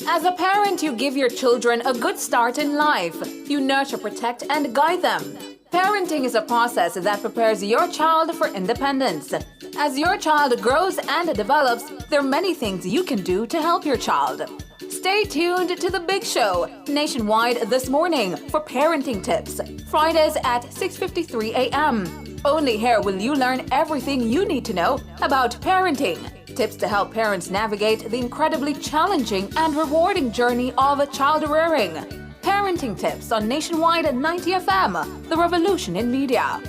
As a parent, you give your children a good start in life. You nurture, protect, and guide them. Parenting is a process that prepares your child for independence. As your child grows and develops, there are many things you can do to help your child. Stay tuned to The Big Show, nationwide this morning, for parenting tips. Fridays at 6:53 a.m. Only here will you learn everything you need to know about parenting. Tips to help parents navigate the incredibly challenging and rewarding journey of child rearing. Parenting tips on Nationwide at 90 FM, the revolution in media.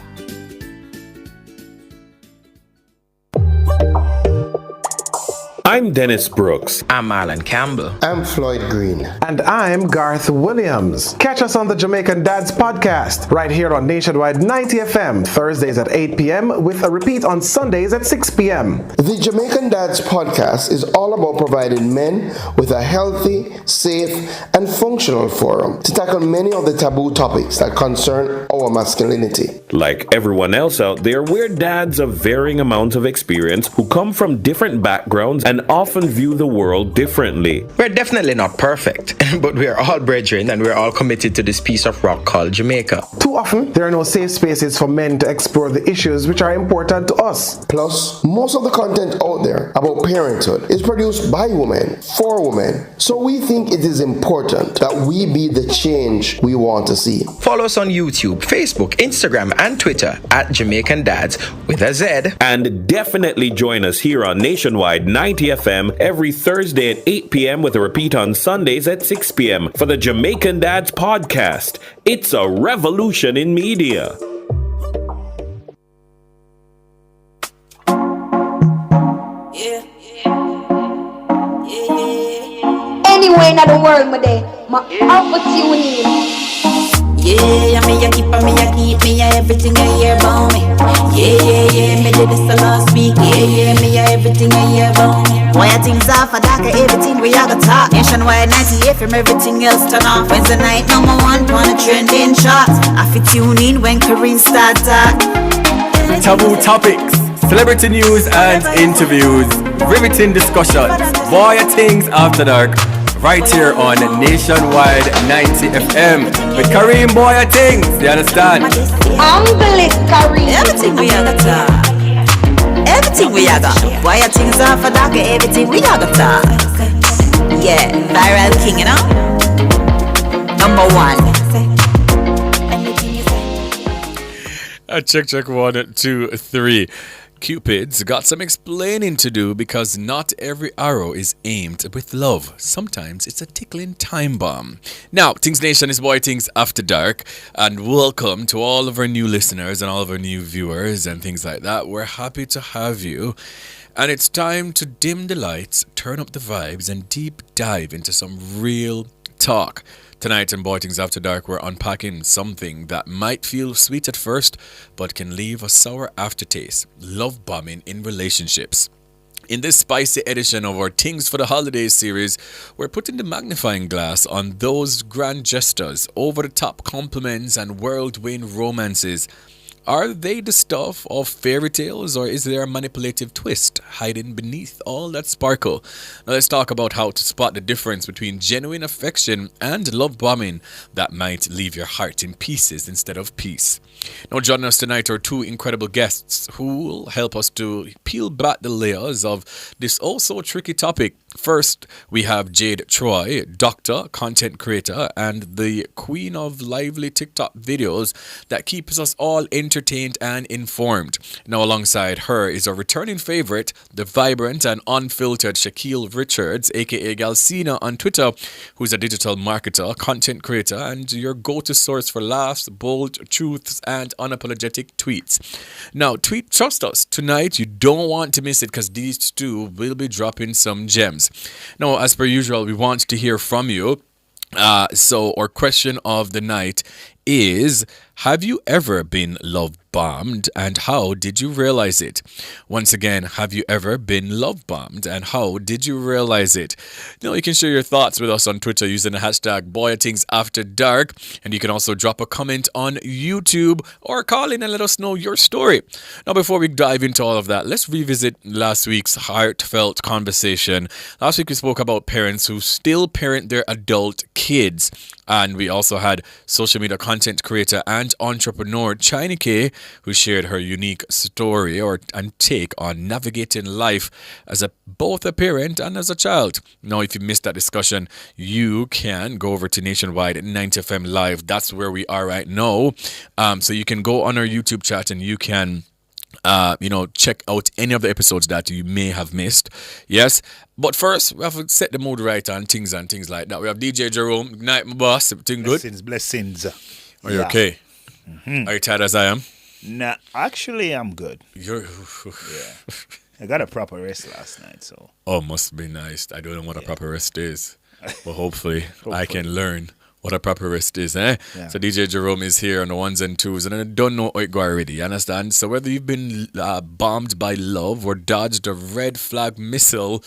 I'm Dennis Brooks. I'm Marlon Campbell. I'm Floyd Green. And I'm Garth Williams. Catch us on the Jamaican Dads podcast right here on Nationwide 90 FM, Thursdays at 8 p.m. with a repeat on Sundays at 6 p.m. The Jamaican Dads podcast is all about providing men with a healthy, safe, and functional forum to tackle many of the taboo topics that concern our masculinity. Like everyone else out there, we're dads of varying amounts of experience who come from different backgrounds and often view the world differently. We're definitely not perfect, but we're all brethren and we're all committed to this piece of rock called Jamaica. Too often, there are no safe spaces for men to explore the issues which are important to us. Plus, most of the content out there about parenthood is produced by women, for women. So we think it is important that we be the change we want to see. Follow us on YouTube, Facebook, Instagram, and Twitter at Jamaican Dads with a Z. And definitely join us here on Nationwide 90 FM every Thursday at 8 p.m. with a repeat on Sundays at 6 p.m. for the Jamaican Dads podcast. It's a revolution in media. Anywhere in the world, my day, my opportunity. Yeah, me a keep me a everything I hear about me. Yeah, me did this the last week. Yeah, me a everything I hear about me. Bwoyatingz off a darker everything we a go talk. Nationwide 98 from everything else turn off. Wednesday night number one on the trending charts. I fit tune in when Kareem start talk. Taboo topics, celebrity news and interviews, riveting discussions. Bwoyatingz After Dark. Right here on Nationwide 90 FM with Kareem Bwoyatingz. You understand? Kareem. Everything we a go talk. Everything we a got. Bwoyatingz off a darker everything we a go talk. Yeah, viral king, you know. Number one. Check 1, 2, 3. Cupid's got some explaining to do because not every arrow is aimed with love. Sometimes it's a tickling time bomb. Now, Things Nation is Bwoyatingz After Dark, and welcome to all of our new listeners and all of our new viewers and things like that. We're happy to have you. And it's time to dim the lights, turn up the vibes, and deep dive into some real talk. Tonight in Bwoyatingz After Dark, we're unpacking something that might feel sweet at first, but can leave a sour aftertaste. Love bombing in relationships. In this spicy edition of our Things for the Holidays series, we're putting the magnifying glass on those grand gestures, over-the-top compliments, and whirlwind romances. Are they the stuff of fairy tales, or is there a manipulative twist hiding beneath all that sparkle? Now let's talk about how to spot the difference between genuine affection and love bombing that might leave your heart in pieces instead of peace. Now joining us tonight are two incredible guests who will help us to peel back the layers of this also tricky topic. First, we have Jade Troi, doctor, content creator, and the queen of lively TikTok videos that keeps us all entertained and informed. Now, alongside her is a returning favorite, the vibrant and unfiltered Shaquille Richards, aka Gyalsina on Twitter, who's a digital marketer, content creator, and your go-to source for laughs, bold truths, and unapologetic tweets. Now, trust us, tonight you don't want to miss it because these two will be dropping some gems. Now, as per usual, we want to hear from you. So our question of the night is, have you ever been love bombed and how did you realize it? Once again, have you ever been love bombed and how did you realize it? You can share your thoughts with us on Twitter using the hashtag Bwoyatingz After Dark, and you can also drop a comment on YouTube or call in and let us know your story. Now, before we dive into all of that, let's revisit last week's heartfelt conversation. Last week we spoke about parents who still parent their adult kids. And we also had social media content creator and entrepreneur China K, who shared her unique story and take on navigating life as both a parent and as a child. Now, if you missed that discussion, you can go over to Nationwide 90FM Live. That's where we are right now. So you can go on our YouTube chat and you can check out any of the episodes that you may have missed. Yes. But first, we have to set the mood right on things like that. We have DJ Jerome. Good night, my boss. Everything good? Blessings. Are you okay? Mm-hmm. Are you tired as I am? Nah, actually, I'm good. Yeah. I got a proper rest last night, so. Oh, must be nice. I don't know what a proper rest is. But hopefully, I can learn what a proper rest is, eh? Yeah. So DJ Jerome is here on the ones and twos, and I don't know how it go already, you understand? So whether you've been bombed by love or dodged a red flag missile,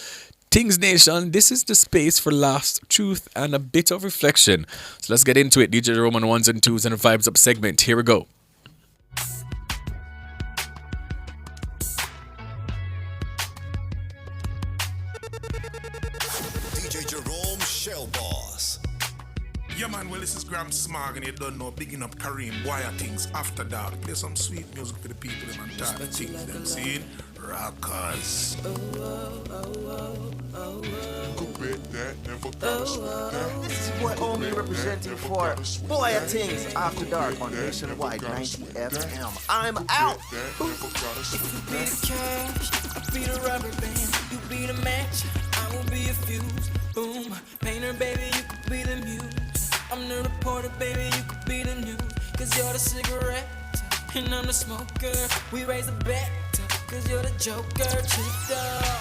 Things Nation, this is the space for laughs, truth, and a bit of reflection. So let's get into it. DJ Jerome on the ones and twos and a Vibes Up segment. Here we go. DJ Jerome Shell Boss. Yeah, man, well, this is Graham Smog, and you don't know, bigging up Kareem, Bwoyatingz After Dark. Play some sweet music for the people in Ontario. Things them seen. Rockers. This is boy Omi representing for Bwoyatingz After Dark on Nationwide 90 FM. I'm out. If you be the cash, I be the rubber band. You be the match, I will be a fuse. Boom, painter, baby, you could be the muse. I'm the reporter, baby, you could be the news. Cause you're the cigarette, and I'm the smoker. We raise a bet, cause you're the joker. Cheeked up,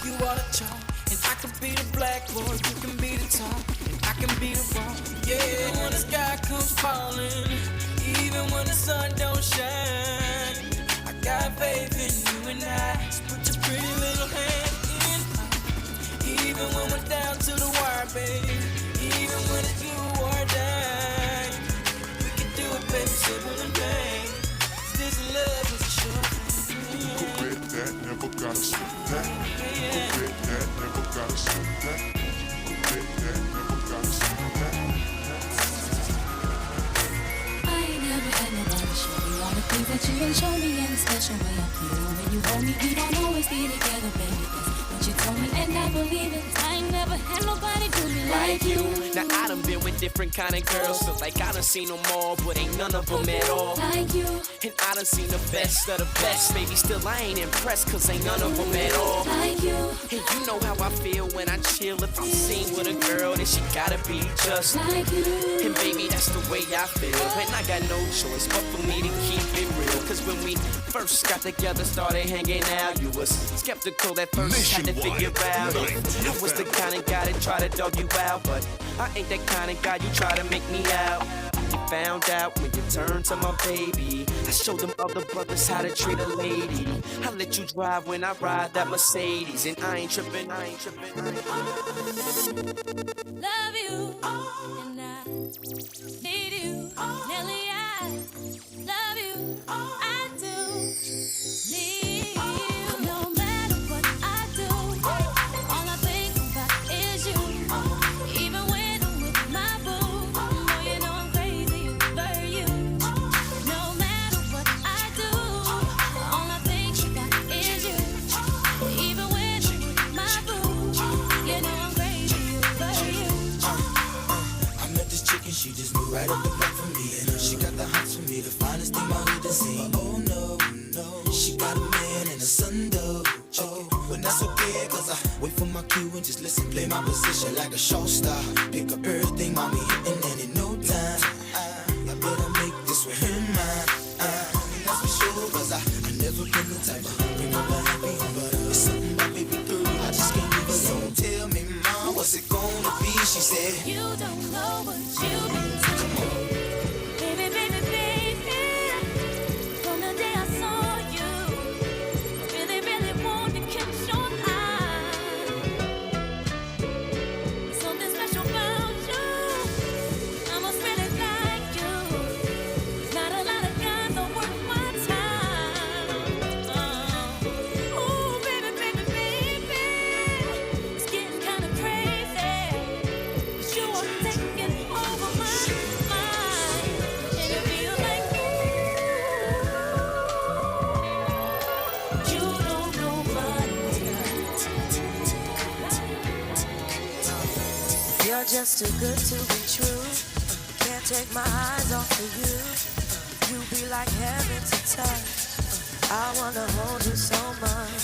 you are the chalk. And I can be the blackboard, you can be the top. And I can be the wall. Yeah, even when the sky comes falling, even when the sun don't shine, I got faith in you and I. So put your pretty little hand in mine. Even when we're down to the wire, baby. Even when it's you or die, we can do it, baby, simple and plain. This love is a short thing. Go break that, never gotta slip that. Go break that, never gotta slip that. Go break that, never gotta slip that. I ain't never had nobody show me all the things that you done show me and the special way I feel when you hold me. We don't always be together, baby. That's what you told me, and I believe it. I ain't never had nobody do me like you. Now I done been with different kind of girls, feel like I done seen them all, but ain't none of them at all like you. And I done seen the best of the best, baby, still I ain't impressed, cause ain't none of them at all like you. And you know how I feel when I chill, if I'm seen with a girl, then she gotta be just like you. And baby, that's the way I feel, and I got no choice but for me to keep it real. Cause when we first got together, started hanging out, you was skeptical at first, had to figure out if I was the kind of guy that try to dog you out, but I ain't that kind of guy you try to make me out. You found out when you turned to my baby. I showed them other brothers how to treat a lady. I let you drive when I ride that Mercedes, and I ain't tripping. Love you, and I need you, Nelly. I love you, I do need you. No matter what I do, all I think about is you. Even when I'm with my boo, oh, you know I'm crazy over you. No matter what I do, all I think about is you. Even when I'm with my boo, you know I'm crazy over you. I met this chick and she just moved right up the block for me. And she got the hots for me, the finest thing my hood has seen. Oh no, no, she got a man and a son though. Oh, but that's okay, cause I wait for my cue and just listen, play my position like a show star. Pick up everything, mommy, hitting, and in no time, I better make this with him mine. That's for sure, cause I never been the type to bring up a happy home, but it's something about baby girl, I just can't leave alone. Tell me, mom, what's it gonna be? She said, you don't know what you've been through. You're just too good to be true. Can't take my eyes off of you. You be like heaven to touch. I wanna hold you so much.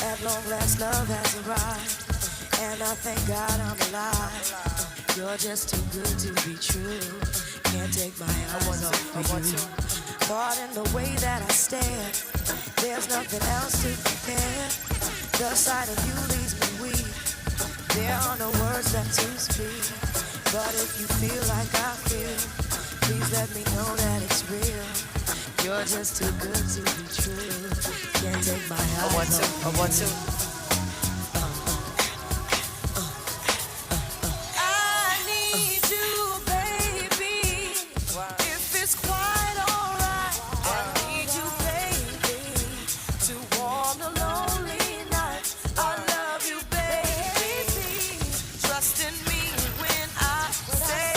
At long last, love has arrived, and I thank God I'm alive. You're just too good to be true. Can't take my eyes off of you. Caught in the way that I stare. There's nothing else to compare. The sight of you leaves me weak. There are no words left to speak. But if you feel like I feel, please let me know that it's real. You're just too good to be true. Can't take my eyes off. I want to. I need you, baby. If it's quite alright, I need you, baby, to warm the lonely night. I love you, baby. Trust in me when I say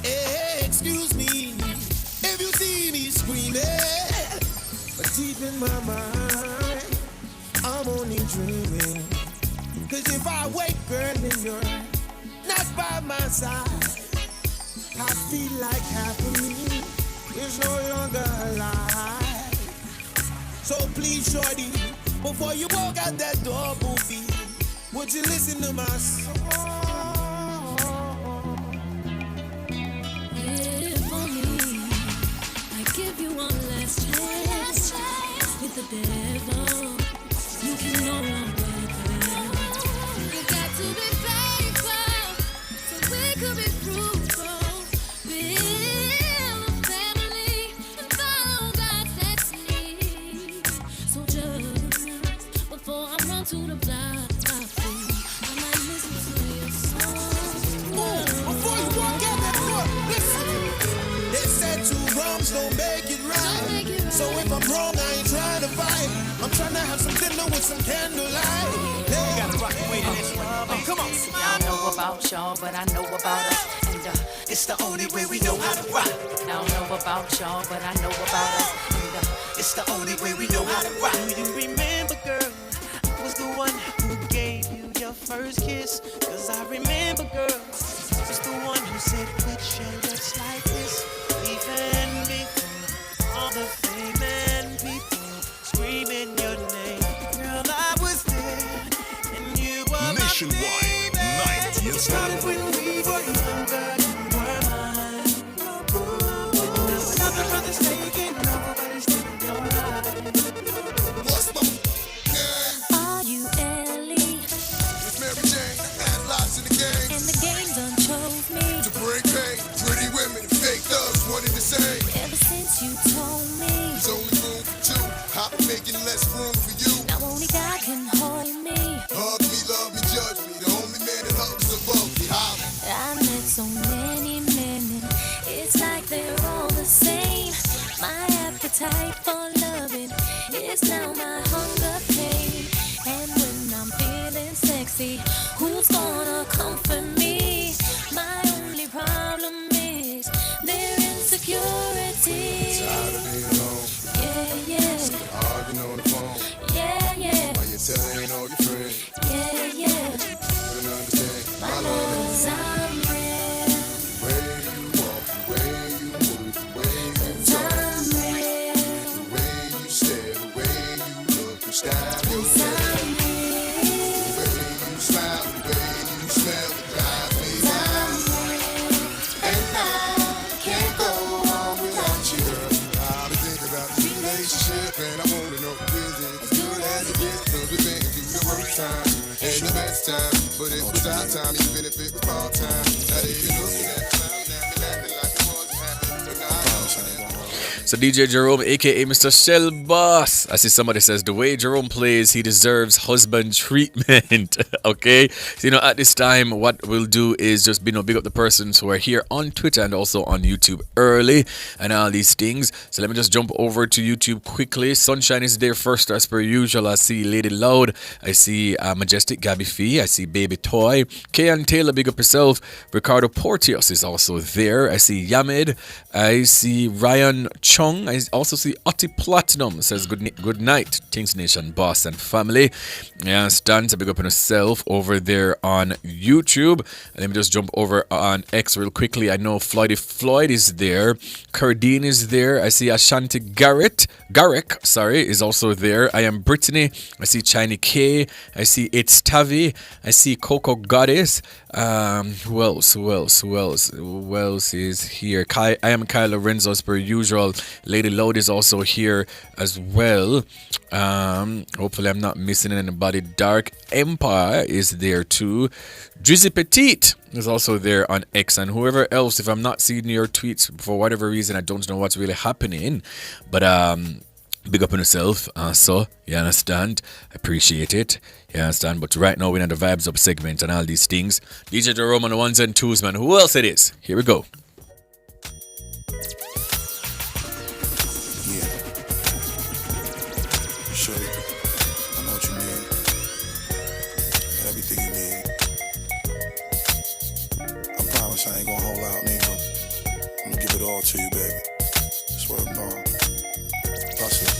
Hey, excuse me if you see me screaming, but deep in my mind, I'm only dreaming. Cause if I wake, girl, and you're not by my side, I feel like half of me is no longer alive. So please, shorty, before you walk out that door, goofy, would you listen to my song? If only I give you one last chance with the devil. You can know I'm better. You got to be faithful so we could be fruitful. Build a family and follow God's destiny. So just before I run to the block, I might listen to your song. Before you walk out that door, listen. They said two wrongs don't make it right. So if I'm wrong, I ain't trying to fight. I'm trying to have some dinner with some candlelight. Hey, you gotta rock and wait in this one. Come on. I don't know about y'all, but I know about us. And it's the only way we know how to rock. I don't know about y'all, but I know about us. And it's the only way we know how to rock. Do you remember, girl, I was the one who gave you your first kiss? Cause I remember, girl, I was the one who said put your lips like this. Even before all the fame and people screaming your name. Girl, I was there and you were Nationwide, my 90 baby. It started when we were younger, you were mine. There's another brother taking over, but it's still your life. What's my name? Are you Ellie? It's Mary Jane, had lots in the game. And the game done chose me. To bring pain, pretty women, fake thugs, one and the same. Ever since you told me There's only room for two. I'm making less room for you. now only God can hold me. Hug me, love me, judge me. The only man that hugs above me. Holla. I met so many men, it's like they're all the same. My appetite for loving is now my hunger pain. And when I'm feeling sexy, who's gonna comfort me? My only problem is their insecurity. Tired of being alone. Yeah, yeah. Sick of arguing on the phone. Yeah, yeah. Why you telling all your friends? Yeah, yeah. Couldn't understand. My love is I'm real. The way you walk, the way you move, the way you talk, I'm real. the way you stare, the way you look, you style, your hair, I'm real. the way you smile, the way you smell, it drives me wild. And I Can't go on without you, girl. I've been thinking about this relationship, and I wanna know is it as good as it gets? 'Cause we've been through the worst time and the best time, but it was our time, even if it was part time. Now they be looking at the cloud, now they laughing like it wasn't happening, but now I know. So DJ Jerome, aka Mr. Shell Boss. I see somebody says the way Jerome plays, he deserves husband treatment. Okay, so at this time, what we'll do is just big up the persons who are here on Twitter and also on YouTube early and all these things. So let me just jump over to YouTube quickly. Sunshine is there first as per usual. I see Lady Loud. I see Majestic Gabby Fee. I see Baby Toy. Kayan Taylor, big up yourself. Ricardo Portios is also there. I see Yamid. I see Ryan Chong. Chung. I also see Otti Platinum says good night, Things Nation boss and family. Yeah, Stan, to big up on yourself over there on YouTube. Let me just jump over on X real quickly. I know Floyd is there. Cardine is there. I see Ashanti Garrick, is also there. I am Brittany. I see Chiny K. I see It's Tavi. I see Coco Goddess. Who else is here? I am Kyle Lorenzo as per usual. Lady Loud is also here as well. Hopefully I'm not missing anybody. Dark Empire is there too. Drizzy Petite is also there on X, and whoever else, if I'm not seeing your tweets for whatever reason, I don't know what's really happening, but big up on yourself. So you understand, I appreciate it, you understand. But right now we're in the vibes up segment and all these things. DJ Jerome on the ones and twos, man. Who else it is? Here we go. Shorty, I know what you need. Got everything you need. I promise I ain't gonna hold out, nigga. I'm gonna give it all to you, baby. Swear I'm wrong. Bust it.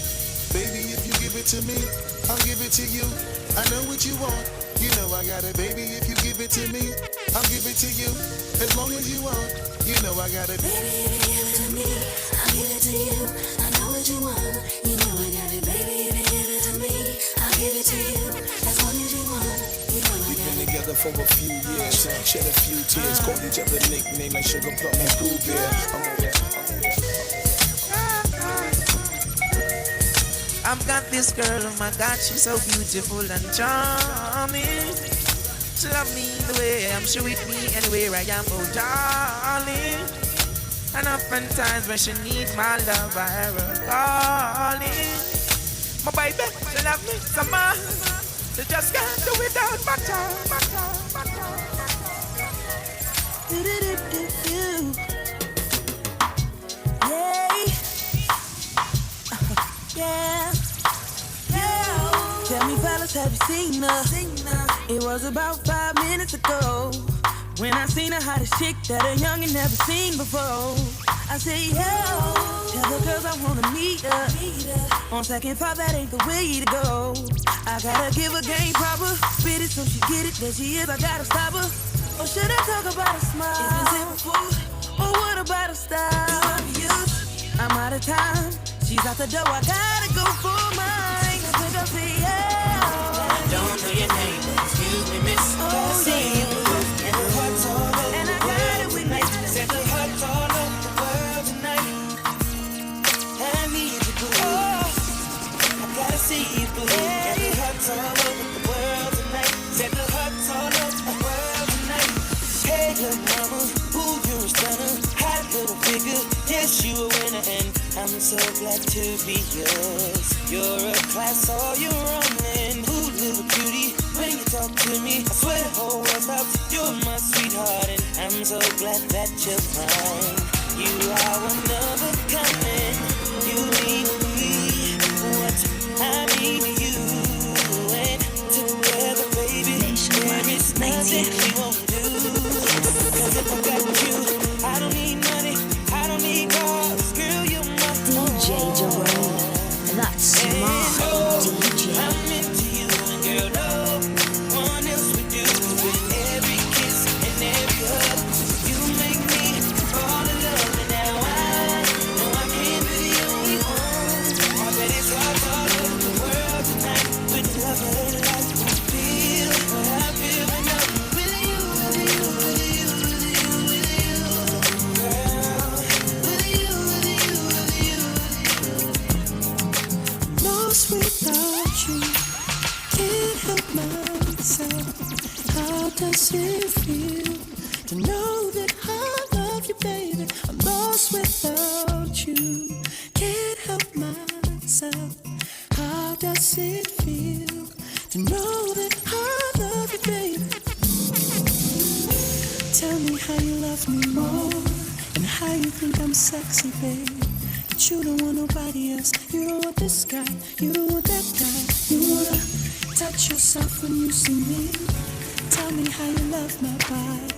Baby, if you give it to me, I'll give it to you. I know what you want. You know I got it, baby. If you give it to me, I'll give it to you. As long as you want, you know I got it. Baby, if you give it to me, I'll give it to you. I know what you want. You know I got it, baby. If you give it to me, I'll give it to you. As long as you want. You know I got it. Together for a few years, shed a few tears, called each other nickname like Sugar Plum and Pooh Bear. I've got this girl, oh my God, she's so beautiful and charming. She love me the way I'm, she with me anywhere I am, oh darling. And oftentimes when she needs my love, I hear her calling. My baby, she love me so much, she just can't do without my Yeah. Tell me, fellas, have you seen her? It was about 5 minutes ago when I seen her hottest chick that a youngin' never seen before. I say, yo, tell the girls I wanna meet her. On second thought, that ain't the way to go. I gotta give her game proper, spit it so she get it. There she is, I gotta stop her. Or should I talk about a smile? Or what about a style? I'm out of time. She's out the door, I gotta go for mine. I think I'll say, yeah. I don't know your name, but excuse me, miss. I see you, and the heart's all over. And I got it with me. Set the heart's all over the world tonight. I need you, boo. I gotta see you, boo. And the heart's all over the world tonight. Set the heart's all over the world tonight. Hey, little mama, ooh, you're a stunner. Hot little figure, yes, you a winner, and I'm so glad to be yours. You're a class all your own, and ooh, little beauty, when you talk to me, I swear the whole world stops. You're my sweetheart, and I'm so glad that you're mine. You are one of a kind, you need me, what I need you, and together, baby, there is nothing we won't do. 'Cause if I got you, I don't need money, I don't need cars, girl, you're my DJ Jerome, that's smart DJ. I'm into you, and girl, no one else would do. With every kiss and every hug, you make me fall in love. And now I know I can't be the only one. I bet it's hard all over the world tonight. With the love that ain't like you feel what I feel when I'm with you, with you, with you, with you, with you, girl. With you, with you, with you, with you. Lost without you, can't help myself. How does it feel to know that I love you, baby? I'm lost without you, can't help myself. How does it feel to know that I love you, baby? Tell me how you love me more and how you think I'm sexy, babe. But you don't want nobody else. You don't want this guy. You don't want that guy. You wanna touch yourself when you see me. Tell me how you love my body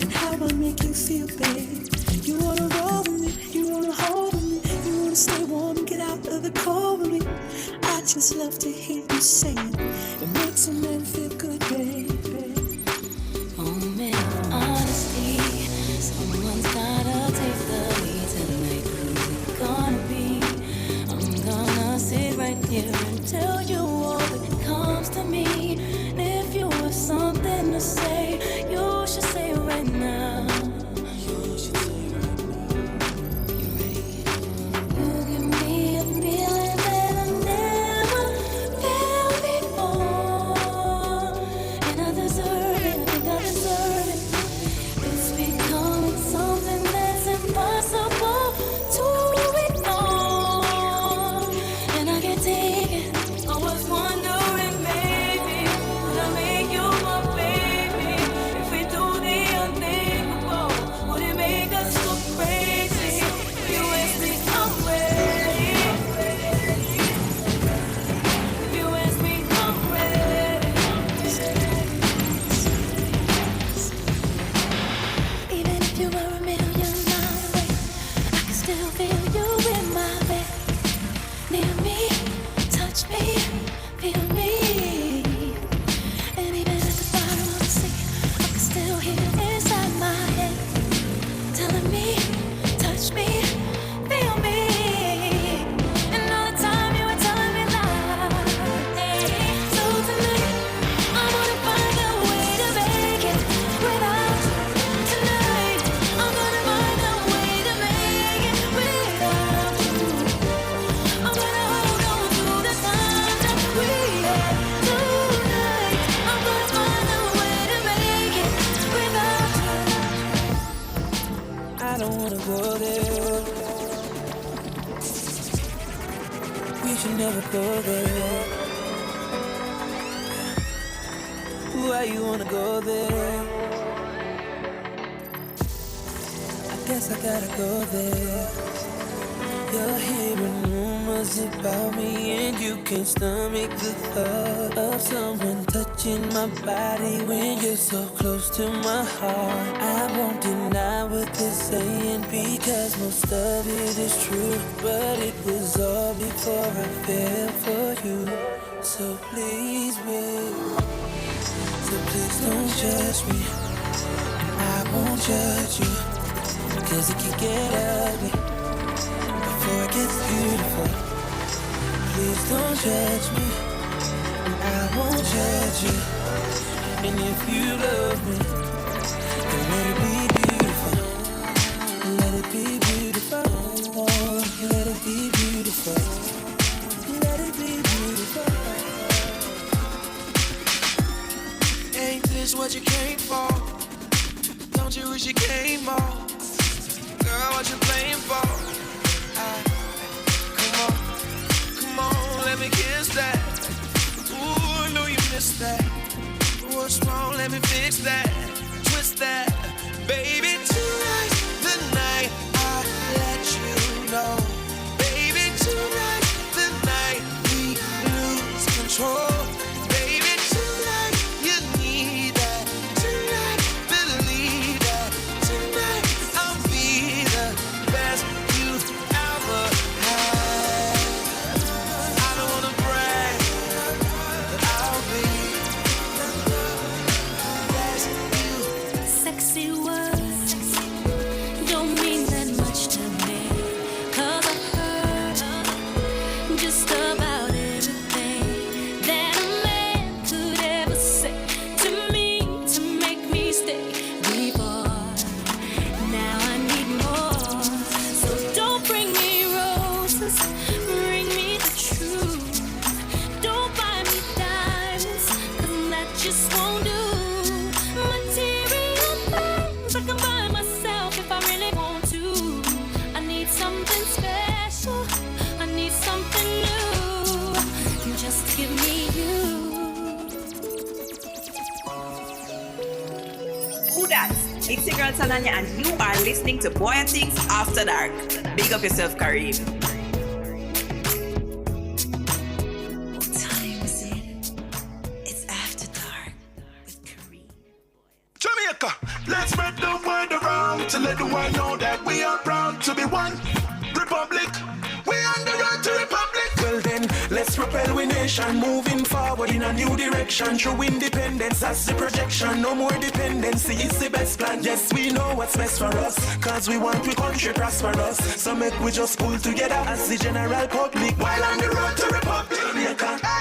and how I make you feel, babe. You wanna roll with me. You wanna hold with me. You wanna feel the cold with me. I just love to hear you say it. It makes a man feel good, baby. Oh man, honesty, someone's gotta take the lead tonight. Who's it gonna be? I'm gonna sit right here and tell you all that comes to me. And if you have something to say, you should say it right now. You should say it right now. You ready? You give me a feeling that I never felt before, and I deserve it. I think I deserve it. It's becoming something that's impossible to ignore, and I can't take it. I was wondering, maybe would I make you my baby if we do the unthinkable? Would it make us go crazy? If you ask me, I'm ready. If you ask me, I'm ready. Even if you were a million miles away, I can still feel you in my bed. Near me, touch me, feel me. And even at the bottom of the sea, I can still hear inside my head telling me, touch me, feel me. And all the time you were telling me lies. So tonight, I'm gonna find a way to make it without you. Tonight, I'm gonna find a way to make it without you. I'm gonna hold on to the time that we had tonight. I'm gonna find a way to make it without you. I don't wanna go there. We should never go there. Why you wanna go there? I guess I gotta go there. You're hearing rumors about me, and you can't stomach the thought of someone touching my body when you're so close to my heart. I won't deny what they're saying because most of it is true, but it was all before I fell for you. So please, babe, so please don't judge me. I won't judge you, cause it can get ugly before it gets beautiful. Please don't judge me, and I won't judge you. And if you love me, then let it be beautiful. Let it be beautiful. Let it be beautiful. Let it be beautiful. Ain't this what you came for? Don't you wish you came more? Girl, what you playing for? Come on, let me kiss that. Ooh, I know you missed that. What's wrong? Let me fix that. Twist that. Baby, tonight's the night I let you know. Baby, tonight's the night we lose control. Baby, tonight you need that. Tonight, believe that. Tonight I'll be the best you've ever had. I don't wanna brag, but I'll be the best you. Sexy words don't mean that much to me, 'cause I've heard just about everything that a man could ever say to me to make me stay before. Now I need more, so don't bring me roses, bring me the truth. Don't buy me diamonds, 'cause that just won't do. Material things I can buy myself if I really want to. I need something special, I need something new. Just give me you. Who that? It's your girl Tananya, and you are listening to Bwoyatingz After Dark. Big up yourself, Kareem. What time is it? It's after dark. Jamaica, let's spread the word around to let the world know that we are proud to be one republic. We on the road to republic. let's propel we nation, moving forward in a new direction. True independence, that's the projection. No more dependency, it's the best plan. Yes, we know what's best for us, cause we want we country prosperous. So make we just pull together as the general public, while on the road to Republic.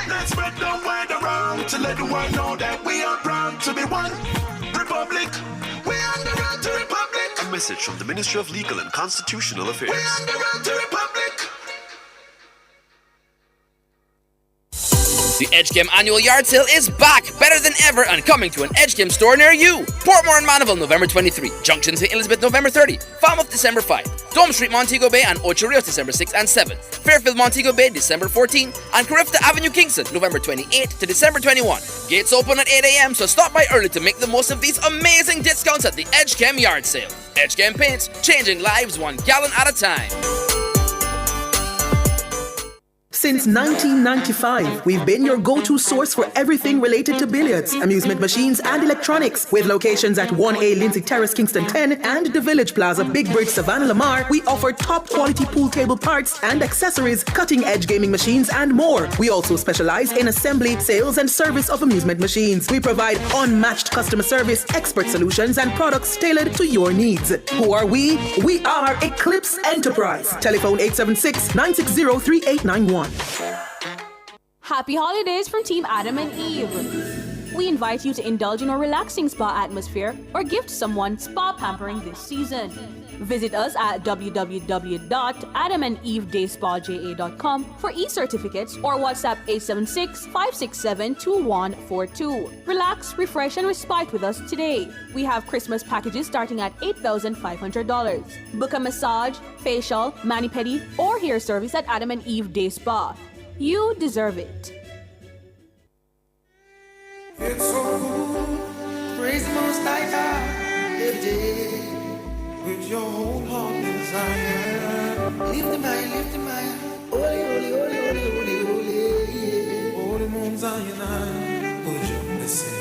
Let's spread the word around to let the world know that we are proud to be one republic. We on the road to Republic. A message from the Ministry of Legal and Constitutional Affairs. We on the road to Republic. The EdgeChem annual yard sale is back, better than ever, and coming to an EdgeChem store near you. Portmore and Mandeville, November 23. Junction St. Elizabeth, November 30. Falmouth, December 5. Dome Street, Montego Bay, and Ocho Rios, December 6 and 7. Fairfield, Montego Bay, December 14. And Carifta Avenue, Kingston, November 28 to December 21. Gates open at 8 a.m., so stop by early to make the most of these amazing discounts at the EdgeChem yard sale. EdgeChem Paints, changing lives 1 gallon at a time. Since 1995, we've been your go-to source for everything related to billiards, amusement machines, and electronics. With locations at 1A Lindsay Terrace, Kingston 10, and the Village Plaza, Big Bridge, Savannah Lamar, we offer top-quality pool table parts and accessories, cutting-edge gaming machines, and more. We also specialize in assembly, sales, and service of amusement machines. We provide unmatched customer service, expert solutions, and products tailored to your needs. Who are we? We are Eclipse Enterprise. Telephone 876-960-3891. Happy holidays from Team Adam and Eve. We invite you to indulge in a relaxing spa atmosphere or gift someone spa pampering this season. Visit us at www.adamandevedayspaja.com for e-certificates or WhatsApp 876-567-2142. Relax, refresh, and respite with us today. We have Christmas packages starting at $8,500. Book a massage, facial, mani-pedi, or hair service at Adam and Eve Day Spa. You deserve it. It's so good, praise the Most High God every day with your whole heart desire. Lift them high, holy, holy, holy, holy, holy, holy, yeah. Holy Mount Zion, would you listen?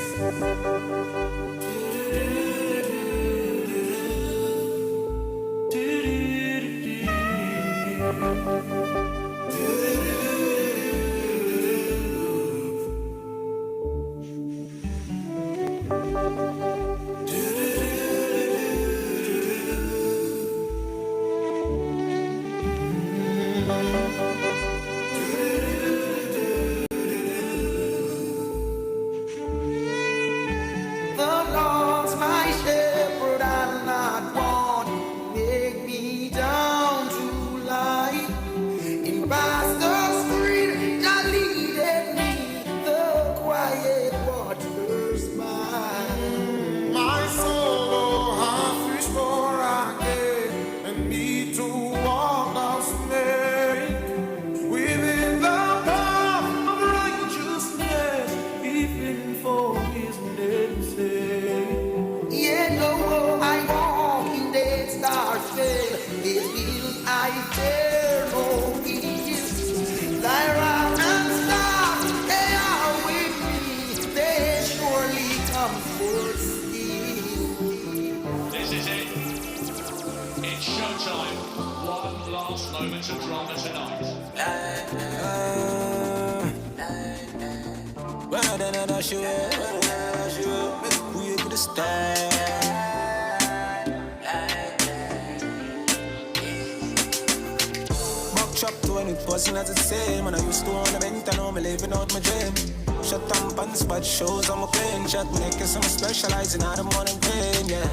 Shows I'm a pain shot, making some specializing out of morning pain, yeah.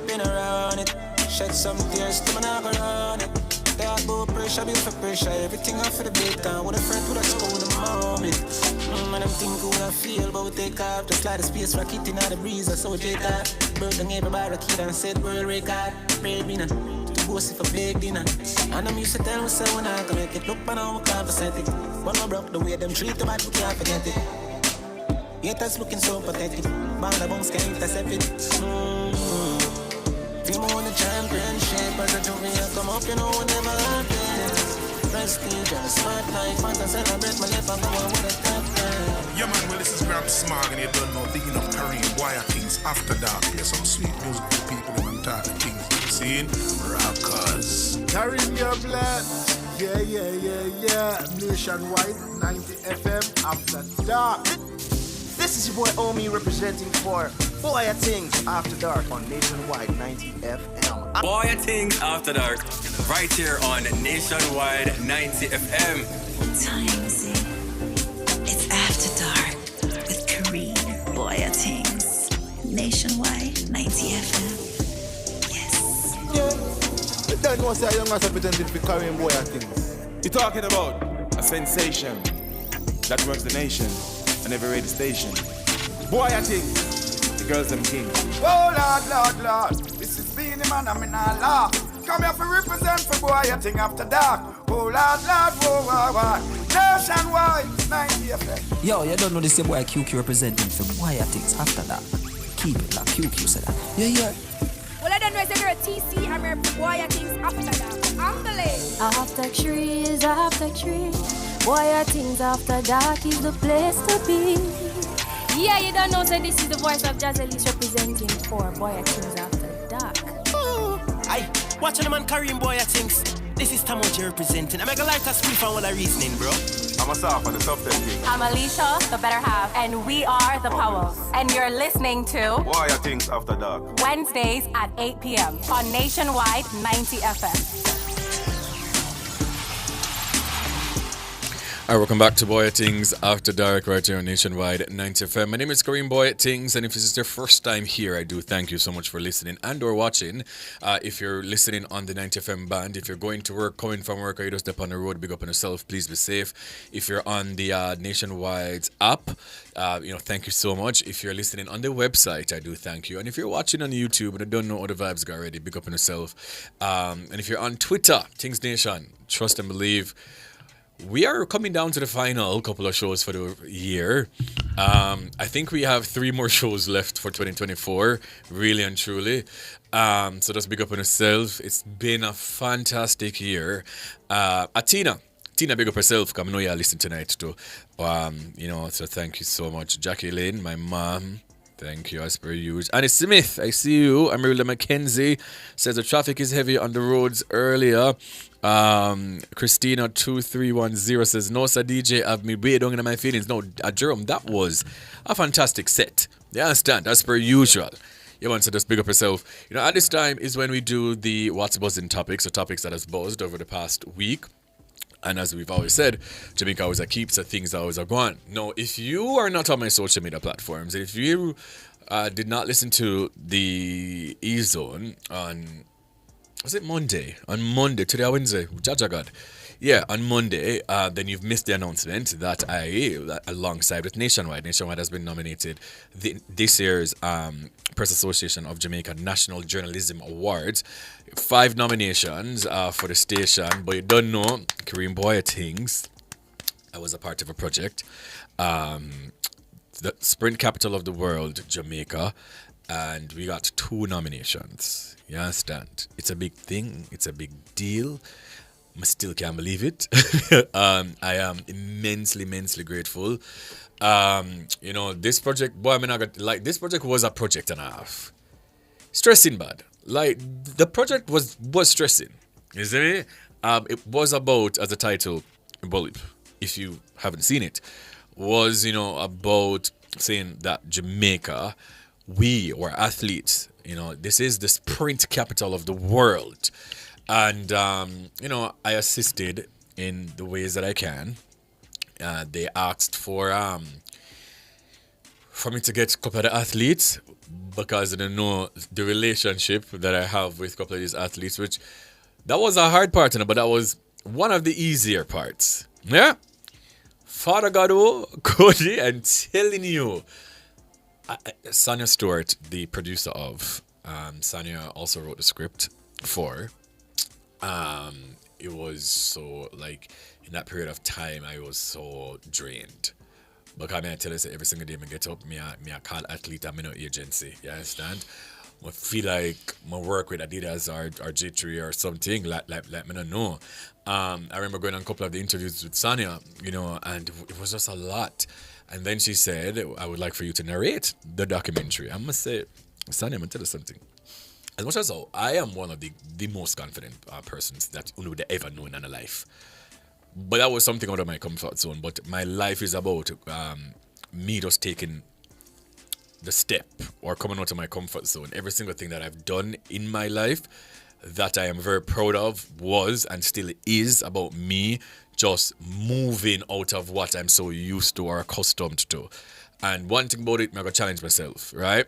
Been around it, shed some tears, still not go around it. That boy pressure, build for pressure, everything off for the big time. With a friend with a school in the moment. And I'm thinking what I feel, but we take off, just like the space rocket in the breeze. I saw Jade, bird and everybody kid and said world record, brave winner. To boast it for big dinner. And I'm used to tell myself when I can make it look, but I'm conversating. But my broke the way them treat the bad, we can't forget it. Haters looking so pathetic. Band of bombs can't intercept it. Team on the championship. As a junior come up, you know what never happens. Prestige and a smart life. Want to celebrate my life and go on with a captain. Yeah man, well this is Graham Smog and you don't know, thinking of Kareem Bwoyatingz After Dark. Play some sweet music for people who want to talk the things. Seeing Rockers. Kareem your blood, Yeah. Nationwide, 90 FM after dark. This is your boy Omi representing for Bwoyatingz After Dark on Nationwide 90 FM. Bwoyatingz After Dark, right here on Nationwide 90 FM. Times it's After Dark with Kareem Bwoyatingz. Nationwide 90 FM. Yeah. You don't know say young as representing for Kareem Bwoyatingz. You're talking about a sensation that runs the nation on every radio station. Bwoyatingz, the girls them king. Oh Lord, this is being the man I'm in a law. Come here for represent for Bwoyatingz After Dark. Oh Lord, whoa. Nationwide, 90 FM. Yo, you don't know this boy QQ representing for Bwoyatingz After Dark. Keep it like QQ said that. Yeah. Well, I don't know if you're a TC, I'm here for Bwoyatingz After Dark. Unbelievable. After trees, Bwoyatingz After Dark is the place to be. Yeah, you don't know, so this is the voice of Jazelis representing for Bwoyatingz After Dark. Aye, watch the man Kareem Bwoyatingz. This is Tamoji representing. I'm gonna like a split for all the reasoning, bro. I'm a soft on the top 10 king. I'm Alicia, the better half, and we are the Powells. And you're listening to Bwoyatingz After Dark. Wednesdays at 8 p.m. on Nationwide 90 FM. All right, welcome back to Bwoyatingz After Dark right here on Nationwide 90 FM. My name is Kareem Bwoyatingz, and if this is your first time here, I do thank you so much for listening and or watching. If you're listening on the 90 FM band, if you're going to work, coming from work, or you just step on the road, big up on yourself, please be safe. If you're on the Nationwide app, thank you so much. If you're listening on the website, I do thank you. And if you're watching on YouTube and I don't know all the vibes got already, big up on yourself. And if you're on Twitter, Things Nation, trust and believe. We are coming down to the final couple of shows for the year. I think we have 3 more shows left for 2024, really and truly. So just big up on yourself. It's been a fantastic year. Tina, big up yourself, because I know you listen tonight too. So thank you so much. Jackie Lynn, my mom. Thank you, as per usual. Annie Smith, I see you. Amarilla McKenzie says the traffic is heavy on the roads earlier. Christina 2310 says, no, sir, DJ, have me way down in my feelings. No, Jerome, that was a fantastic set. You understand? As per usual. You want to just big up yourself. At this time is when we do the What's Buzzing topics, the topics that has buzzed over the past week. And as we've always said, Jamaica always keeps the things always are going. Now, if you are not on my social media platforms, if you did not listen to the E-Zone on, was it Monday? On Monday, today or Wednesday? Jaja God. Yeah, on Monday, then you've missed the announcement that alongside with Nationwide has been nominated this year's Press Association of Jamaica National Journalism Awards. 5 nominations for the station, but you don't know, Kareem Bwoyatingz, I was a part of a project, the Sprint Capital of the World, Jamaica, and we got 2 nominations. You understand? It's a big thing. It's a big deal. I still can't believe it. I am immensely grateful. This project, this project was a project and a half. Stressing bad. The project was stressing. You see me? It was about, as the title, well, if you haven't seen it, was, about saying that Jamaica, we were athletes, this is the sprint capital of the world. And, I assisted in the ways that I can. They asked for me to get a couple of the athletes because they don't know the relationship that I have with a couple of these athletes, which that was a hard part, but that was one of the easier parts. Yeah? Father Gado, Cody, I'm telling you. Sonia Stewart, the producer of, Sonia also wrote the script for. It was so, in that period of time, I was so drained. Because I tell you, every single day I get up, I call athlete, I'm in an agency. You understand? I feel like I work with Adidas or J3 or something, let me not know. I remember going on a couple of the interviews with Sonia, and it was just a lot. And then she said, I would like for you to narrate the documentary. I must say, Sonia, I'm going to tell you something. as much as I am one of the most confident persons that you would ever know in my life. But that was something out of my comfort zone. But my life is about me just taking the step or coming out of my comfort zone. Every single thing that I've done in my life that I am very proud of was and still is about me just moving out of what I'm so used to or accustomed to. And one thing about it, I'm going to challenge myself, right?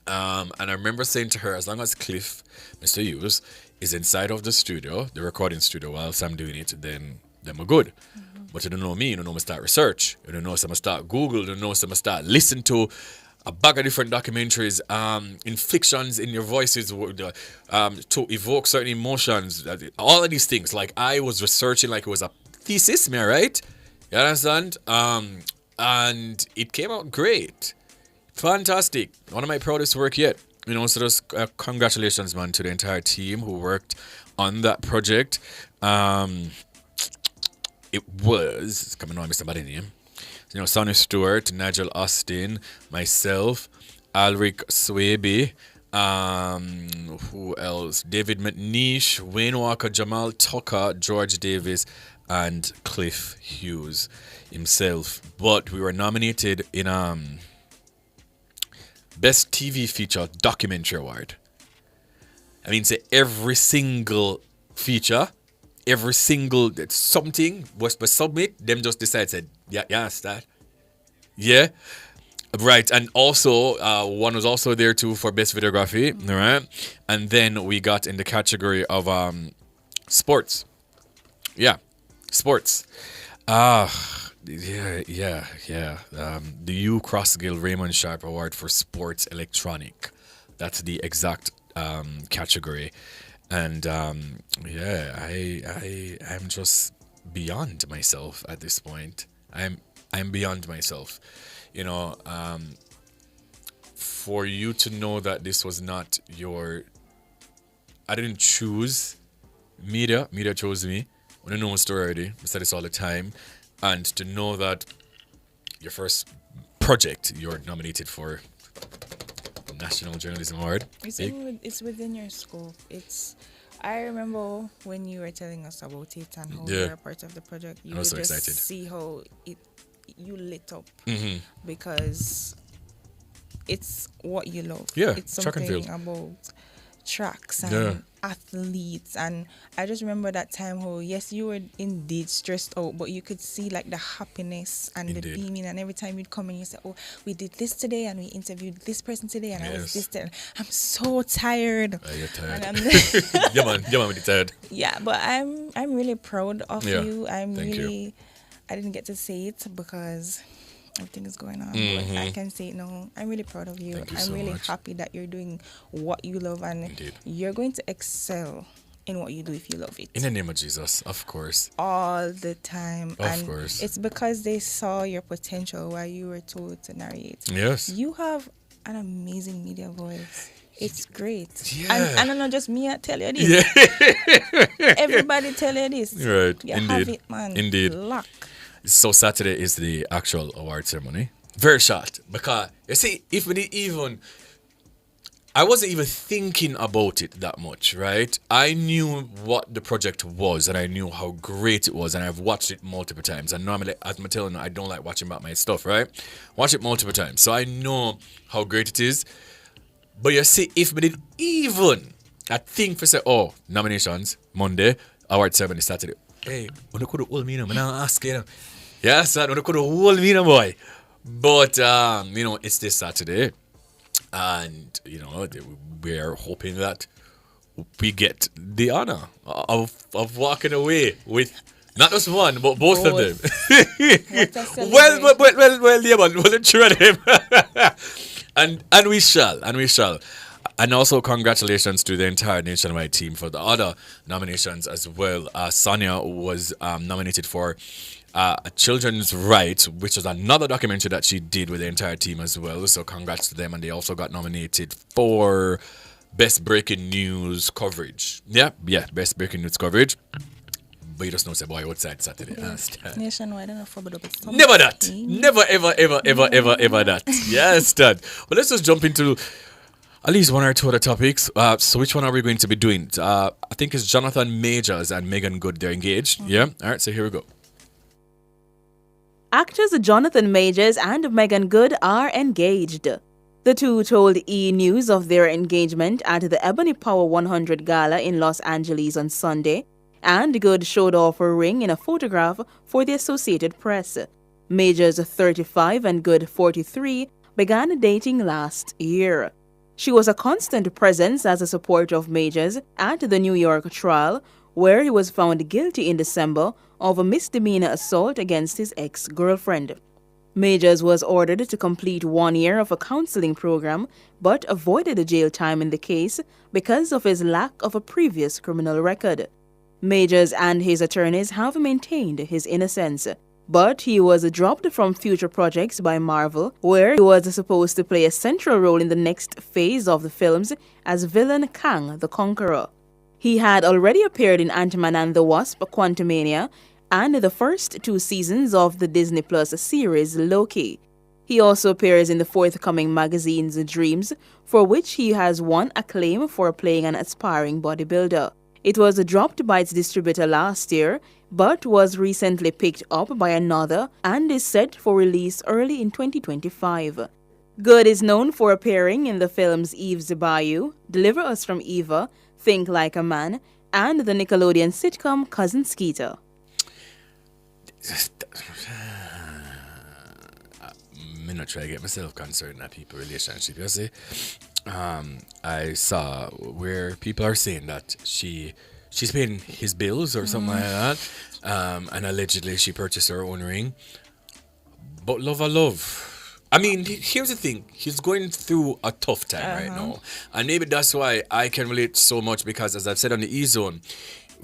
And I remember saying to her, as long as Cliff, Mr. Hughes, is inside of the studio, the recording studio, whilst I'm doing it, then we're good. But you don't know me, you don't know me start research, you don't know some start Google, you don't know some start listen to a bag of different documentaries, inflections in your voices to evoke certain emotions, all of these things. Like I was researching like it was a thesis, me, right? You understand? And it came out great. Fantastic. One of my proudest work yet. So just congratulations, man, to the entire team who worked on that project. It was, coming on, Mr. Body name. Sonny Stewart, Nigel Austin, myself, Alric Swaby, who else? David McNeish, Wayne Walker, Jamal Tucker, George Davis, and Cliff Hughes himself. But we were nominated in Best TV Feature Documentary Award. I mean, say every single feature, every single something was submit, them just decide, said, yeah, start. Yeah. Right. And also, one was also there too for best videography. Right. And then we got in the category of sports. Yeah. Sports. Yeah. The U Crossgill Raymond Sharp Award for Sports Electronic. That's the exact category. And I'm just beyond myself at this point. I'm beyond myself. For you to know that this was not I didn't choose media chose me. I don't know my story already. I say this all the time. And to know that your first project you're nominated for the National Journalism Award. It's within your scope. I remember when you were telling us about it and how you were a part of the project. You was so just excited. See how you lit up because it's what you love. Yeah, it's track and something field. about tracks and athletes, and I just remember that time how yes, you were indeed stressed out, but you could see like the happiness and the beaming, and every time you'd come and you say, oh, we did this today and we interviewed this person today and I was this day. I'm so tired. You're tired. And yeah man, with the tired. Yeah, but I'm really proud of you. Thank you. I didn't get to say it because everything is going on, but I can say it now. I'm really proud of you. I'm really happy that you're doing what you love, and you're going to excel in what you do if you love it. In the name of Jesus, of course. All the time. Of course. It's because they saw your potential while you were told to narrate. Yes. You have an amazing media voice. It's great. Yeah. And not just me, I tell you this. Yeah. Everybody tell you this. Right. You Indeed. have it, man. Indeed. Luck. So Saturday is the actual award ceremony. Very short. Because, you see, I wasn't even thinking about it that much, right? I knew what the project was and I knew how great it was, and I've watched it multiple times. And normally, as I'm telling you, I don't like watching about my stuff, right? Watch it multiple times. So I know how great it is. But you see, if we did even a thing for say, nominations, Monday, award ceremony, Saturday. Hey, when you could have hold me, I'm not asking. Yes, sir, when you could have hold me, boy. But, it's this Saturday. And, we're hoping that we get the honor of walking away with not just one, but both of them. well, yeah, man, we'll try them. and we shall. And also congratulations to the entire Nationwide team for the other nominations as well. Sonia was nominated for A Children's Right, which is another documentary that she did with the entire team as well. So congrats to them. And they also got nominated for Best Breaking News Coverage. Yeah, Best Breaking News Coverage. But you just know, say, boy, outside Saturday. Nationwide, I don't know. Never that. Never, ever that. Yes, Dad. But let's just jump into at least one or two other topics. So which one are we going to be doing? I think it's Jonathan Majors and Megan Good. They're engaged. Yeah. All right. So here we go. Actors Jonathan Majors and Megan Good are engaged. The two told E! News of their engagement at the Ebony Power 100 Gala in Los Angeles on Sunday, and Good showed off her ring in a photograph for the Associated Press. Majors, 35, and Good, 43, began dating last year. She was a constant presence as a supporter of Majors at the New York trial, where he was found guilty in December of a misdemeanor assault against his ex-girlfriend. Majors was ordered to complete 1 year of a counseling program, but avoided jail time in the case because of his lack of a previous criminal record. Majors and his attorneys have maintained his innocence, but he was dropped from future projects by Marvel, where he was supposed to play a central role in the next phase of the films as villain Kang the Conqueror. He had already appeared in Ant-Man and the Wasp: Quantumania and the first 2 seasons of the Disney Plus series Loki. He also appears in the forthcoming magazine's Dreams, for which he has won acclaim for playing an aspiring bodybuilder. It was dropped by its distributor last year, but was recently picked up by another and is set for release early in 2025. Good is known for appearing in the films Eve's Bayou, Deliver Us from Eva, Think Like a Man, and the Nickelodeon sitcom Cousin Skeeter. I'm not trying to get myself concerned that people relationship. You see, I saw where people are saying that she's paying his bills or something like that, and allegedly she purchased her own ring. But love. I mean, here's the thing. He's going through a tough time right now, and maybe that's why I can relate so much, because, as I've said on the E-Zone,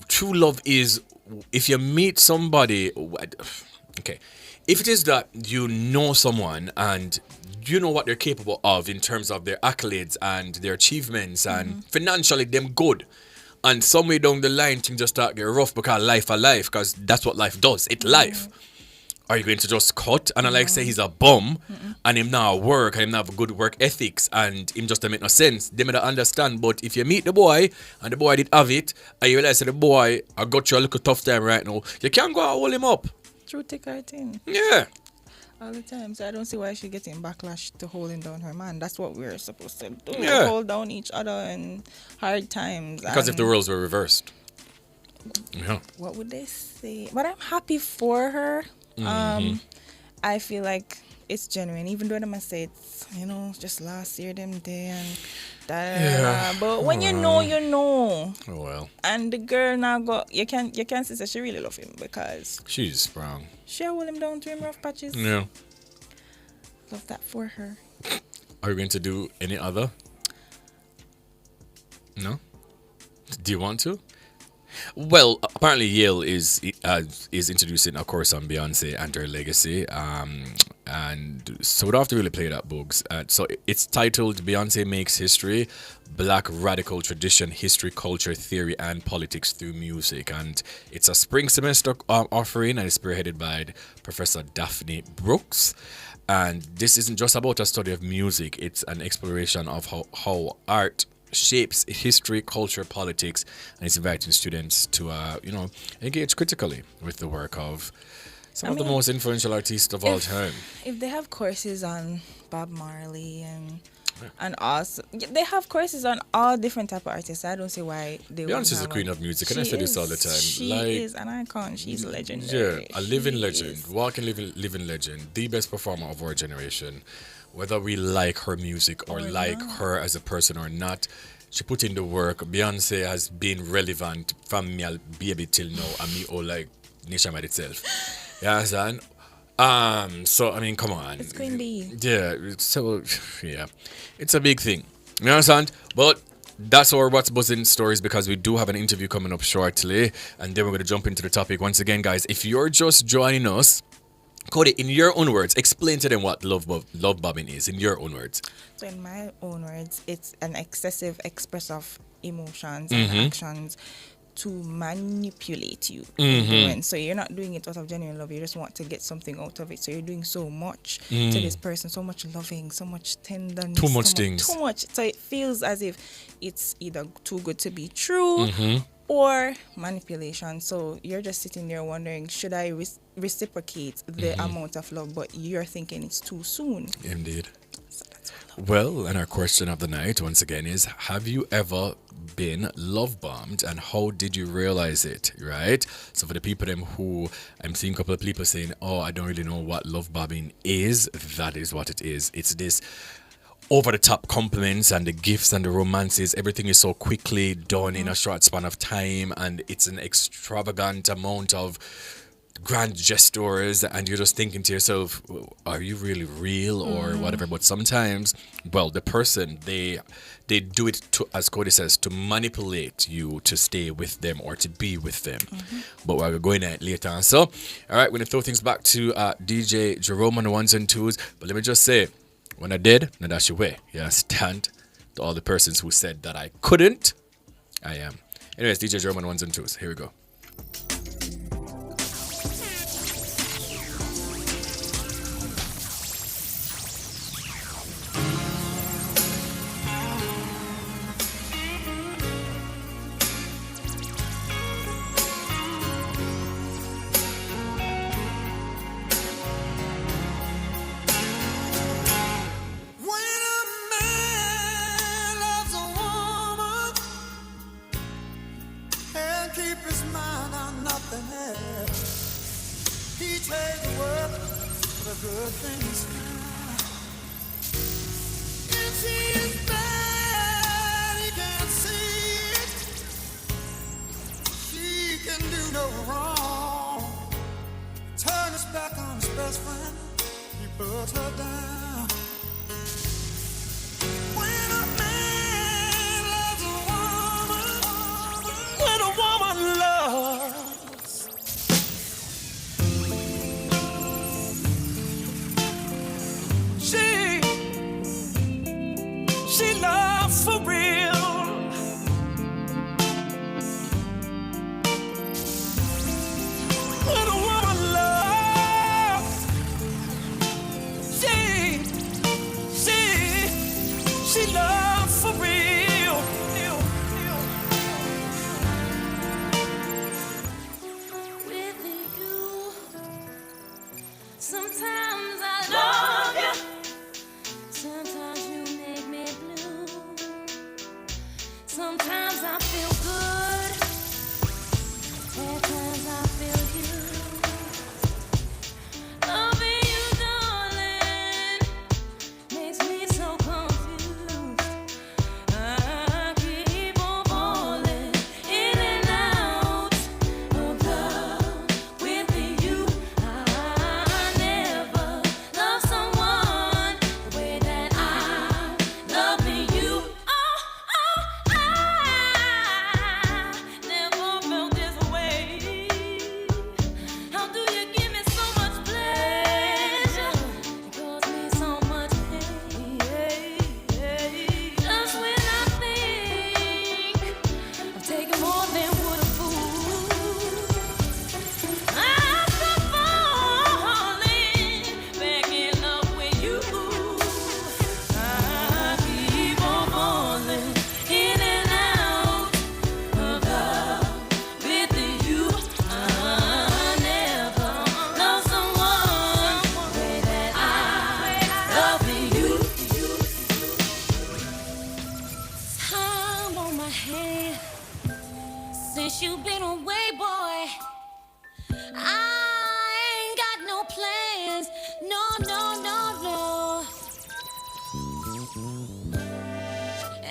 true love is, if you meet somebody, okay, if it is that you know someone and you know what they're capable of in terms of their accolades and their achievements and financially them good, and somewhere down the line things just start get rough because life, because that's what life does. It's life. Are you going to just cut and like say he's a bum and him not work and him not have good work ethics and him just don't make no sense? They may not understand. But if you meet the boy and the boy did have it and you realize that the boy I got you a little tough time right now, you can't go and hold him up. True, take her thing. Yeah. All the time. So I don't see why she's getting backlash to holding down her man. That's what we're supposed to do. Yeah. Hold down each other in hard times. Because if the roles were reversed. Yeah. What would they say? But I'm happy for her. I feel like it's genuine, even though them say it's, just last year them day and da. But when you know, you know. Oh well. And the girl now you can't say that she really love him because she's strong. She hold him down to him rough patches. Yeah. Love that for her. Are you going to do any other? No? Do you want to? Well, apparently Yale is introducing a course on Beyonce and her legacy, and so we don't have to really play that books. So it's titled Beyonce Makes History: Black Radical Tradition, History, Culture, Theory, and Politics Through Music, and it's a spring semester offering, and it's spearheaded by Professor Daphne Brooks. And this isn't just about a study of music; it's an exploration of how art shapes history, culture, politics, and it's inviting students to engage critically with the work of some of the most influential artists of all time. If they have courses on Bob Marley and also they have courses on all different type of artists, I don't see why they wouldn't Beyonce's the queen of music, and I say this all the time. She is an icon. She's legendary. Yeah, a living legend, walking living legend, the best performer of our generation. Whether we like her music or like her as a person or not, she put in the work. Beyonce has been relevant from me baby till now, and me all like nationwide itself. You understand? So I mean, come on. It's Queen Bee. Yeah. So yeah, it's a big thing. You understand? But that's our What's Buzzing stories, because we do have an interview coming up shortly, and then we're going to jump into the topic once again, guys. If you're just joining us, Cody, in your own words, explain to them what love bombing is, in your own words. So in my own words, it's an excessive express of emotions and actions to manipulate you. Mm-hmm. So you're not doing it out of genuine love. You just want to get something out of it. So you're doing so much to this person, so much loving, so much tenderness, Too much things. Too much. So it feels as if it's either too good to be true or manipulation. So you're just sitting there wondering, should I reciprocate the amount of love? But you're thinking it's too soon. Indeed. Well, and our question of the night once again is, have you ever been love bombed, and how did you realize it? Right? So for the people them who, I'm seeing a couple of people saying, oh, I don't really know what love bombing is, that is what it is. It's this over the top compliments and the gifts and the romances. Everything is so quickly done in a short span of time, and it's an extravagant amount of grand gestures, and you're just thinking to yourself, are you really real or whatever? But sometimes, well, the person, they do it to, as Cody says, to manipulate you to stay with them or to be with them. But we're going at it later on. So, all right, we're going to throw things back to DJ Jerome on the ones and twos. But let me just say, when I did, now that's your way. You understand? To all the persons who said that I couldn't, I am. Anyways, DJ Jerome on the ones and twos. Here we go.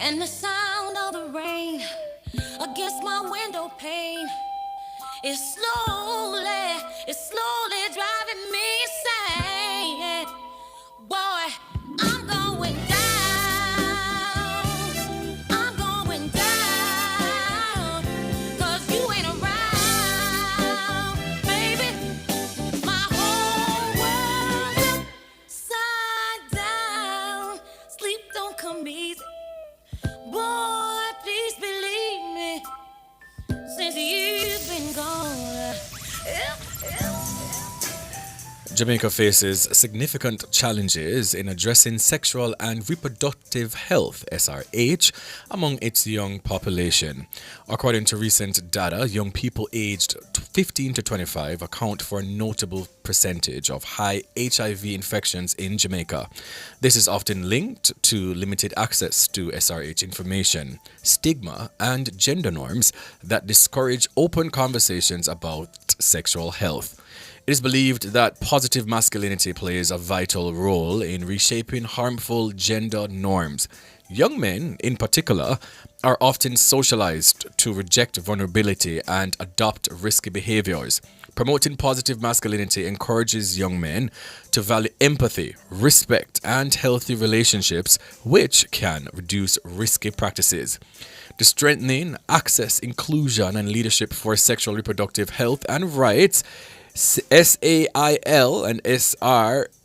And the sound of the rain against my window pane is slowly driving me insane. Boy, I'm going down. I'm going down. 'Cause you ain't around, baby. My whole world upside down. Sleep don't come easy. Boy, please believe me. Since Jamaica faces significant challenges in addressing sexual and reproductive health (SRH) among its young population. According to recent data, young people aged 15 to 25 account for a notable percentage of high HIV infections in Jamaica. This is often linked to limited access to SRH information, stigma, and gender norms that discourage open conversations about sexual health. It is believed that positive masculinity plays a vital role in reshaping harmful gender norms. Young men, in particular, are often socialized to reject vulnerability and adopt risky behaviors. Promoting positive masculinity encourages young men to value empathy, respect, and healthy relationships, which can reduce risky practices. The strengthening access, inclusion, and leadership for sexual reproductive health and rights SAIL and SRH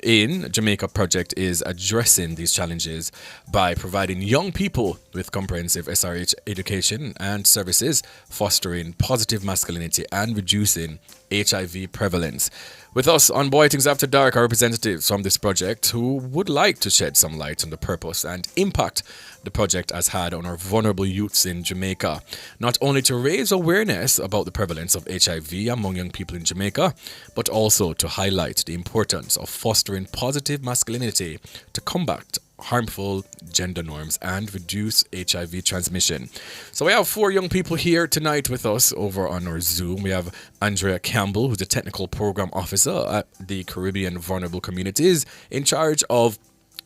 in Jamaica project is addressing these challenges by providing young people with comprehensive SRH education and services, fostering positive masculinity and reducing HIV prevalence. With us on Bwoyatingz After Dark are representatives from this project who would like to shed some light on the purpose and impact the project has had on our vulnerable youths in Jamaica, not only to raise awareness about the prevalence of HIV among young people in Jamaica, but also to highlight the importance of fostering positive masculinity to combat harmful gender norms and reduce HIV transmission. So we have 4 young people here tonight with us over on our Zoom. We have Andrea Campbell, who's the technical program officer at the Caribbean Vulnerable Communities in charge of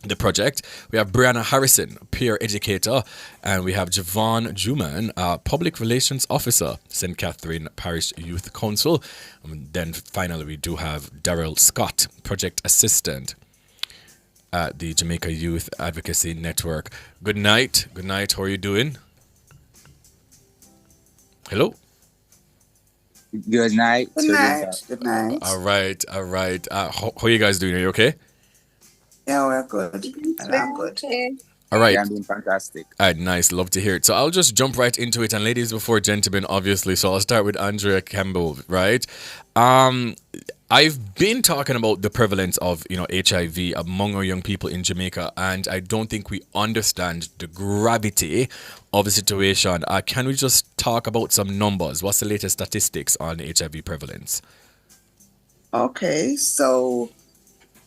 the project. We have Brianna Harrison, peer educator, and we have Javon Juman, public relations officer, St. Catherine Parish Youth Council. And then finally we do have Daryl Scott, project assistant at the Jamaica Youth Advocacy Network. Good night. Good night. How are you doing? Hello? Good night. Good night. Good night. All right. All right. How are you guys doing? Are you okay? Yeah, we're good. I'm good. All right. Yeah, I'm doing fantastic. All right, nice. Love to hear it. So I'll just jump right into it. And ladies before gentlemen, obviously. So I'll start with Andrea Campbell, right? I've been talking about the prevalence of, HIV among our young people in Jamaica, and I don't think we understand the gravity of the situation. Can we just talk about some numbers? What's the latest statistics on HIV prevalence? Okay, so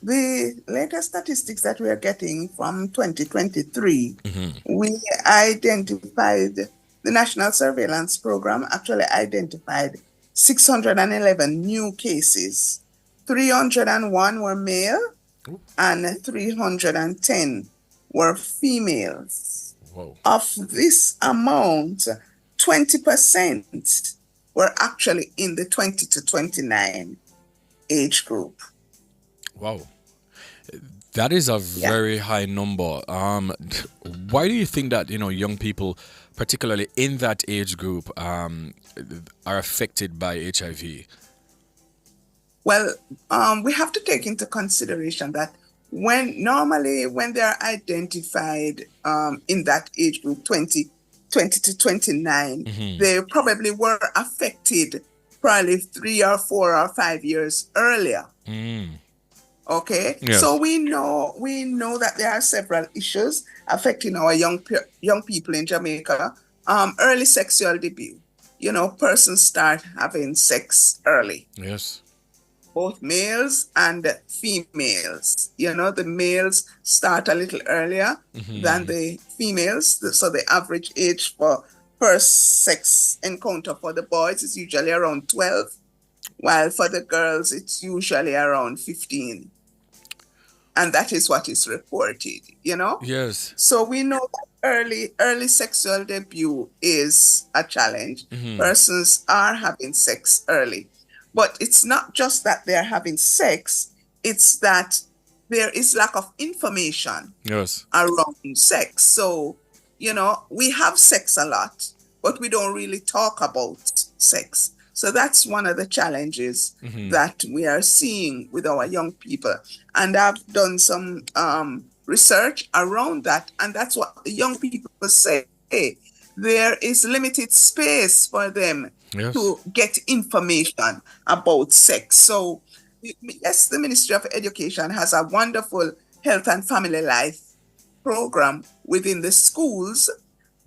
the latest statistics that we are getting from 2023, we identified, the National Surveillance Program actually identified 611 new cases. 301 were male and 310 were females. Whoa. Of this amount, 20% were actually in the 20 to 29 age group. Wow. That is a very high number. Why do you think that, young people, particularly in that age group, are affected by HIV? Well, we have to take into consideration that when they're identified in that age group, 20 to 29, they probably were affected probably 3 or 4 or 5 years earlier. Okay, yes. So we know that there are several issues affecting our young people in Jamaica. Early sexual debut. Persons start having sex early. Yes. Both males and females. The males start a little earlier than the females. So the average age for first sex encounter for the boys is usually around 12, while for the girls it's usually around 15. And that is what is reported, Yes. So we know that early sexual debut is a challenge. Persons are having sex early. But it's not just that they're having sex, it's that there is lack of information around sex. So, we have sex a lot, but we don't really talk about sex. So that's one of the challenges that we are seeing with our young people. And I've done some research around that. And that's what the young people say. There is limited space for them to get information about sex. So, yes, the Ministry of Education has a wonderful health and family life program within the schools,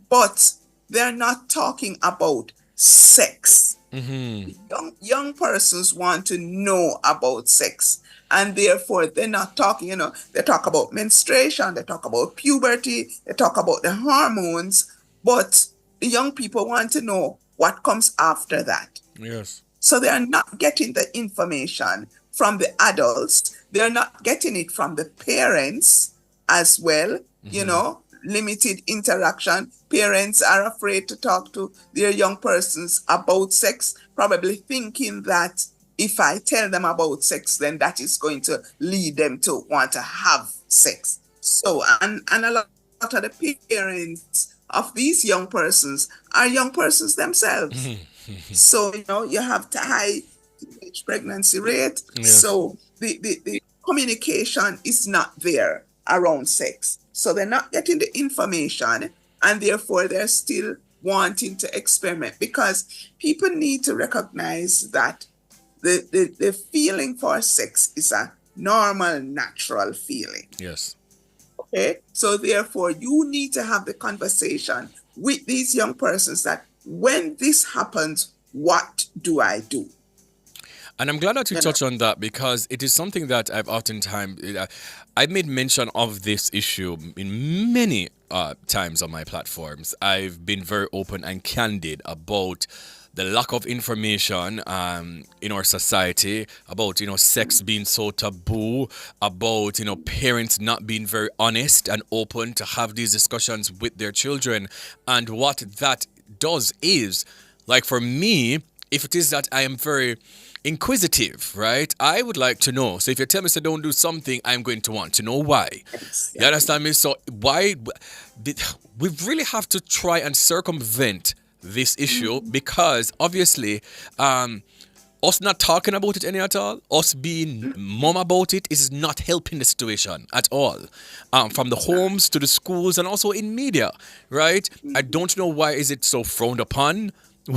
but they're not talking about sex. Young persons want to know about sex, and therefore they're not talking, they talk about menstruation, they talk about puberty, they talk about the hormones, but the young people want to know what comes after that. Yes. So they are not getting the information from the adults. They're not getting it from the parents as well. Limited interaction. Parents are afraid to talk to their young persons about sex, probably thinking that if I tell them about sex, then that is going to lead them to want to have sex. So, and a lot of the parents of these young persons are young persons themselves. So, you have the high teenage pregnancy rate. Yes. So the communication is not there around sex. So they're not getting the information, and therefore they're still wanting to experiment, because people need to recognize that the feeling for sex is a normal, natural feeling. Yes. Okay? So therefore you need to have the conversation with these young persons that when this happens, what do I do? And I'm glad that you touched on that, because it is something that I've made mention of this issue in many times on my platforms. I've been very open and candid about the lack of information in our society, about sex being so taboo, about parents not being very honest and open to have these discussions with their children. And what that does is, like, for me, if it is that I am very inquisitive, right? I would like to know. So if you tell me to don't do something, I'm going to want to know why. You understand me? So why we really have to try and circumvent this issue, because obviously us not talking about it any at all, us being mum about it, is not helping the situation at all. From the homes to the schools and also in media, right? I don't know why is it so frowned upon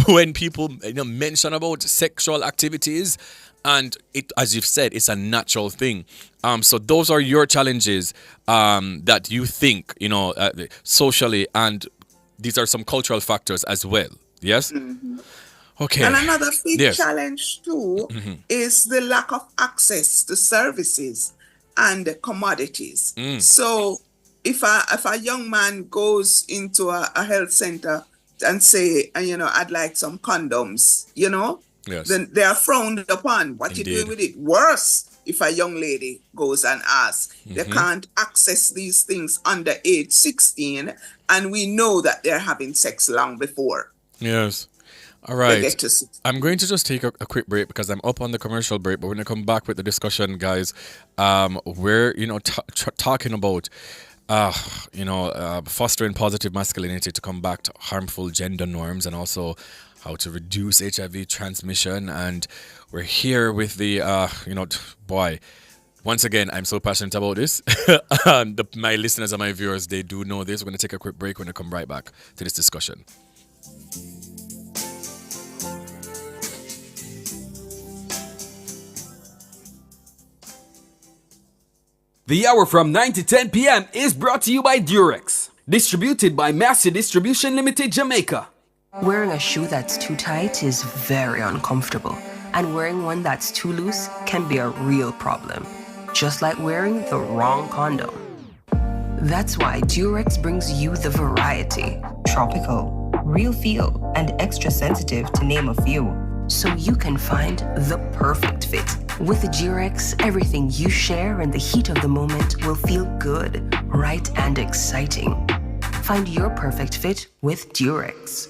when people mention about sexual activities, and it, as you've said, it's a natural thing. So those are your challenges that you think socially, and these are some cultural factors as well. Yes. Okay. And another big challenge too is the lack of access to services and commodities. So if a young man goes into a health center and say, I'd like some condoms, then they are frowned upon. What you do with it? Worse, if a young lady goes and asks, they can't access these things under age 16, and we know that they're having sex long before. Yes. All right. I'm going to just take a quick break, because I'm up on the commercial break, but when I come back with the discussion, guys, we're, talking about fostering positive masculinity to combat harmful gender norms, and also how to reduce HIV transmission. And we're here with the, once again, I'm so passionate about this. My listeners and my viewers, they do know this. We're going to take a quick break when I come right back to this discussion. The hour from 9 to 10 p.m. is brought to you by Durex. Distributed by Master Distribution Limited, Jamaica. Wearing a shoe that's too tight is very uncomfortable. And wearing one that's too loose can be a real problem. Just like wearing the wrong condom. That's why Durex brings you the variety. Tropical, real feel, and extra sensitive, to name a few. So you can find the perfect fit. With Durex, everything you share in the heat of the moment will feel good, right, and exciting. Find your perfect fit with Durex.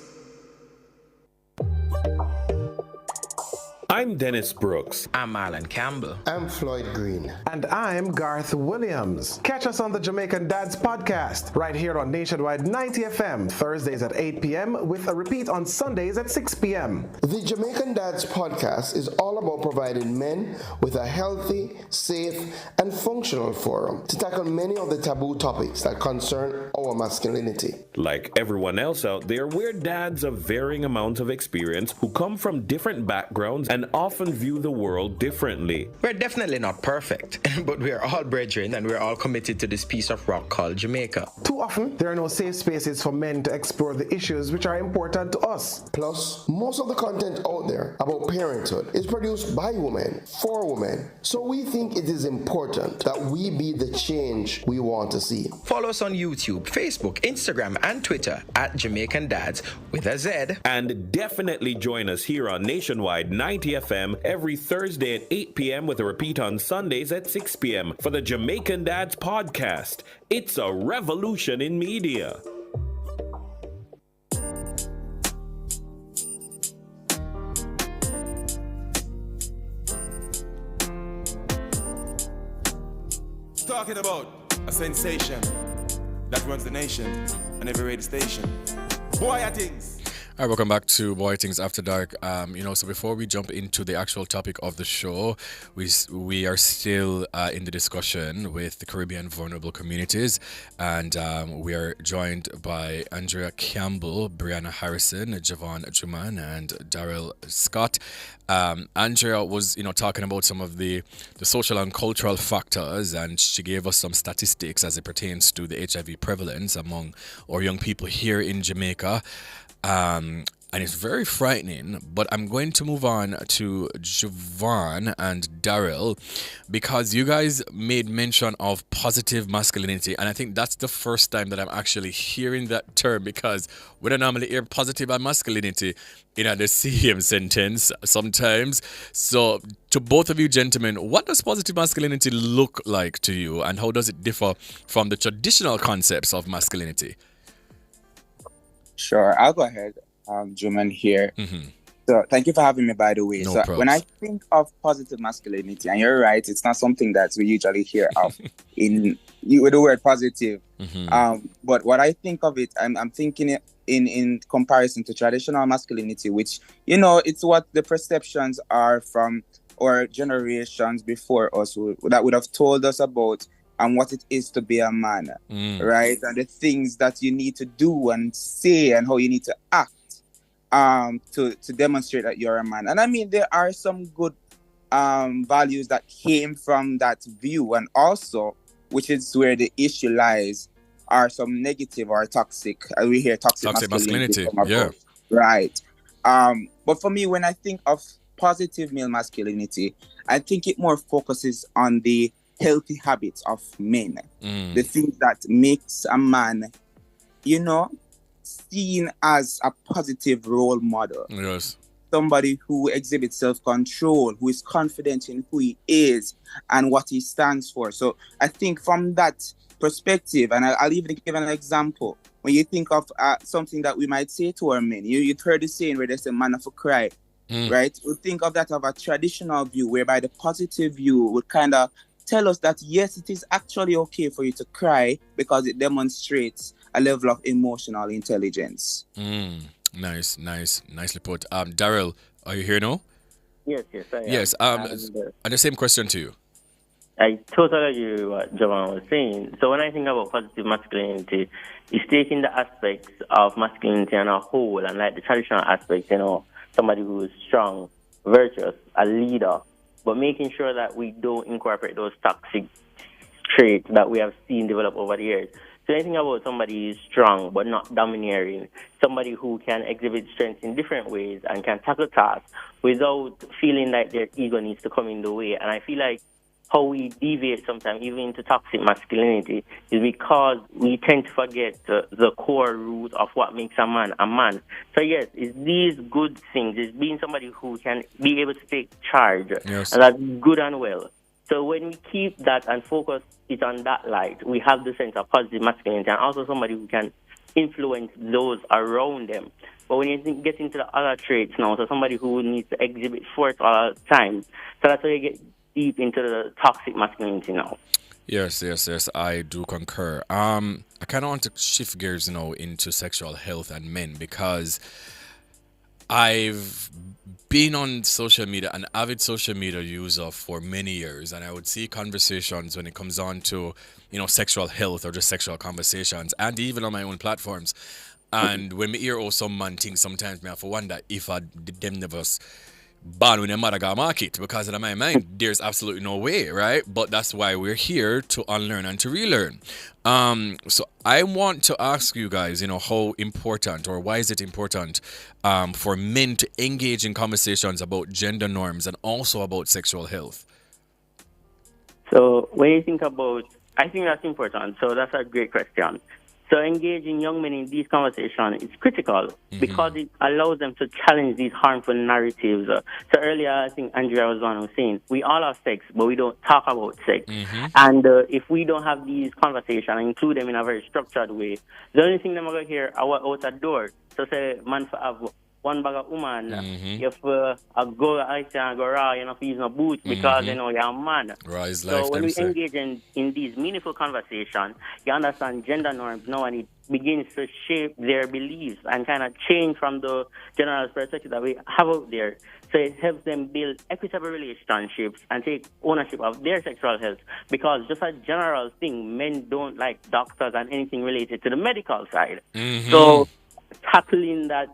I'm Dennis Brooks. I'm Alan Campbell. I'm Floyd Green. And I'm Garth Williams. Catch us on the Jamaican Dads podcast right here on Nationwide 90 FM, Thursdays at 8 p.m. with a repeat on Sundays at 6 p.m. The Jamaican Dads podcast is all about providing men with a healthy, safe, and functional forum to tackle many of the taboo topics that concern our masculinity. Like everyone else out there, we're dads of varying amounts of experience who come from different backgrounds and often view the world differently. We're definitely not perfect, but we are all brethren and we're all committed to this piece of rock called Jamaica. Too often, there are no safe spaces for men to explore the issues which are important to us. Plus, most of the content out there about parenthood is produced by women, for women. So we think it is important that we be the change we want to see. Follow us on YouTube, Facebook, Instagram, and Twitter at Jamaican Dads with a Z. And definitely join us here on Nationwide 90 FM every Thursday at 8 p.m. with a repeat on Sundays at 6 p.m. for the Jamaican Dads podcast. It's a revolution in media. Talking about a sensation that runs the nation and every radio station. Bwoyatingz. All right, welcome back to Bwoyatingz After Dark. So before we jump into the actual topic of the show, we are still in the discussion with the Caribbean vulnerable communities, and we are joined by Andrea Campbell, Brianna Harrison, Javon Juman, and Daryl Scott. Andrea was, talking about some of the social and cultural factors, and she gave us some statistics as it pertains to the HIV prevalence among our young people here in Jamaica. And it's very frightening, but I'm going to move on to Javon and Daryl because you guys made mention of positive masculinity, and I think that's the first time that I'm actually hearing that term, because we don't normally hear positive and masculinity in the same sentence sometimes. So to both of you gentlemen, what does positive masculinity look like to you, and how does it differ from the traditional concepts of masculinity? Sure, I'll go ahead. Juman here. Mm-hmm. So thank you for having me, by the way. No so props. when I think of positive masculinity, and you're right, it's not something that we usually hear of with the word positive. Mm-hmm. But what I think of it, I'm thinking it in comparison to traditional masculinity, which, it's what the perceptions are from our generations before us that would have told us about and what it is to be a man, right? And the things that you need to do and say and how you need to act to demonstrate that you're a man. And I mean, there are some good values that came from that view, and also, which is where the issue lies, are some negative or toxic. We hear toxic masculinity. Yeah. Right. But for me, when I think of positive male masculinity, I think it more focuses on the healthy habits of men, the things that makes a man, seen as a positive role model. Yes. Somebody who exhibits self-control, who is confident in who he is and what he stands for. So I think from that perspective, and I'll even give an example. When you think of something that we might say to our men, you've heard the saying where they say, man of a cry, right? We think of that of a traditional view, whereby the positive view would kind of tell us that, yes, it is actually okay for you to cry because it demonstrates a level of emotional intelligence. Nicely put. Daryl, are you here now? Yes, I am. Yes. And the same question to you. I totally agree with what Javon was saying. So when I think about positive masculinity, it's taking the aspects of masculinity on a whole, and like the traditional aspects, somebody who is strong, virtuous, a leader, but making sure that we don't incorporate those toxic traits that we have seen develop over the years. So anything about somebody who's strong but not domineering, somebody who can exhibit strength in different ways and can tackle tasks without feeling like their ego needs to come in the way. And I feel like how we deviate sometimes even into toxic masculinity is because we tend to forget the core root of what makes a man a man. So yes, it's these good things. It's being somebody who can be able to take charge. Yes. And that's good and well. So when we keep that and focus it on that light, we have the sense of positive masculinity and also somebody who can influence those around them. But when you get into the other traits now, so somebody who needs to exhibit force all the time, so that's where you get deep into the toxic masculinity now. Yes, I do concur. I kind of want to shift gears, into sexual health and men because I've been on social media, an avid social media user for many years, and I would see conversations when it comes on to, sexual health or just sexual conversations, and even on my own platforms. And when me hear some man things, sometimes me have to wonder if them never born with a mother got market, because in my mind there's absolutely no way, right? But that's why we're here, to unlearn and to relearn. So I want to ask you guys, how important, or why is it important for men to engage in conversations about gender norms and also about sexual health? So when you think about, I think that's important. So that's a great question. So engaging young men in these conversations is critical because it allows them to challenge these harmful narratives. So earlier, I think Andrea was one who was saying, we all have sex, but we don't talk about sex. And if we don't have these conversations and include them in a very structured way, the only thing they're going to hear are out the door. So say, man, for have one bag of woman, if a go ice and go raw, you know, use no boots because, you're a man. Right, so when we engage in these meaningful conversations, you understand gender norms now, and it begins to shape their beliefs and kind of change from the general perspective that we have out there. So it helps them build equitable relationships and take ownership of their sexual health, because just a general thing, men don't like doctors and anything related to the medical side. So tackling that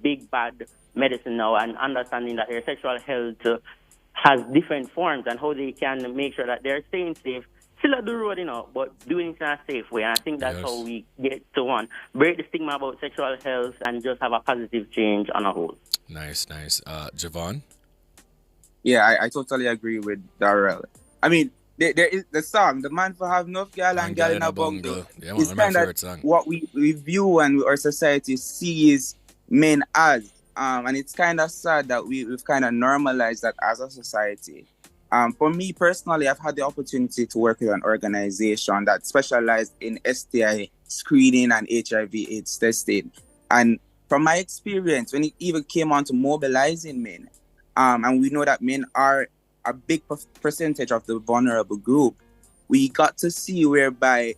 big bad medicine now and understanding that their sexual health has different forms and how they can make sure that they're staying safe, still at the road, but doing it in a safe way. And I think that's how we get to break the stigma about sexual health and just have a positive change on a whole. Nice. Javon? Yeah, I totally agree with Darrell. I mean, there is the song, "The Man for Have Enough Girl and Girl in a Bungle." Yeah, it's kind of what we view and our society sees men as. And it's kind of sad that we've kind of normalized that as a society. For me personally, I've had the opportunity to work with an organization that specialized in STI screening and HIV/AIDS testing. And from my experience, when it even came on to mobilizing men, and we know that men are a big percentage of the vulnerable group, we got to see whereby,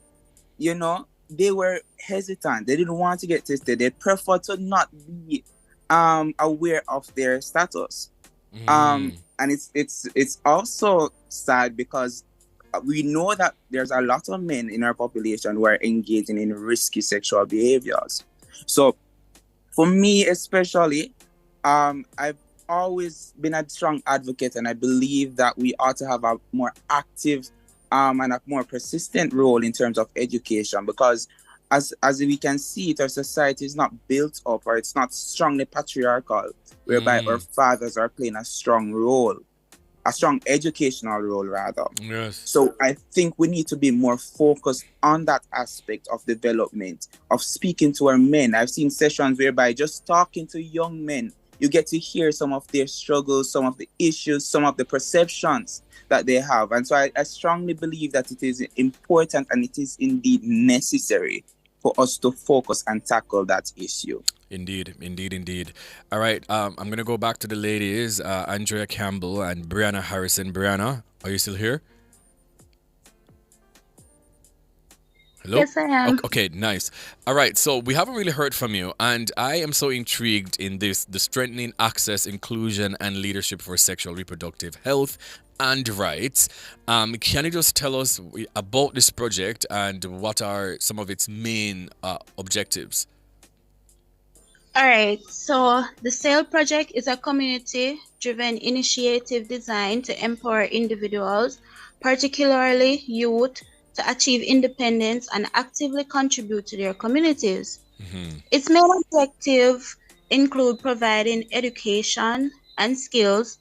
they were hesitant. They didn't want to get tested. They prefer to not be aware of their status. And it's also sad because we know that there's a lot of men in our population who are engaging in risky sexual behaviors. So for me especially, I've always been a strong advocate, and I believe that we ought to have a more active and a more persistent role in terms of education, because as we can see it, our society is not built up, or it's not strongly patriarchal, whereby our fathers are playing a strong role, a strong educational role rather. Yes. So I think we need to be more focused on that aspect of development, of speaking to our men. I've seen sessions whereby just talking to young men, you get to hear some of their struggles, some of the issues, some of the perceptions that they have. And so I strongly believe that it is important and it is indeed necessary for us to focus and tackle that issue. Indeed. All right, I'm going to go back to the ladies, Andrea Campbell and Brianna Harrison. Brianna, are you still here? Hello? Yes, I am. Okay, nice. All right, so we haven't really heard from you, and I am so intrigued in the strengthening access, inclusion, and leadership for sexual reproductive health and rights. Can you just tell us about this project and what are some of its main objectives? All right, so the SAIL project is a community-driven initiative designed to empower individuals, particularly youth, to achieve independence and actively contribute to their communities. Its main objective include providing education and skills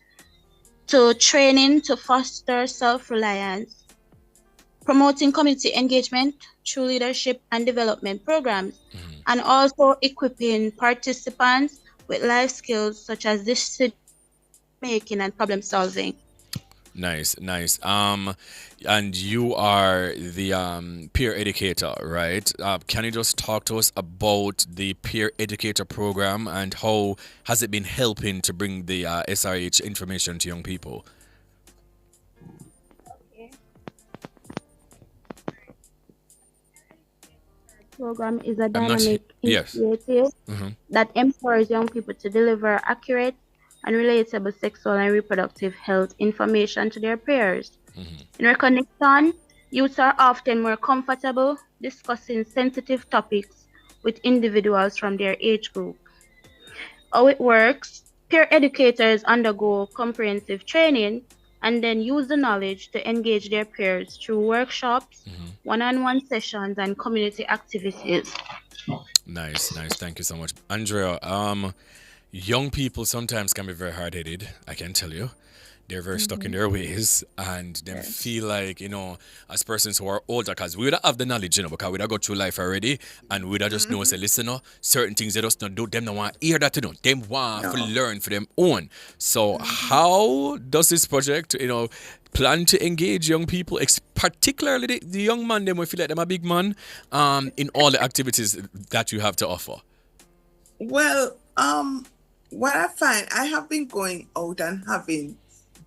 to training to foster self-reliance, promoting community engagement through leadership and development programs, and also equipping participants with life skills such as decision making and problem solving. Nice, nice. And you are the peer educator, right? Can you just talk to us about the peer educator program and how has it been helping to bring the SRH information to young people? Program is a I'm not. dynamic Yes. initiative Mm-hmm. that empowers young people to deliver accurate and relatable sexual and reproductive health information to their peers. In recognition, youths are often more comfortable discussing sensitive topics with individuals from their age group. How it works, peer educators undergo comprehensive training and then use the knowledge to engage their peers through workshops, one-on-one sessions, and community activities. Nice, nice. Thank you so much, Andrea. Young people sometimes can be very hard-headed. I can tell you. They're very stuck in their ways and them feel like, as persons who are older, because we would have the knowledge, because we'd have go through life already and we'd have just know, say, listen, certain things they just not do, them don't want to hear that, them want to learn for them own. So how does this project, plan to engage young people, particularly the young man, them, we feel like them a big man, in all the activities that you have to offer? Well, what I find, I have been going out and having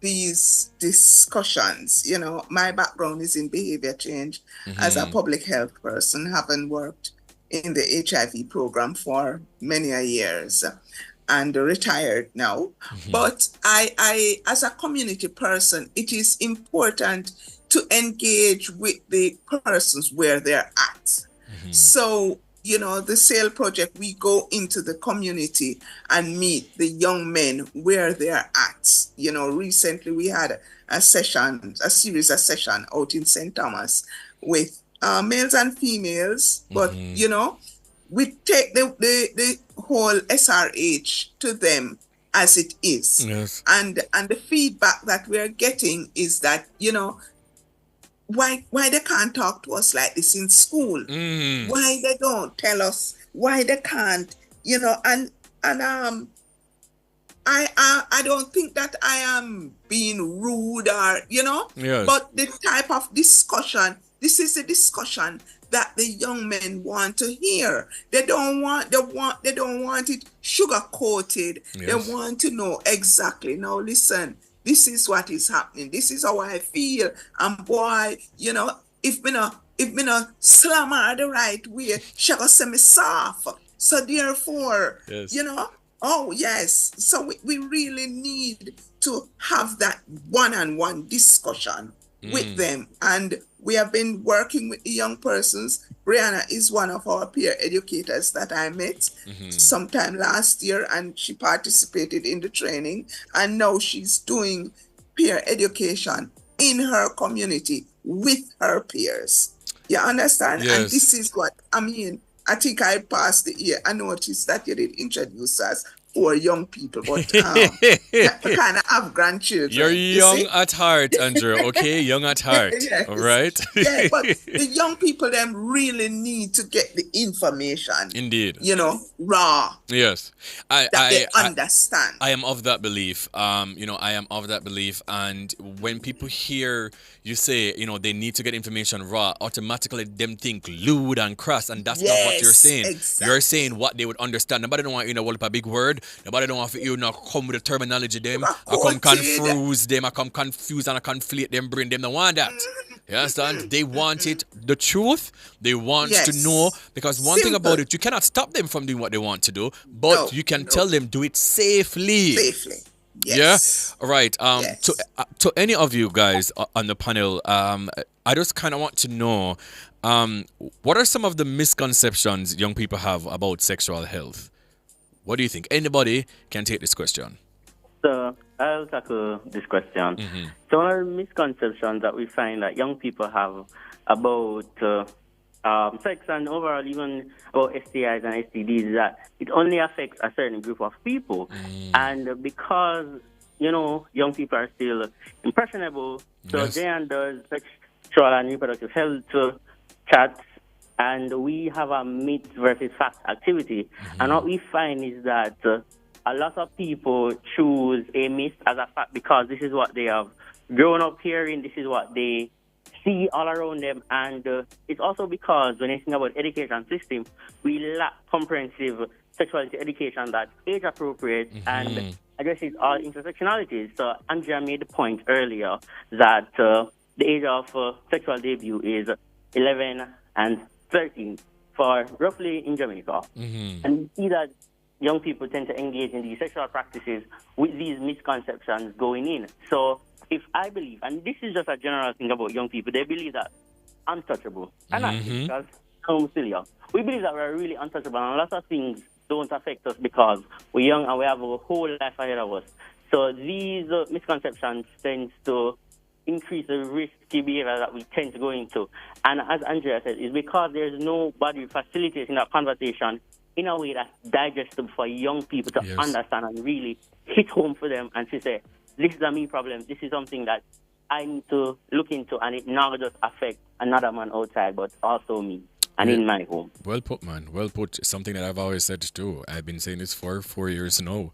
these discussions. My background is in behavior change as a public health person, having worked in the HIV program for many years and retired now. But I, as a community person, it is important to engage with the persons where they're at. So, the SAIL project, we go into the community and meet the young men where they're at. Recently we had a series of session out in St. Thomas with males and females, but, we take the whole SRH to them as it is. Yes. And the feedback that we're getting is that, why they can't talk to us like this in school? Why they don't tell us? Why they can't? I don't think that I am being rude or Yes. but the type of discussion. This is a discussion that the young men want to hear. They don't want it sugar coated. Yes. They want to know exactly. Now listen. This is what is happening. This is how I feel. And boy, if me no slam her the right way, she go say me soft. So therefore, Yes. oh yes. So we really need to have that one-on-one discussion with them. And we have been working with the young persons. Brianna is one of our peer educators that I met sometime last year, and she participated in the training. And now she's doing peer education in her community with her peers. You understand? Yes. And this is what I mean. I think I passed the year. I noticed that you did introduce us for young people, but kind of have grandchildren. You're you young see? at heart, Andrea, okay? Young at heart, Yes. all right? Yeah, but the young people, them really need to get the information. Indeed. Raw. Yes. They understand. I am of that belief. I am of that belief. And when people hear you say, they need to get information raw, automatically them think lewd and crass, and that's not what you're saying. Exactly. You're saying what they would understand. Nobody don't want you to hold up a big word. Nobody don't want you to come with the terminology them. I come confuse them. I come confuse and I conflate them brain. Them don't want that. You understand? They want it, the truth. They want to know, because one thing about it, you cannot stop them from doing what they want to do, but you can tell them do it safely. Safely. Yes. Yeah. All right. To any of you guys on the panel, I just kind of want to know, what are some of the misconceptions young people have about sexual health? What do you think? Anybody can take this question. So I'll tackle this question. So one of the misconceptions that we find that young people have about sex and overall even about STIs and STDs is that it only affects a certain group of people. And because, young people are still impressionable, so they under sexual and reproductive health chats, and we have a myth versus fact activity. And what we find is that a lot of people choose a myth as a fact because this is what they have growing up hearing this is what they see all around them. And it's also because when you think about education system, we lack comprehensive sexuality education that's age appropriate and addresses all intersectionalities. So Andrea made the point earlier that the age of sexual debut is 11 and 13 for roughly in Jamaica. And we see that young people tend to engage in these sexual practices with these misconceptions going in. So if I believe, and this is just a general thing about young people, they believe that untouchable. And that's because I'm still young. We believe that we're really untouchable, and a lot of things don't affect us because we're young and we have a whole life ahead of us. So these misconceptions tend to increase the risky behavior that we tend to go into. And as Andrea said, it's because there's nobody facilitating that conversation in a way that's digestible for young people to understand and really hit home for them and to say, this is a me problem, this is something that I need to look into, and it not just affect another man outside, but also me. And in my home. Well put, man. Well put. Something that I've always said too. I've been saying this for 4 years now.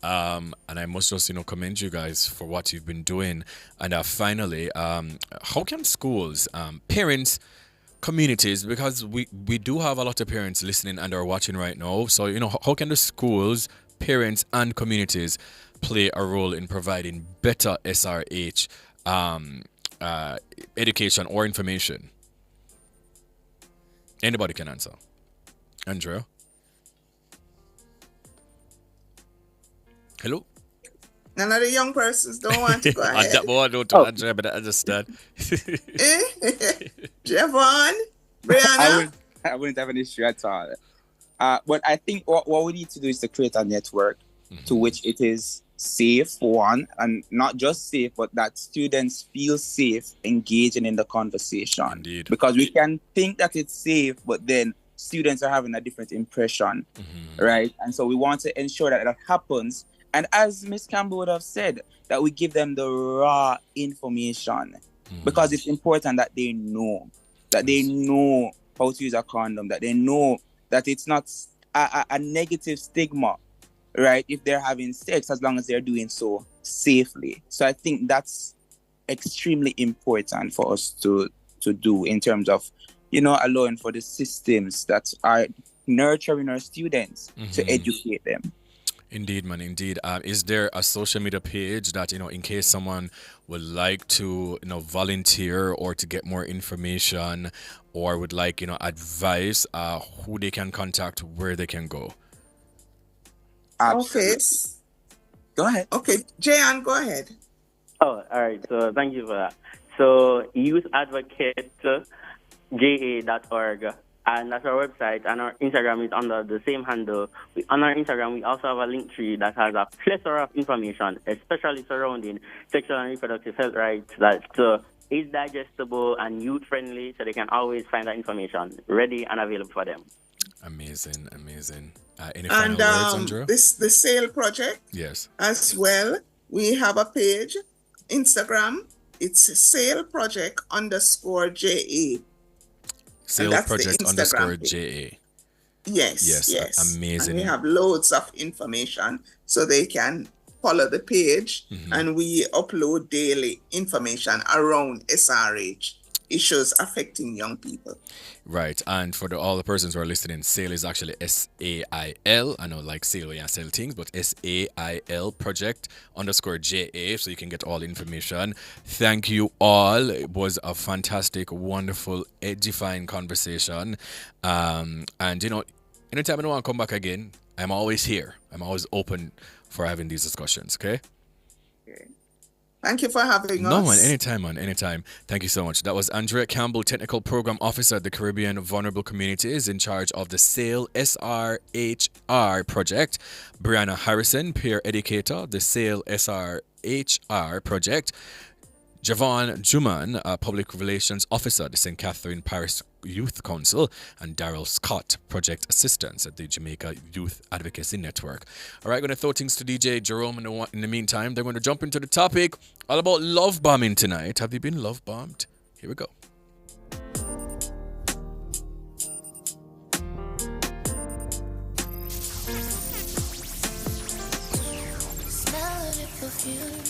And I must just, commend you guys for what you've been doing. And finally, how can schools, parents, communities, because we do have a lot of parents listening and are watching right now. So, how can the schools, parents, and communities play a role in providing better SRH education or information? Anybody can answer. Andrea? Hello? None of the young persons don't want to go ahead. I don't Andrea, but I understand. Javon? Brianna? I wouldn't have an issue at all. But I think what we need to do is to create a network to which it is safe, one, and not just safe, but that students feel safe engaging in the conversation. Indeed. Because we can think that it's safe, but then students are having a different impression, right? And so we want to ensure that happens. And as Ms. Campbell would have said, that we give them the raw information, because it's important that they know how to use a condom, that they know that it's not a negative stigma, right, if they're having sex, as long as they're doing so safely. So I think that's extremely important for us to do in terms of, allowing for the systems that are nurturing our students to educate them. Indeed, man, indeed. Is there a social media page that, in case someone would like to, volunteer or to get more information or would like, advice, who they can contact, where they can go? Absolutely. Okay. Go ahead. Okay, Jayan, go ahead. Oh, all right. So thank you for that. So youthadvocate.ja.org, and that's our website, and our Instagram is under the same handle. On our Instagram, we also have a link tree that has a plethora of information, especially surrounding sexual and reproductive health rights that is digestible and youth-friendly, so they can always find that information ready and available for them. Amazing. Any final words, Andrea? The SAIL project, yes, as well. We have a page, Instagram. It's SAIL project _JA. SAIL project _JA. Yes. Amazing. And we have loads of information, so they can follow the page, and we upload daily information around SRH issues affecting young people. Right, and for all the persons who are listening, SAIL is actually SAIL. I know, like SAIL, sell things, but SAIL project _JA, so you can get all the information. Thank you all. It was a fantastic, wonderful, edifying conversation. And anytime I want to come back again, I'm always here. I'm always open for having these discussions, okay? Thank you for having us. No, man, anytime. Thank you so much. That was Andrea Campbell, Technical Program Officer at the Caribbean Vulnerable Communities, in charge of the SAIL SRHR project. Brianna Harrison, Peer Educator, the SAIL SRHR project. Javon Juman, Public Relations Officer, the St. Catherine Parish Youth Council, and Daryl Scott, Project Assistant at the Jamaica Youth Advocacy Network. All right, going to throw things to DJ Jerome in the meantime. They're going to jump into the topic all about love bombing tonight. Have you been love bombed? Here we go. Smell of your perfume.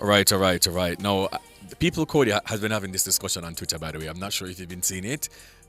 All right. Now, people, Cody, has been having this discussion on Twitter, by the way. I'm not sure if you've been seeing it,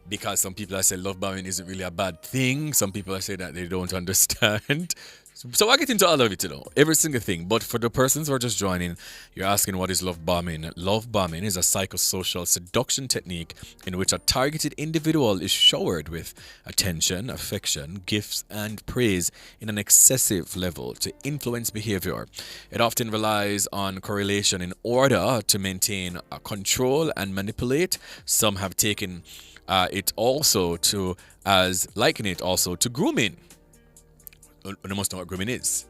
because some people have said love bombing isn't really a bad thing. Some people have said that they don't understand. So I get into all of it, every single thing. But for the persons who are just joining, you're asking what is love bombing. Love bombing is a psychosocial seduction technique in which a targeted individual is showered with attention, affection, gifts, and praise in an excessive level to influence behavior. It often relies on correlation in order to maintain control and manipulate. Some have taken it also to liken it also to grooming. You must know what grooming is.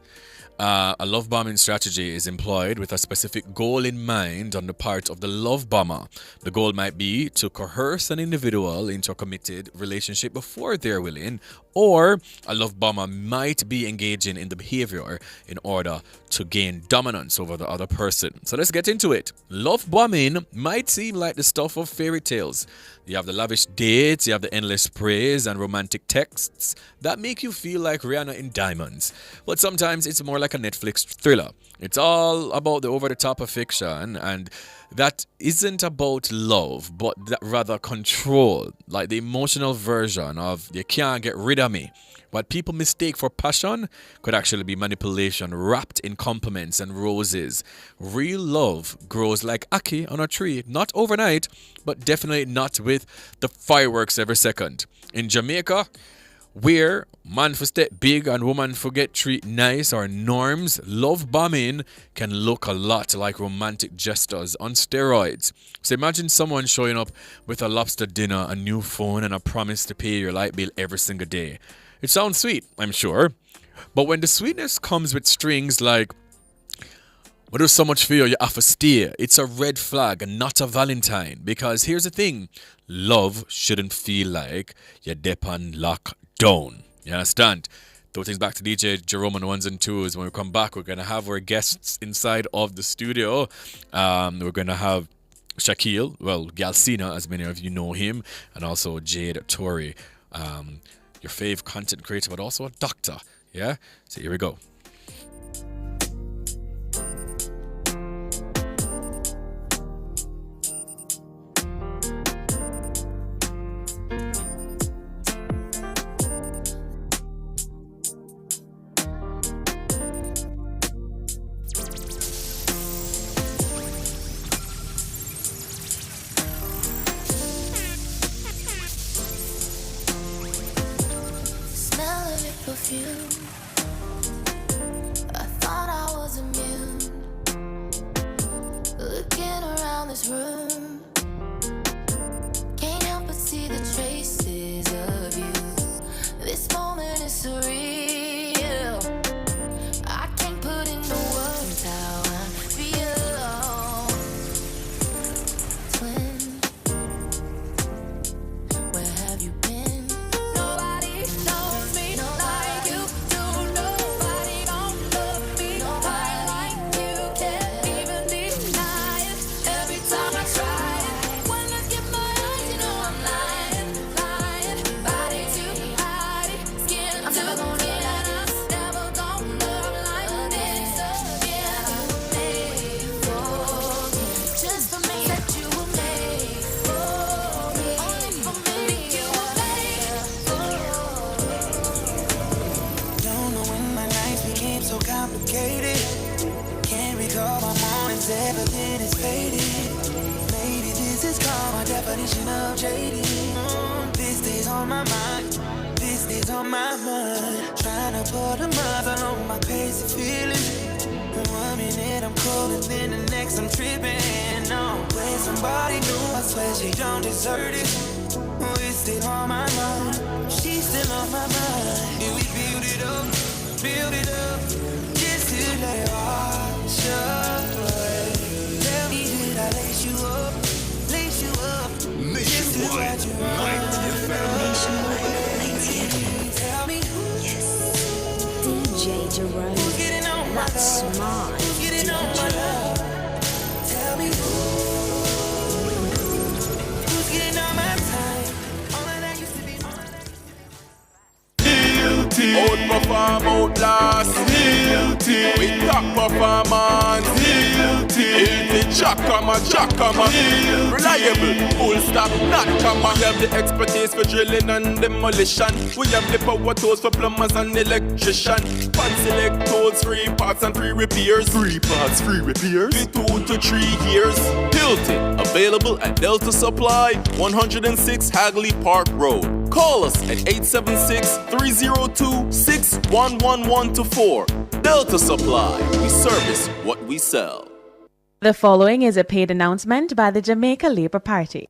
A love bombing strategy is employed with a specific goal in mind on the part of the love bomber. The goal might be to coerce an individual into a committed relationship before they're willing, or a love bomber might be engaging in the behavior in order to gain dominance over the other person. So let's get into it. Love bombing might seem like the stuff of fairy tales. You have the lavish dates, you have the endless praise and romantic texts that make you feel like Rihanna in diamonds. But sometimes it's more like a Netflix thriller. It's all about the over-the-top affection, and that isn't about love, but rather control, like the emotional version of "you can't get rid of me." What people mistake for passion could actually be manipulation wrapped in compliments and roses. Real love grows like ackee on a tree, not overnight, but definitely not with the fireworks every second. In Jamaica, where man for step big and woman for get treat nice are norms, love bombing can look a lot like romantic gestures on steroids. So imagine someone showing up with a lobster dinner, a new phone, and a promise to pay your light bill every single day. It sounds sweet, I'm sure. But when the sweetness comes with strings like, "We do so much for you, you have to stay," it's a red flag and not a Valentine. Because here's the thing, love shouldn't feel like you're dep on lockdown. You understand? Throw things back to DJ Jerome on the ones and twos. When we come back, we're going to have our guests inside of the studio. We're going to have Shaquille, Gyalsina, as many of you know him, and also Jade, Troi, your fave content creator, but also a doctor. Yeah? So here we go. Perfume. I thought I was immune. Looking around this room, can't help but see the traces of you. This moment is surreal. I can't put into words how I feel. Twin, where have you been? Nobody knows me like you do. Nobody gon' love me quite like you. Can't even deny it every time I try it. When I get my eyes, you know I'm lying. Body to body, skin to skin. I'm never gon' love like this again. You were made for me, just for me. Said you were made for me, only for me. You were made for me. Don't know when my nights became so complicated. Can't recall my mornings, everything is faded. Maybe this is called my definition of jaded. This stays on my mind, this stays on my mind. Trying to put a mother on my crazy feelings. 1 minute I'm cold and then the next I'm tripping. No, when somebody new, I swear she don't deserve it. It's still on my mind, she's still on my mind. And we build it up, just to let it wash away. Tell me, did I lace you up, just to let you tell me, DJ Jerome, who's getting on my that's love? smart. Who's getting on my love? Tell me who's getting on my time? All of that used to be. Guilty. out perform outlast. Guilty. We top performance. Guilty. Chakama. Reliable. Full stop. Not comma. We have the expertise for drilling and demolition. We have the power tools for plumbers and electrician. Fancy select tools, 3 parts and 3 repairs. 3 parts, 3 repairs. 2 to 3 years. Hilton. Available at Delta Supply, 106 Hagley Park Road. Call us at 876-302-6111-4. Delta Supply. We service what we sell. The following is a paid announcement by the Jamaica Labour Party.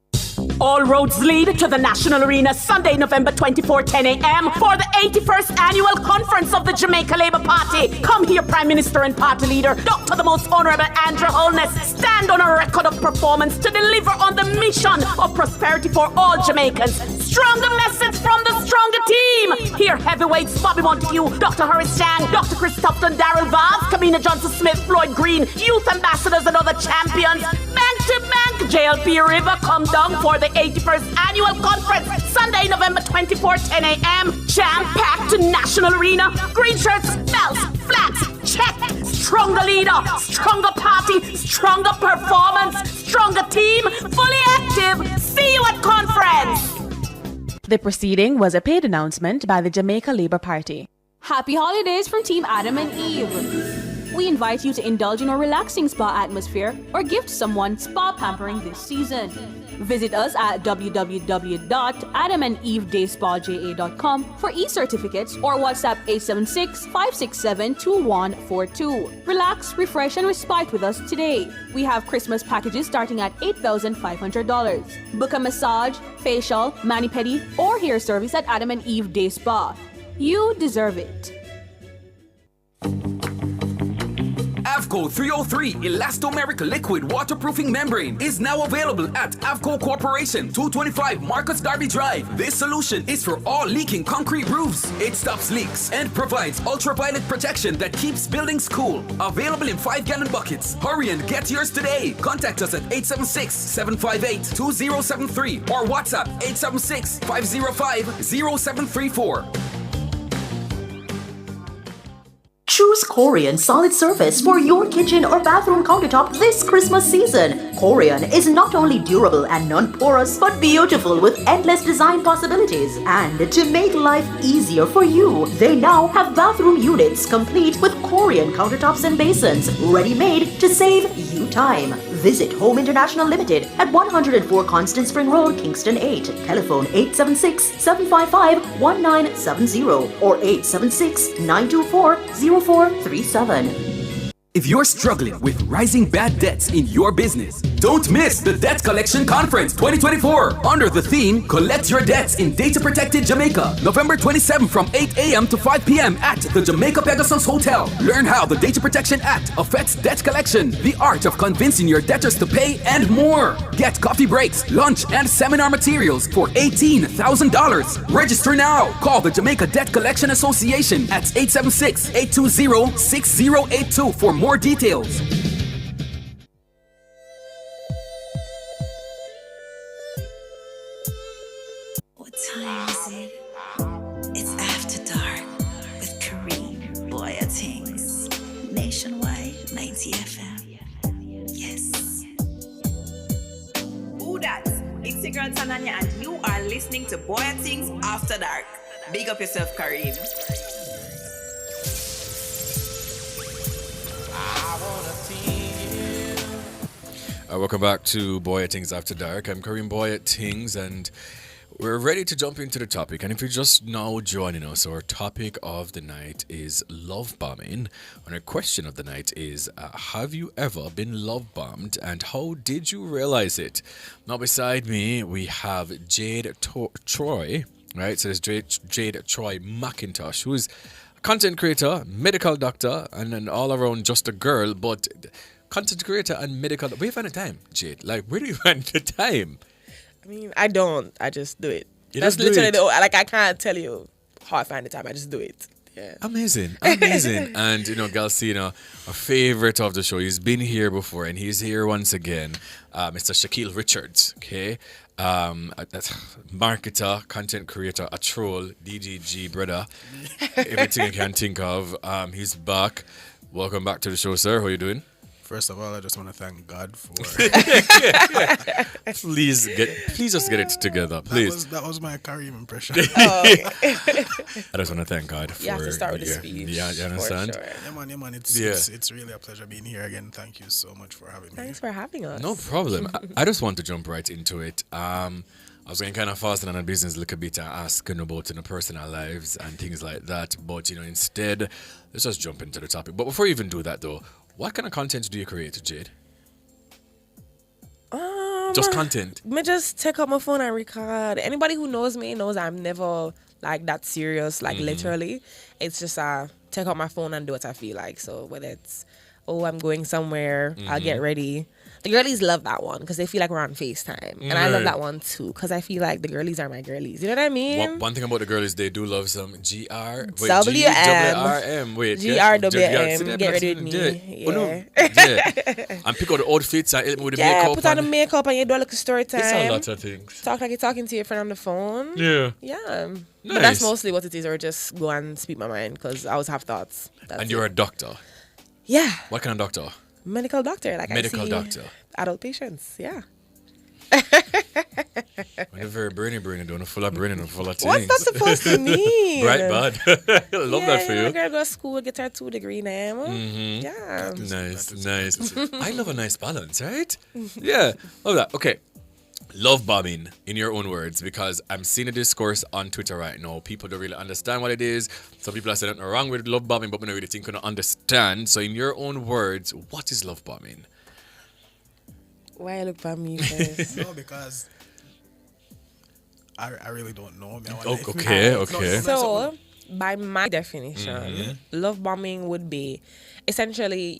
All roads lead to the National Arena Sunday, November 24, 10 a.m. for the 81st Annual Conference of the Jamaica Labour Party. Come here, Prime Minister and Party Leader, Dr. the Most Honourable Andrew Holness, stand on a record of performance to deliver on the mission of prosperity for all Jamaicans. Stronger message from the stronger team. Here, heavyweights Bobby Montague, Dr. Horace Chang, Dr. Chris Tufton, Darrell Vaz, Kamina Johnson-Smith, Floyd Green, youth ambassadors and other champions. Bank to bank, JLP River come down for the 81st Annual Conference, Sunday, November 24, 10 a.m. Jam-packed National Arena. Green shirts, belts, flags, check. Stronger leader, stronger party, stronger performance, stronger team, fully active. See you at conference. The proceeding was a paid announcement by the Jamaica Labour Party. Happy holidays from Team Adam and Eve. We invite you to indulge in a relaxing spa atmosphere or gift someone spa pampering this season. Visit us at www.adamandevedayspaja.com for e-certificates or WhatsApp 876-567-2142. Relax, refresh, and respite with us today. We have Christmas packages starting at $8,500. Book a massage, facial, mani-pedi, or hair service at Adam and Eve Day Spa. You deserve it. Avco 303 Elastomeric Liquid Waterproofing Membrane is now available at Avco Corporation, 225 Marcus Darby Drive. This solution is for all leaking concrete roofs. It stops leaks and provides ultraviolet protection that keeps buildings cool. Available in 5-gallon buckets. Hurry and get yours today. Contact us at 876-758-2073 or WhatsApp 876-505-0734. Choose Corian Solid Surface for your kitchen or bathroom countertop this Christmas season. Corian is not only durable and non-porous, but beautiful with endless design possibilities. And to make life easier for you, they now have bathroom units complete with Corian countertops and basins, ready-made to save you time. Visit Home International Limited at 104 Constant Spring Road, Kingston 8. Telephone 876-755-1970 or 876-924-0437. If you're struggling with rising bad debts in your business, don't miss the Debt Collection Conference 2024 under the theme Collect Your Debts in Data Protected Jamaica, November 27 from 8 a.m. to 5 p.m. at the Jamaica Pegasus Hotel. Learn how the Data Protection Act affects debt collection, the art of convincing your debtors to pay, and more. Get coffee breaks, lunch, and seminar materials for $18,000. Register now. Call the Jamaica Debt Collection Association at 876-820-6082 for more details. What time is it? It's after dark with Kareem Bwoyatingz. Nationwide 90 FM. Yes. Who that? It's your girl Tananya and you are listening to Bwoyatingz After Dark. Big up yourself, Kareem. Welcome back to Bwoyatingz After Dark. I'm Kareem Bwoyatingz and we're ready to jump into the topic. And if you're just now joining us, our topic of the night is love bombing. And our question of the night is, have you ever been love bombed and how did you realize it? Now beside me, we have Jade Troi, right? So there's Jade Troi McIntosh, who is a content creator, medical doctor, and an all-around just a girl, but content creator and medical. Where do you find the time, Jade? Like, where do you find the time? I mean, I don't. I just do it. That's literally I can't tell you how I find the time. I just do it. Yeah. Amazing. And, Gyalsina, a favorite of the show. He's been here before and he's here once again. Mr. Shaquille Richards, okay? marketer, content creator, a troll, DGG brother, everything you can think of. He's back. Welcome back to the show, sir. How are you doing? First of all, I just want to thank God for. Please just get it together, please. That was my Kareem impression. I just want to thank God for. You have to start with the speech. Yeah, you understand? Sure. Yeah, man. It's really a pleasure being here again. Thank you so much for having me. Thanks for having us. No problem. I just want to jump right into it. I was going kind of fast on the business a little bit and asking about personal lives and things like that. But, instead, let's just jump into the topic. But before you even do that, though, what kind of content do you create, Jade? Just content. Me just take out my phone and record. Anybody who knows me knows I'm never like that serious, like literally. It's just take out my phone and do what I feel like. So whether it's, I'm going somewhere, I'll get ready. The girlies love that one because they feel like we're on FaceTime. And I love that one too because I feel like the girlies are my girlies. You know what I mean? One thing about the girlies, they do love some GRWM. Wait, GRWM. Get ready with me. Yeah. And pick out the outfits and help me with the yeah, makeup. Put on the makeup and you do a little story time. It's a lot of things. Talk like you're talking to your friend on the phone. Yeah. Yeah. Nice. But that's mostly what it is, or just go and speak my mind because I always have thoughts. And you're a doctor? Yeah. What kind of doctor? Medical doctor. Medical doctor. Adult patients, yeah. When you're very brainy, doing full of brain and full of things. What's that supposed to mean? Bright bud. Love that for you. My girl go to school, get her 2 degree now. Yeah. Nice. I love a nice balance, right? Yeah. Love that. Okay. Love bombing, in your own words, because I'm seeing a discourse on Twitter right now. People don't really understand what it is. Some people are saying nothing wrong with love bombing, but we don't really think they don't understand. So in your own words, what is love bombing? Why you look for me first? No, because I really don't know. Okay. So, by my definition, love bombing would be essentially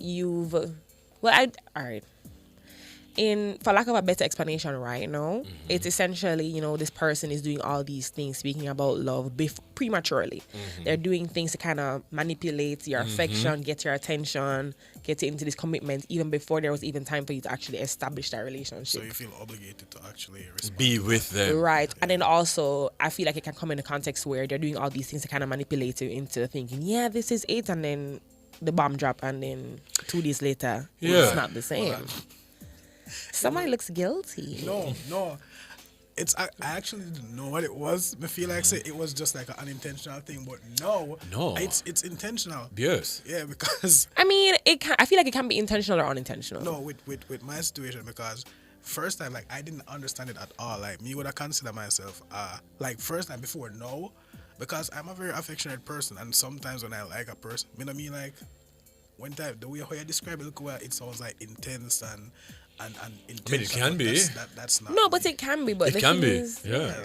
for lack of a better explanation right now, it's essentially, this person is doing all these things, speaking about love prematurely. They're doing things to kind of manipulate your affection, get your attention, get you into this commitment, even before there was even time for you to actually establish that relationship. So you feel obligated to actually be with them. Right. Yeah. And then also, I feel like it can come in a context where they're doing all these things to kind of manipulate you into thinking, yeah, this is it, and then the bomb drop, and then 2 days later, it's not the same. Somebody looks guilty. No. I actually didn't know what it was. I feel like it was just like an unintentional thing, but no, it's intentional. Yes. Yeah, because I mean, I feel like it can be intentional or unintentional. No, with my situation, because first time, like, I didn't understand it at all. Like, me would have considered myself like first time before, no, because I'm a very affectionate person, and sometimes when I like a person, like one time the way how you describe it, look, it sounds like intense and I mean, it can be. That's not. No, but it can be. But it can be. Yeah.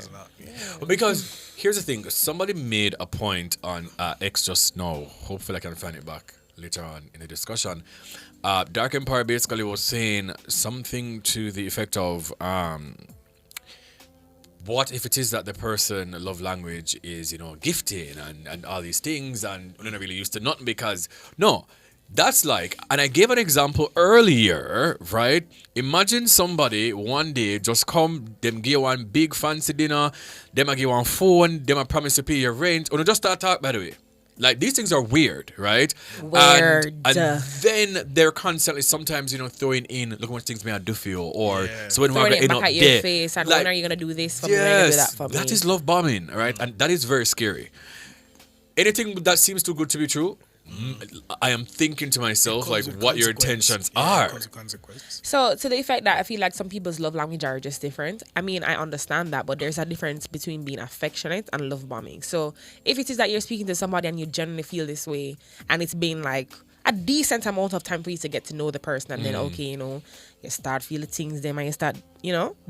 Well, because here's the thing. Somebody made a point on X just now. Hopefully, I can find it back later on in the discussion. Dark Empire basically was saying something to the effect of, what if it is that the person love language is, gifting and all these things, and we're not really used to nothing because that's like, and I gave an example earlier, right? Imagine somebody one day just come, them give one big fancy dinner, them a give one phone, them a promise to pay your rent, or just start talk, by the way. Like, these things are weird, right? Weird. And then they're constantly sometimes, throwing in, look how much things may I do for you, or so when we're getting back at your face, and when are you going to do this for me? Yes, do that for me? That is love bombing, right? And that is very scary. Anything that seems too good to be true, I am thinking to myself, like, what your intentions are. So, to the effect that I feel like some people's love language are just different. I mean, I understand that, but there's a difference between being affectionate and love bombing. So, if it is that you're speaking to somebody and you genuinely feel this way, and it's been like a decent amount of time for you to get to know the person, and then, you start feeling things them, and you start,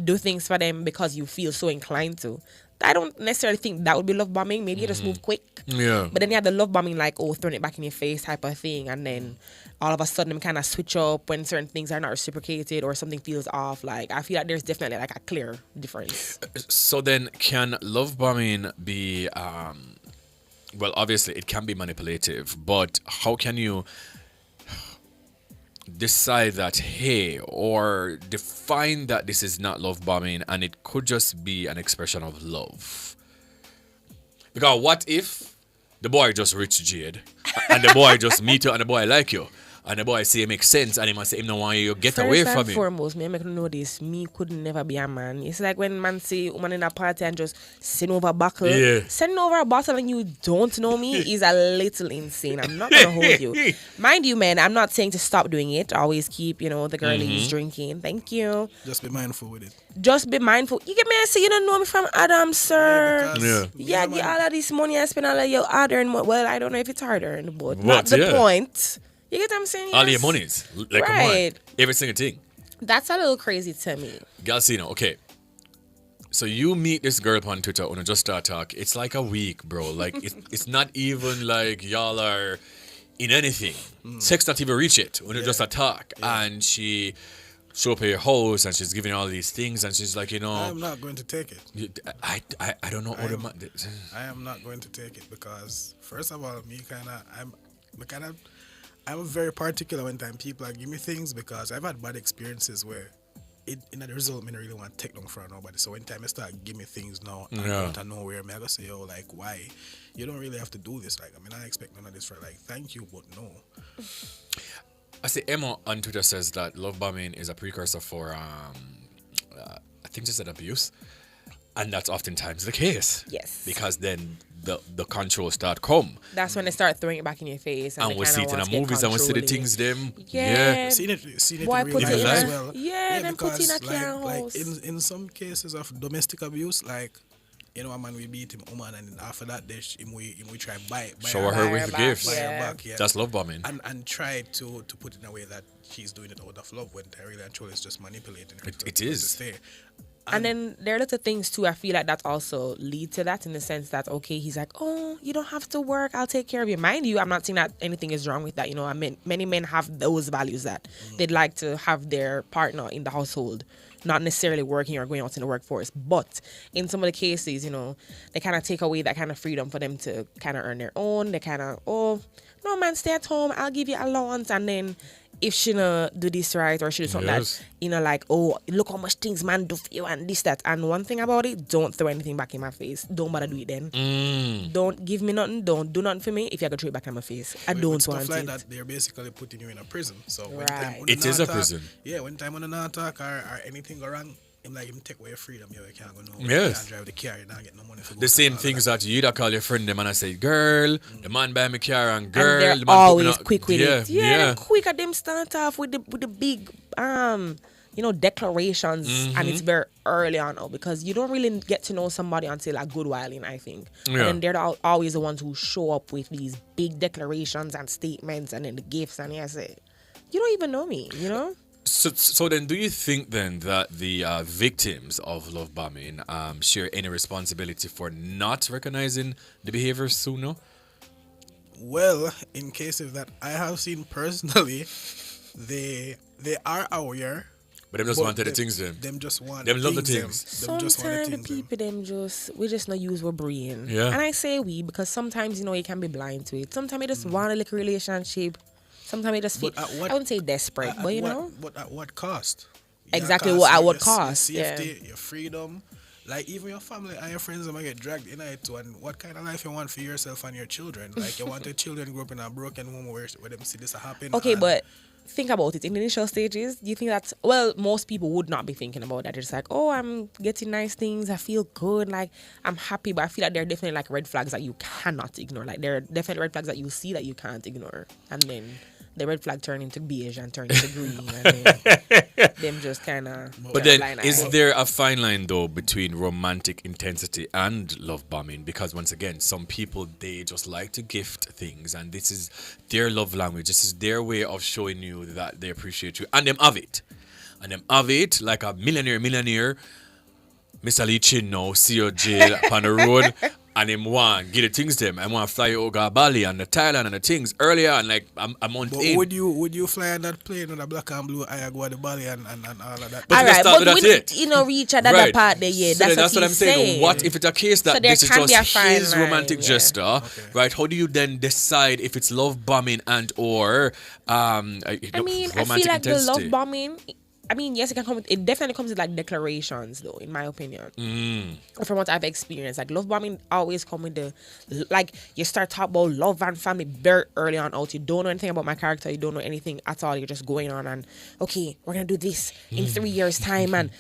do things for them because you feel so inclined to. I don't necessarily think that would be love bombing. Maybe you just move quick. Yeah. But then you have the love bombing, like, throwing it back in your face type of thing. And then all of a sudden, them kind of switch up when certain things are not reciprocated or something feels off. Like, I feel like there's definitely, like, a clear difference. So then, can love bombing be, well, obviously, it can be manipulative. But how can you decide that, hey, or define that this is not love bombing and it could just be an expression of love? Because what if the boy just reach Jade and the boy just meet you and the boy like you and the boy say it makes sense and he must say him no want you get away from First and him? foremost, me make you know this. Me could never be a man. It's like when man see woman in a party and just send over a bottle. Yeah. Sending over a bottle and you don't know me is a little insane. I'm not gonna hold you. Mind you, man, I'm not saying to stop doing it. Always keep, the girlies drinking. Thank you. Just be mindful with it. Just be mindful. You get me? I say you don't know me from Adam, sir. Yeah, Get all of this money and spend all of your hard earned money. Well, I don't know if it's hard earned, but not the point. You get what I'm saying? All your monies. Like, come on. Every single thing. That's a little crazy to me. Gyalsina, okay. So you meet this girl on Twitter and you just start talk. It's like a week, bro. Like it's not even like y'all are in anything. Sex not even reach it when you just a talk. And she show up at your house and she's giving all these things and she's like, I'm not going to take it. I don't know what I am not going to take it because first of all, I'm very particular when time people give me things because I've had bad experiences where in the result I don't really want to take them from nobody. So when time I start give me things now out of nowhere, I go say, like, why? You don't really have to do this. Like, I expect none of this for thank you, but no. I say Emma on Twitter says that love bombing is a precursor for I think she said abuse. And that's oftentimes the case. Yes. Because then the control start come. That's when they start throwing it back in your face. And we see it in the movies and we see the things them. Yeah. Seen it in Boy, real life as well. Yeah, then put in a because in some cases of domestic abuse, a man will beat him woman and after that we try buy shower her with gifts. Buy her back, yeah. That's love bombing. And try to put it in a way that she's doing it out of love when really and truly is just manipulating her. It is. To stay. And then there are little things too. I feel like that also lead to that in the sense that, okay, he's like, oh, you don't have to work. I'll take care of you. Mind you, I'm not saying that anything is wrong with that. I mean, many men have those values that they'd like to have their partner in the household, not necessarily working or going out in the workforce. But in some of the cases, they kind of take away that kind of freedom for them to kind of earn their own. They kind of, oh, no, man, stay at home. I'll give you allowance. And then if she not do this right or she do something that, like, oh, look how much things man do for you and this, that. And one thing about it, don't throw anything back in my face. Don't bother do it then. Don't give me nothing. Don't do nothing for me if you can throw it back in my face. I don't want stuff like it. that, they're basically putting you in a prison. So when it is a prison. Yeah, when time when you not talk or anything go wrong, him take away your freedom. You can't go nowhere. Yes. You can't drive the car. You don't get no money for the same things that you call your friend them and I say, girl, the man buy me car and girl, and they're the man always quick with it. Yeah. They're quick at them start off with the big declarations and it's very early on now because you don't really get to know somebody until a good while in, I think. And then they're always the ones who show up with these big declarations and statements and then the gifts and you say, you don't even know me, So then, do you think then that the victims of love bombing share any responsibility for not recognizing the behavior sooner? Well, in cases that I have seen personally, they are aware. But them just want the things them. Them just want them love the things. Sometimes the people we just not use our brain. Yeah. And I say we because sometimes you can be blind to it. Sometimes you just want a little relationship. Sometimes you just feel, I wouldn't say desperate, but But at what cost? Exactly at what cost? Your safety, your freedom, like even your family and your friends might get dragged in it too. And what kind of life you want for yourself and your children? Like you want your children to grow up in a broken home where them see this happen. Okay, but think about it. In the initial stages, do you think that's, well, most people would not be thinking about that. They're just like, oh, I'm getting nice things. I feel good. Like, I'm happy. But I feel like there are definitely like red flags that you cannot ignore. Like, there are definitely red flags that you see that you can't ignore. And then the red flag turn into beige and turn into green. And then them just kind of. But then, is there a fine line though between romantic intensity and love bombing? Because once again, some people, they just like to gift things, and this is their love language. This is their way of showing you that they appreciate you, and them have it. And them have it like a millionaire. Mr. Lee Chin now, see your Jade on the road. and him want get the things them. I want to fly over Bali and the Thailand and the things earlier and like a month But in. would you fly on that plane with a black and blue I go to Bali and all of that? But Alright, start but with we that you know reach another part there, yeah. So That's what I'm he's saying. What if it's a case that So there this is can be a just fine his line, romantic yeah. gesture, right? How do you then decide if it's love bombing and or I mean, I feel romantic like the intensity? love bombing. I mean, yes, it definitely comes with like declarations, though, in my opinion. From what I've experienced, like love bombing always come with the like you start talking about love and family very early on out. You don't know anything about my character. You don't know anything at all. You're just going on and okay, we're gonna do this in 3 years' time, and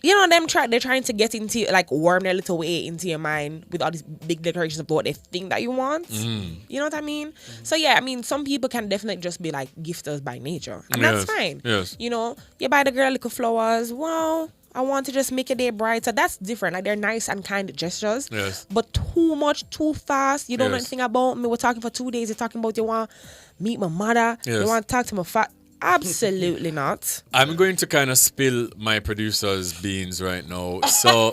you know they're trying to get into like worm their little way into your mind with all these big declarations of what they think that you want. You know what I mean? So yeah, I mean some people can definitely just be like gifters by nature, and that's fine. Yes. You know, you buy the girl little flowers. Wow, I want to just make a day brighter. That's different. Like they're nice and kind gestures. Yes. But too much, too fast. You don't know Yes. anything about me. We're talking for 2 days. You're talking about you want to meet my mother. Yes. You want to talk to my Absolutely not. I'm going to kind of spill my producer's beans right now. So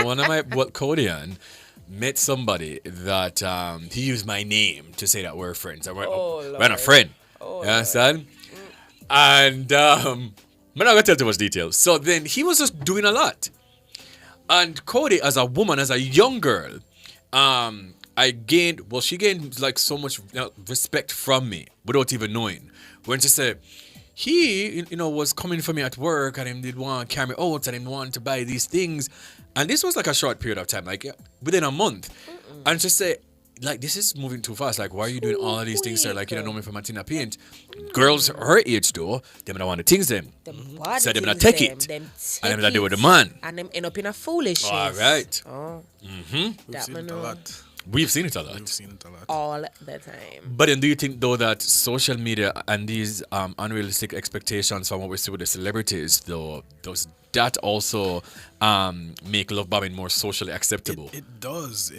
one of my Codian met somebody that he used my name to say that we're friends. We're not a friend. You understand? And I'm not gonna tell too much details. So then he was just doing a lot. And Cody, as a woman, as a young girl, she gained like so much respect from me without even knowing. When she said, he, was coming for me at work and he did want to carry me out and he wanted to buy these things. And this was like a short period of time, like within a month. And she said, like, this is moving too fast. Like, why are you doing all of these things, sir? Like, you don't know me from Martina Paint. Girls her age, though, them don't want to things them. So them not take it. And them not do with the man. And them end up in a foolishness. All right. Oh. We've seen it a lot. We've seen it a lot. All the time. But then do you think, though, that social media and these unrealistic expectations from what we see with the celebrities, though, does that also make love bombing more socially acceptable? It does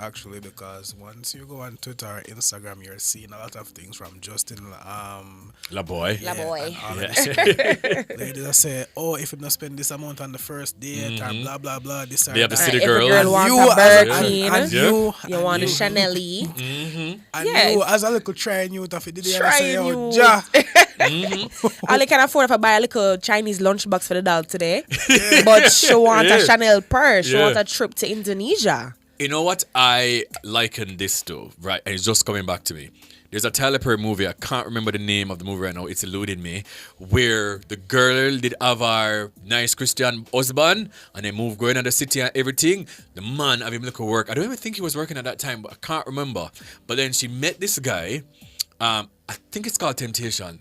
actually, because once you go on Twitter or Instagram, you're seeing a lot of things from Justin La Boy. La Boy. Ladies that say, oh, if you don't spend this amount on the first date or blah blah blah, this They have the that. city Every girl. girl wants you a Birkin. and You want a Chanel. And Yeah. you, as a little trying youth of it, did you say, Trying oh, youth. ja. All they can afford if I buy a little Chinese lunchbox for the dog today. But she want a Chanel purse. She want a trip to Indonesia. You know what I liken this to, right? And it's just coming back to me. There's a Tyler Perry movie, I can't remember the name of the movie right now, it's eluding me, where the girl did have her nice Christian husband and they moved going to the city and everything. The man have him look at work. I don't even think he was working at that time, but I can't remember. But then she met this guy, I think it's called Temptation.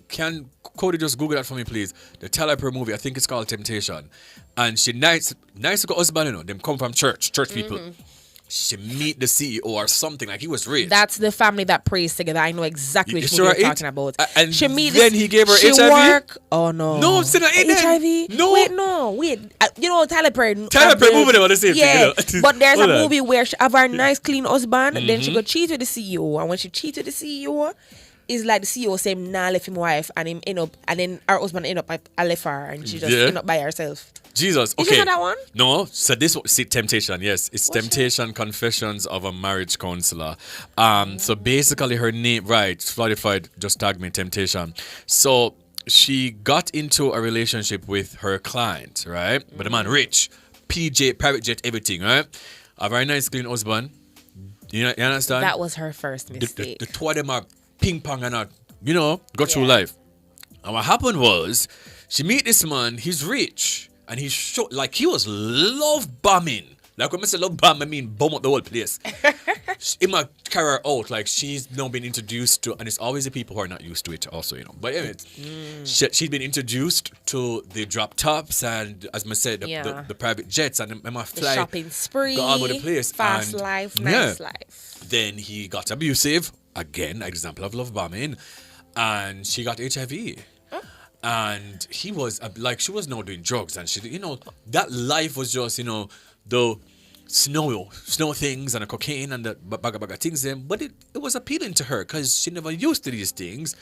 Can Cody just Google that for me, please? The Tyler Perry movie, I think it's called Temptation. And she nice to go husband, them come from church people. She meet the CEO or something, like he was rich. That's the family that prays together. I know exactly which sure movie you're it? talking about. And she meet then this, he gave her she HIV? Work, oh no. No, it's not it then. HIV? No. Wait. You know Tyler Perry. Tyler Perry movie, they were the same yeah, thing. but there's a Hold on. movie where she have her nice clean husband, then she go cheat with the CEO. And when she cheat with the CEO, it's like the CEO say, nah, left him wife, and him end up, and then her husband end up, I left her, and she just end up by herself. Jesus, Is okay. it not that one? No, so this see Temptation, yes. It's Temptation Confessions of a Marriage Counselor. So basically her name, right, Florified just tagged me Temptation. So she got into a relationship with her client, right? But the man rich, PJ, private jet, everything, right? A very nice clean husband. You understand? That was her first mistake. The two of them are ping pong and not, go through life. And what happened was, she meet this man, he's rich. And he showed, like, he was love bombing. Like, when I say love bomb, I mean bomb up the whole place. He might carry her out, like, she's now been introduced to, and it's always the people who are not used to it also, But anyway, she's been introduced to the drop tops and, as I said, the private jets, and I might fly. The shopping spree, go all over the place. fast and, life, nice life. Then he got abusive, again, example of love bombing, and she got HIV. And he was she was now doing drugs, and she, that life was just, the snow things and the cocaine and the baga things. But it was appealing to her because she never used to these things.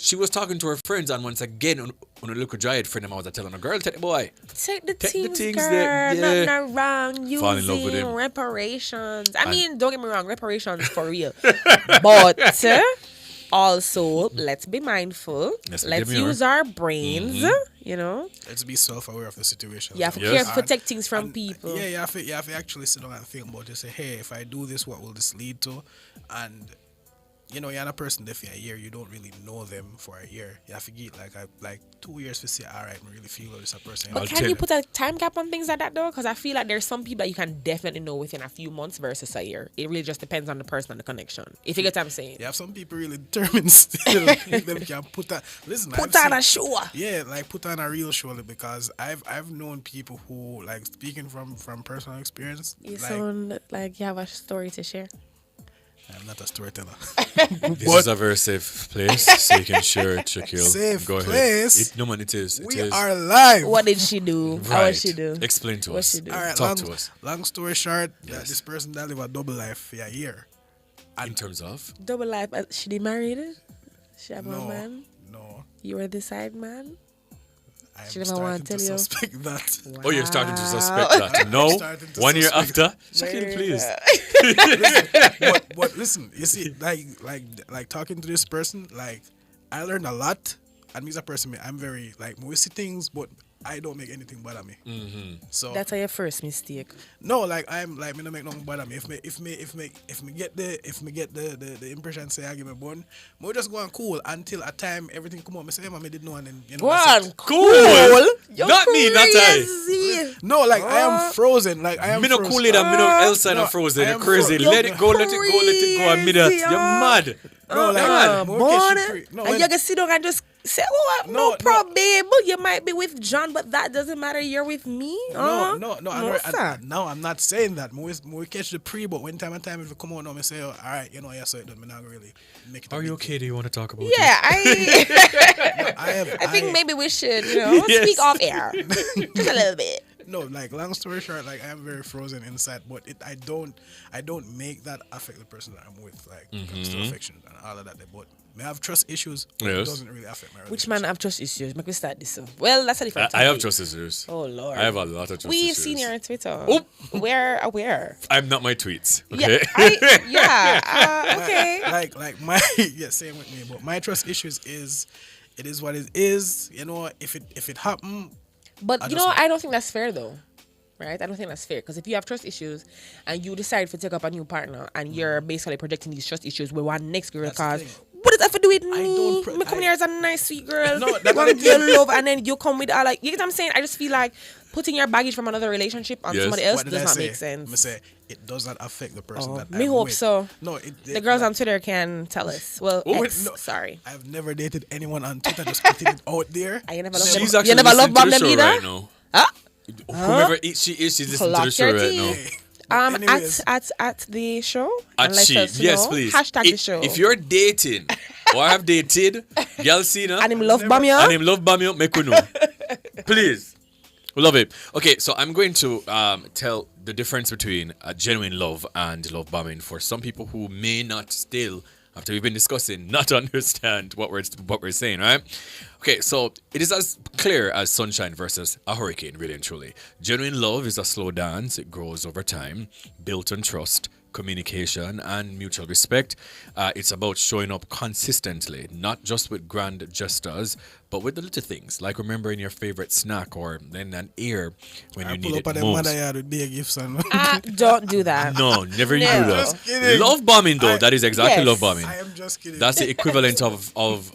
She was talking to her friends, and once again, on a local Jade friend of mine was telling her, girl, take the boy. Take the things girl. that- yeah. Nothing wrong Fall in love with using him. reparations. I mean, don't get me wrong, reparations for real. But also, let's be mindful. Let's be Let's demure. use our brains, you know. Let's be self-aware of the situation. You have to care, protect things from people. Yeah, you have to actually sit down and think about it. Say, hey, if I do this, what will this lead to? And you know, you're not a person there for a year. You don't really know them for a year. You have to get like 2 years to say, all right, I really feel this a person. But can you put a time gap on things like that though? Because I feel like there's some people that you can definitely know within a few months versus a year. It really just depends on the person and the connection. If you get what I'm saying. You have some people really determined still. Them can put that. Listen, Put on a show. Yeah, like put on a real show because I've known people who, like, speaking from personal experience. You sound like you have a story to share. I'm not a storyteller. This is a very safe place, so you can share it, Shaquille. Safe Go ahead. place? No, man, it is. We are live. What did she do? Right. How did she do? Explain to What us. she do? All right, Talk to us. Long story short, this person that live a double life for a year. In terms of? Double life. She did married? She have No, a man? No. You were the side man? I'm She never want starting to to tell you. suspect that. Wow. Oh, you're starting to suspect that. I'm No? starting to 1 year suspect after? that. Shaquille, please. but listen, you see, like talking to this person, like I learned a lot. And me as a person, I'm very like we see things, but I don't make anything bother me. Mm-hmm. So That's your first mistake. no, like I'm like me don't make nothing bother me. If me get the impression say I give me bun, me just go on cool until a time everything come out. Me say, hey, man, me did know and then you know. Go that's on it. cool. Not me, not I. No, like I am frozen. Like I am. Me no frozen. cool it and me no else side No, of frozen. I You're am crazy. frozen. Let it go, let it go. And me that. You're mad. No, like Born. no, And when- you can sit down and just say, oh, no problem, babe. You might be with John, but that doesn't matter. You're with me. No, sir. I'm not saying that. We catch the pre, but when time and time if it come out now, me say, oh, all right, you know, yeah, so it doesn't not really make it. Are you okay? Do you want to talk about Yeah, it? I think maybe we should, speak off air. Just a little bit. No, like long story short, like I am very frozen inside, but I don't make that affect the person that I'm with, like when it comes to affection and all of that. But may have trust issues, but it doesn't really affect my relationship. Which man have trust issues? Make me start this. Well, that's a different I have topic. trust issues. Oh Lord, I have a lot of trust We've issues. seen you on Twitter. Oh. We're aware. I'm not my tweets. Okay. Okay. Like my same with me. But my trust issues is it is what it is. You know, if it happen. But I don't think that's fair though. Right? I don't think that's fair. Because if you have trust issues and you decide to take up a new partner and you're basically projecting these trust issues with one next girl cause what does that have to do with me? Me come here as a nice sweet girl. No, that's want the your thing. love and then you come with like you get what I'm saying? I just feel like putting your baggage from another relationship on somebody else What did does I not say? make sense. Me say it does not affect the person that Me I'm hope with. so. No, the girls on Twitter can tell us. Well, sorry. I've never dated anyone on Twitter. Just putting it out there. I never She's love actually you never love listening bomb to the them show either? right now. Huh? Whomever she is, she's listening to Clock the show your right teeth. now. At the show. At And let she, us yes, know. please. Hashtag the show. If you're dating or have dated Gyalsina and him love bomb you, make we know. Please. We love it. Okay, so I'm going to tell the difference between genuine love and love bombing for some people who may not still, after we've been discussing, not understand what we're saying, right? Okay, so it is as clear as sunshine versus a hurricane, really and truly. Genuine love is a slow dance. It grows over time, built on trust, communication, and mutual respect. It's about showing up consistently, not just with grand gestures, but with the little things, like remembering your favorite snack or then an ear when you need Pull up it at the most. mother yard with big gifts and don't do that. No, never you do No. that. Just kidding. Love bombing, though, that is exactly Yes. love bombing. I am just kidding. That's the equivalent of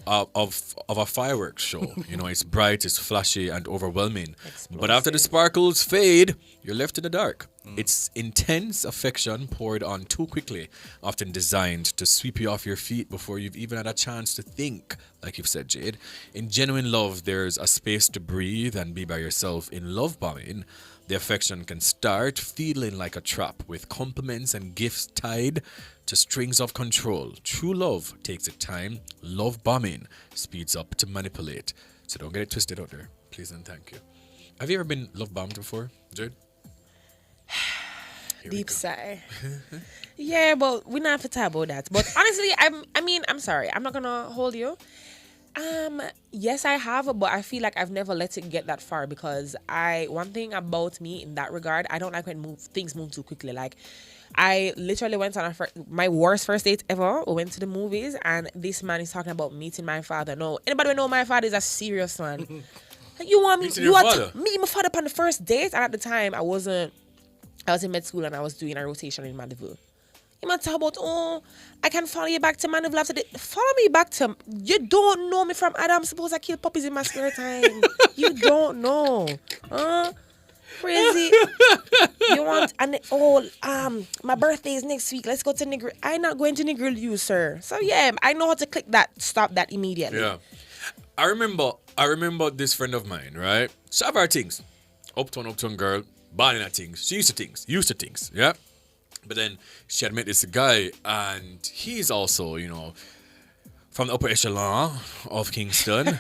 a fireworks show. You know, it's bright, it's flashy, and overwhelming. But after the sparkles fade, you're left in the dark. It's intense affection poured on too quickly, often designed to sweep you off your feet before you've even had a chance to think, like you've said, Jade. In genuine love, there's a space to breathe and be by yourself. In love bombing, the affection can start feeling like a trap with compliments and gifts tied to strings of control. True love takes its time. Love bombing speeds up to manipulate. So don't get it twisted out there. Please and thank you. Have you ever been love bombed before, Jade? Deep sigh. Yeah, but we not have to talk about that. But honestly, I'm sorry. I'm not gonna hold you. Yes, I have, but I feel like I've never let it get that far because one thing about me in that regard, I don't like when things move too quickly. Like, I literally went on my worst first date ever. We went to the movies, and this man is talking about meeting my father. No, anybody know my father is a serious man. You want me? You want to meet my father upon the first date? And at the time, I was in med school and I was doing a rotation in Mandeville. You might talk about, I can follow you back to Mandeville after the... Follow me back to... You don't know me from Adam. Suppose I kill puppies in my spare time. You don't know. Crazy. You want... my birthday is next week. Let's go to Negril. I'm not going to Negril you, sir. So, yeah, I know how to click that, stop that immediately. Yeah. I remember this friend of mine, right? She have her things. Uptown girl, born in her things. She used to things, yeah? But then she had met this guy, and he's also, from the upper echelon of Kingston.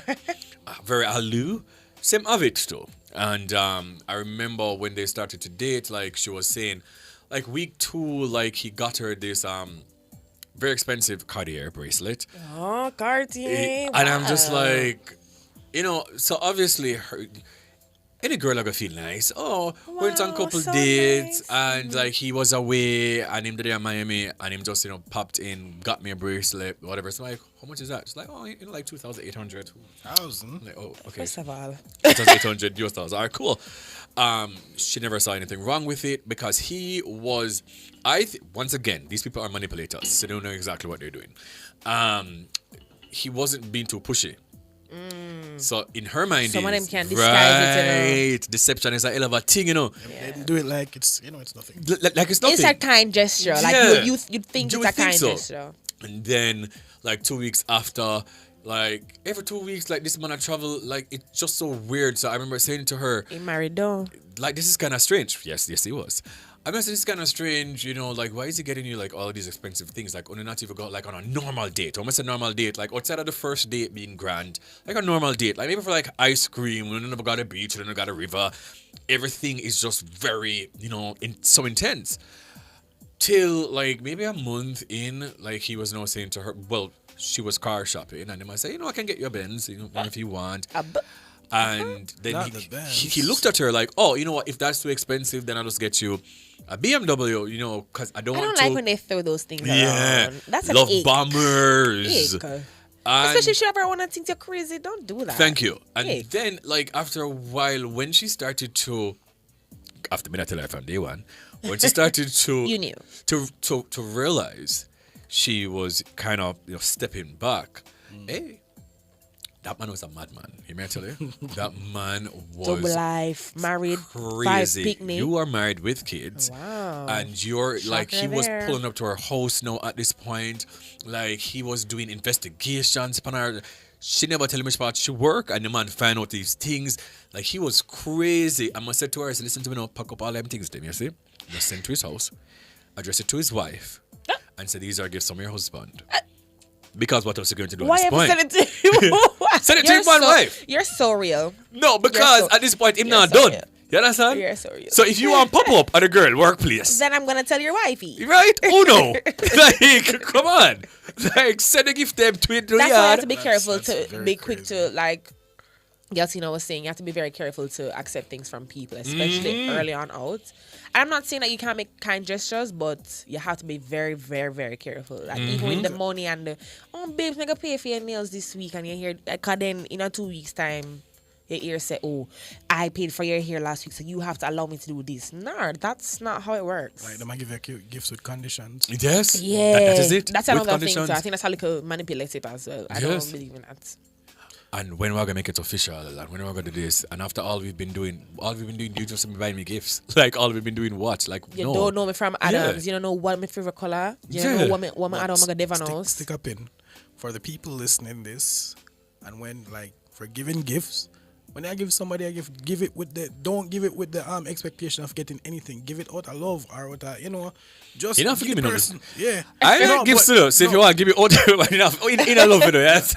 Very aloof. Same of it, too. And I remember when they started to date, like, she was saying, like, week 2, like, he got her this very expensive Cartier bracelet. Oh, Cartier. And I'm just like, so obviously any girl gonna feel nice. Went on couple dates, nice. And like he was away and him there in Miami and him just popped in, got me a bracelet, whatever. So like, how much is that? It's like, like 2,800. 1,000. Like, okay. First of all, 2,800 US dollars. All right, cool. She never saw anything wrong with it because he was. Once again, these people are manipulators. So they don't know exactly what they're doing. He wasn't being too pushy. So in her mind, some of them can disguise it. Right, deception is a hell of a thing, They do it like it's it's nothing. Like it's nothing. It's a kind gesture. Like you think it's a kind gesture. And then like 2 weeks after, like every 2 weeks, like this man I travel, like it's just so weird. So I remember saying to her, "He married though." Like this is kind of strange. Yes, he was. I mean, this is kind of strange, like, why is he getting you, like, all these expensive things? Like, not even go, like, on a normal date. Almost a normal date. Like, outside of the first date being grand. Like, a normal date. Like, maybe for, like, ice cream. We never got a beach. We never got a river. Everything is just very, so intense. Till, like, maybe a month in, like, he was now saying to her, well, she was car shopping. And then I say, I can get you a Benz, if you want. And then he looked at her like, you know what? If that's too expensive, then I'll just get you a BMW, because I don't want to. I don't like when they throw those things around. That's an love ache. Bombers. Especially if you ever want to think you're crazy, don't do that. Thank you. And then, like, after a while, when she started to, after me, I tell her from day one, when she started to, you knew to realize she was kind of stepping back. Hey. That man was a madman. You may I tell you? That man was double life, married, crazy. 5 picnic. You are married with kids. Wow. And you're like, he was there. pulling up to her house now at this point. Like, he was doing investigations upon her. She never tell him which part she work. And the man find out these things. Like, he was crazy. I must say to her, listen to me now, pack up all them things to him, you see? Just send to his house, address it to his wife, and say, these are gifts from your husband. Because what else are you going to do at this point? Why send it to him? Send it to his wife. You're so real. No, because at this point, him not done. Real. You understand? You're so real. So if you want pop up at a girl workplace, then I'm going to tell your wifey. Right? Oh no. Like, come on. Like, send a gift them to it. That's why you have to be careful to be quick to, like, Gyalsina was saying, you have to be very careful to accept things from people, especially early on out. I'm not saying that you can't make kind gestures, but you have to be very, very, very careful. Like, even with the money and the, babes, I'm going to pay for your nails this week, and you hear, because then in 2 weeks' time, your ear say, I paid for your hair last week, so you have to allow me to do this. No, that's not how it works. Like, they might give you gifts with conditions. Yes. Yeah. That is it. That's another thing. So I think that's how you could manipulate it as well. I don't believe in that. And when we're gonna make it official, and when we're gonna do this, and after all we've been doing, you just been buying me gifts. Like, all we've been doing what? Like, you don't know me from Adams. You don't know what my favorite color. You don't know what my Adam gonna develop. Stick up in for the people listening this, and when, like, for giving gifts, When I give somebody, give it with the don't give it with the expectation of getting anything. Give it out of love or out of just You don't have to give give the me person. Yeah, I don't give still. So if you want, give me all in a love video. Yes,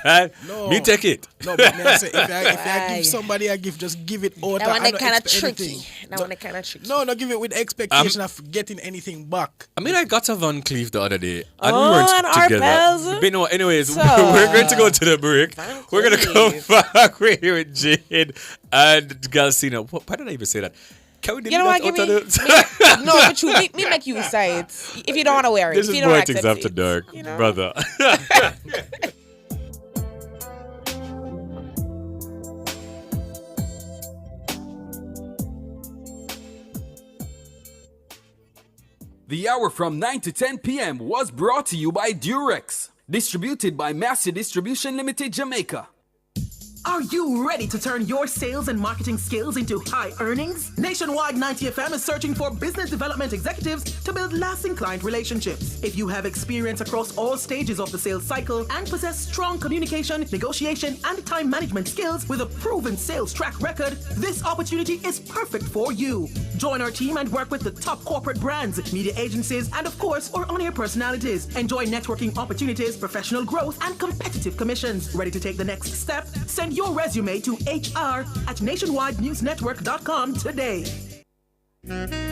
no, me take it. No, but me I say if I give somebody, just give it out. That one I don't kind of expect tricky. anything. That one kind of tricky. No, give it with expectation of getting anything back. I mean, I got a Van Cleef the other day, and Oh, we weren't and our together. pals? But no, anyways, So, we're going to go to the break. We're going to come back. We're here with Jade and Gyalsina. Why did I even say that? Can we delete You know what? that Give out me, of the... no, but you me make you say it if you don't want to wear it. This if is you don't Bwoyatingz accept After it, Dark, you know? brother. The hour from 9 to 10 p.m. was brought to you by Durex. Distributed by Master Distribution Limited, Jamaica. Are you ready to turn your sales and marketing skills into high earnings? Nationwide 90 FM is searching for business development executives to build lasting client relationships. If you have experience across all stages of the sales cycle and possess strong communication, negotiation, and time management skills with a proven sales track record, this opportunity is perfect for you. Join our team and work with the top corporate brands, media agencies, and of course, our on-air personalities. Enjoy networking opportunities, professional growth, and competitive commissions. Ready to take the next step? Send your resume to hr@nationwidenewsnetwork.com today.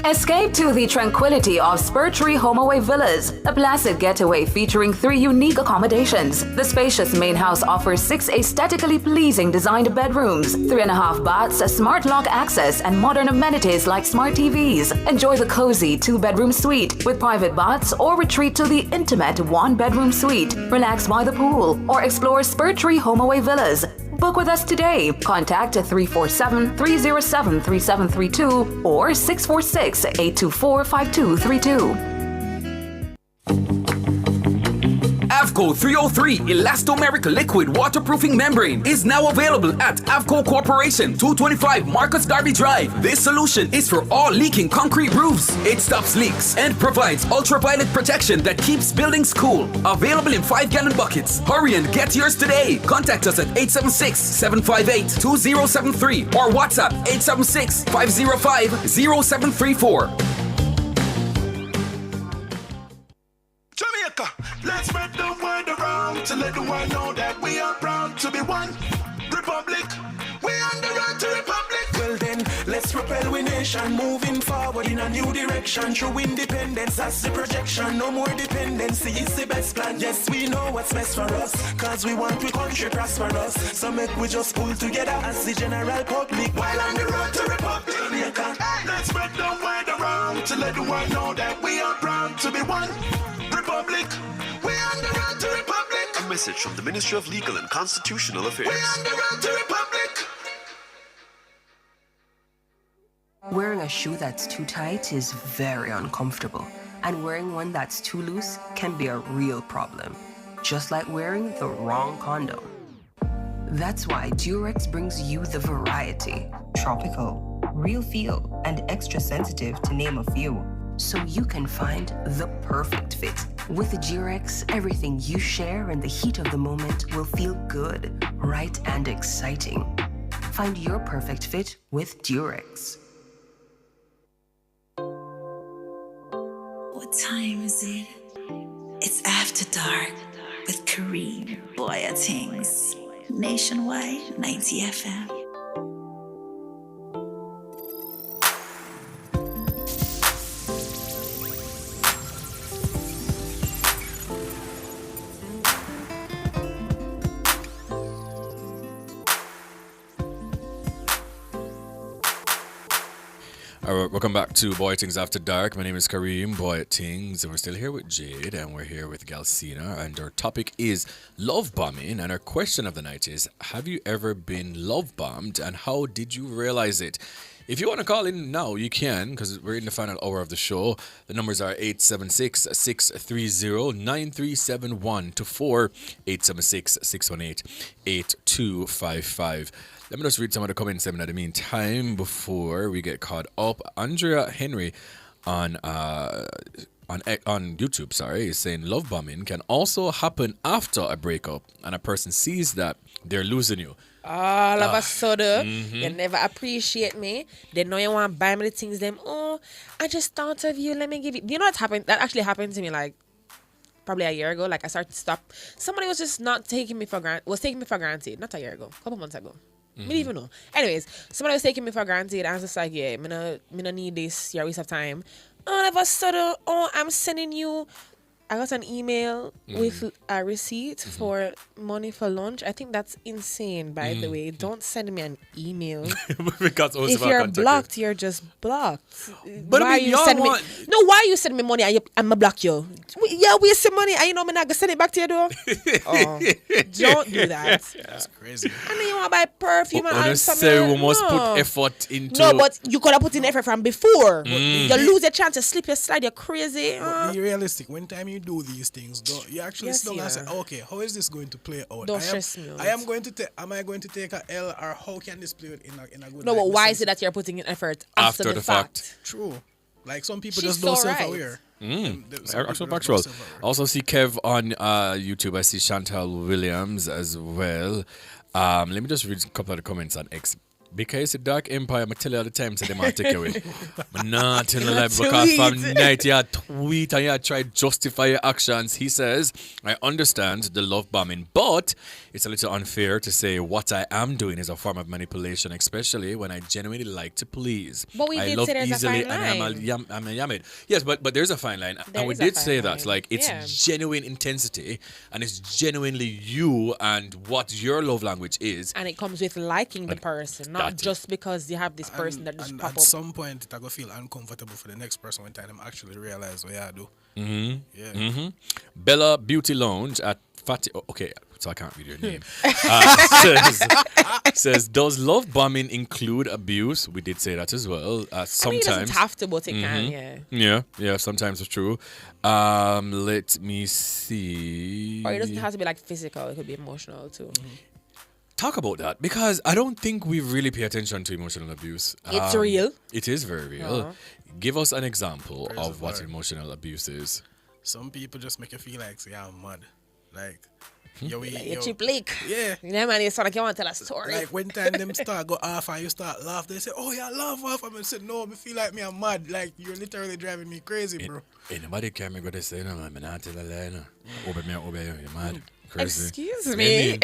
Escape to the tranquility of Troi HomeAway Villas, a placid getaway featuring 3 unique accommodations. The spacious main house offers 6 aesthetically pleasing designed bedrooms, 3.5 baths, a smart lock access, and modern amenities like smart TVs. Enjoy the cozy 2-bedroom suite with private baths, or retreat to the intimate 1-bedroom suite. Relax by the pool or explore Troi HomeAway Villas. Book with us today. Contact 347-307-3732 or 646-824-5232. Avco 303 Elastomeric Liquid Waterproofing Membrane is now available at Avco Corporation, 225 Marcus Garvey Drive. This solution is for all leaking concrete roofs. It stops leaks and provides ultraviolet protection that keeps buildings cool. Available in 5-gallon buckets. Hurry and get yours today. Contact us at 876-758-2073 or WhatsApp 876-505-0734. Jamaica, let's spread the word around to let the world know that we are proud to be one republic. We on the road to republic. Well then, let's propel we nation moving forward in a new direction. True independence, that's the projection. No more dependency, it's the best plan. Yes, we know what's best for us, cause we want we country prosperous. So make we just pull together as the general public while on the road to republic. Jamaica, let's spread the word around to let the world know that we are proud to be one republic. We on the road to republic. A message from the Ministry of Legal and Constitutional Affairs. We on the road to republic. Wearing a shoe that's too tight is very uncomfortable, and wearing one that's too loose can be a real problem, just like wearing the wrong condom. That's why Durex brings you the variety, tropical, real feel, and extra sensitive to name a few, so you can find the perfect fit. With Durex, everything you share in the heat of the moment will feel good, right, and exciting. Find your perfect fit with Durex. What time is it? It's after dark with Kareem Bwoyatingz. Nationwide 90 FM. Alright, welcome back to Bwoyatingz After Dark. My name is Kareem Bwoyatingz, and we're still here with Jade, and we're here with Gyalsina, and our topic is love bombing, and our question of the night is, have you ever been love bombed, and how did you realize it? If you want to call in now, you can, because we're in the final hour of the show. The numbers are 876-630-9371 to 876-618-8255. Let me just read some of the comments in the meantime before we get caught up. Andrea Henry, on YouTube, sorry, is saying love bombing can also happen after a breakup and a person sees that they're losing you. All of a sudden, you never appreciate me. They know you want to buy me the things. Them, oh, I just thought of you. Let me give you. You know what happened? That actually happened to me like probably a year ago. Like I started to stop. Somebody was just not taking me for granted. Was taking me for granted. Not a year ago. A couple months ago. Me didn't even know. Anyways, somebody was taking me for granted. And I was just like, yeah, me no need this. You're a waste of time. All of a sudden, oh, I'm sending you. I got an email with a receipt for money for lunch. I think that's insane, by the way. Don't send me an email. Because if you're blocked, you're just blocked. But why I mean, why are you sending me money? I'm a block you. Yeah, we some money. And you know me not gonna send it back to you though. Don't do that. That's crazy. And then you want to buy perfume and something. We must put effort into. No, but you could have put in effort from before. You lose your chance to slip your slide. You're crazy. Be realistic. When time you do these things, you actually sit down and say, okay, how is this going to play out? Don't stress me out. Am I going to take a L, or how can this play out in a good No, but why is it that you're putting in effort after the fact? True. Like some people just don't self-aware. Actual factual. Also see Kev on YouTube. I see Chantal Williams as well. Let me just read a couple of the comments on X. Because it's a dark empire, I tell you all the time, so they might take away. I'm not telling you because from night you tweet and you try to justify your actions. He says, I understand the love bombing, but it's a little unfair to say what I am doing is a form of manipulation, especially when I genuinely like to please. But we did love say there's easily a fine line. I'm a yamid. Yes, but there's a fine line. And we did say that. Like, it's genuine intensity and it's genuinely you and what your love language is. And it comes with liking the person, not just because you have this person that just pop up. At some point, I go feel uncomfortable for the next person when time actually realize what I do. Bella Beauty Lounge at Fatty. Okay, so I can't read your name. Says, does love bombing include abuse? We did say that as well. Sometimes. I mean, it doesn't have to, but it can, Yeah, sometimes it's true. Let me see. Or it doesn't have to be like physical, it could be emotional too. Talk about that, because I don't think we really pay attention to emotional abuse. It's real. It is very real. Give us an example of what emotional abuse is. Some people just make you feel like, say, I'm mad. Like, you cheap leak. Yeah. You know, man, it's like you want to tell a story. Like, when time them start go off and you start laugh, they say, oh, yeah, laugh off. And I say, no, I feel like me, I'm mad. Like, you're literally driving me crazy, bro. Anybody can make what they say, no, man, I'm not telling a lie, no. Obey, you're mad. Crazy. Excuse me.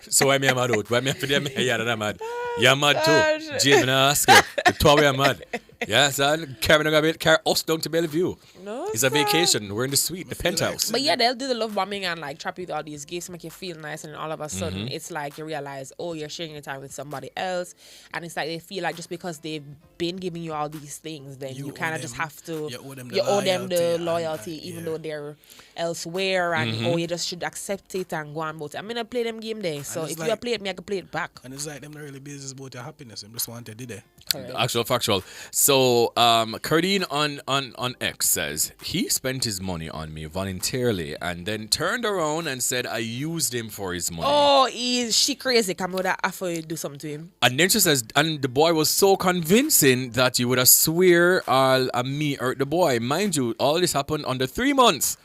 So why me am mad out? Why me have to them here that I'm mad? You're mad too. Jade, me ask you. The two of you are mad. Yeah, son. Carry us down to Bellevue. No, it's a vacation. We're in the suite, the penthouse. But yeah, they'll do the love bombing and like trap you with all these gifts, make you feel nice, and then all of a sudden it's like you realize, oh, you're sharing your time with somebody else, and it's like they feel like just because they've been giving you all these things, then you kind of just have to you owe them the loyalty, even though they're elsewhere, and you just should accept it and go on about it. I'm gonna play them game there, so if you play it, me I can play it back. And it's like them not really business about your happiness. Them just want to do that. Actual factual. So Cardine on X says he spent his money on me voluntarily and then turned around and said I used him for his money. Oh, she crazy. Come with that after you do something to him. And then she says, and the boy was so convincing that you would have swear I'll me or the boy. Mind you, all this happened under 3 months.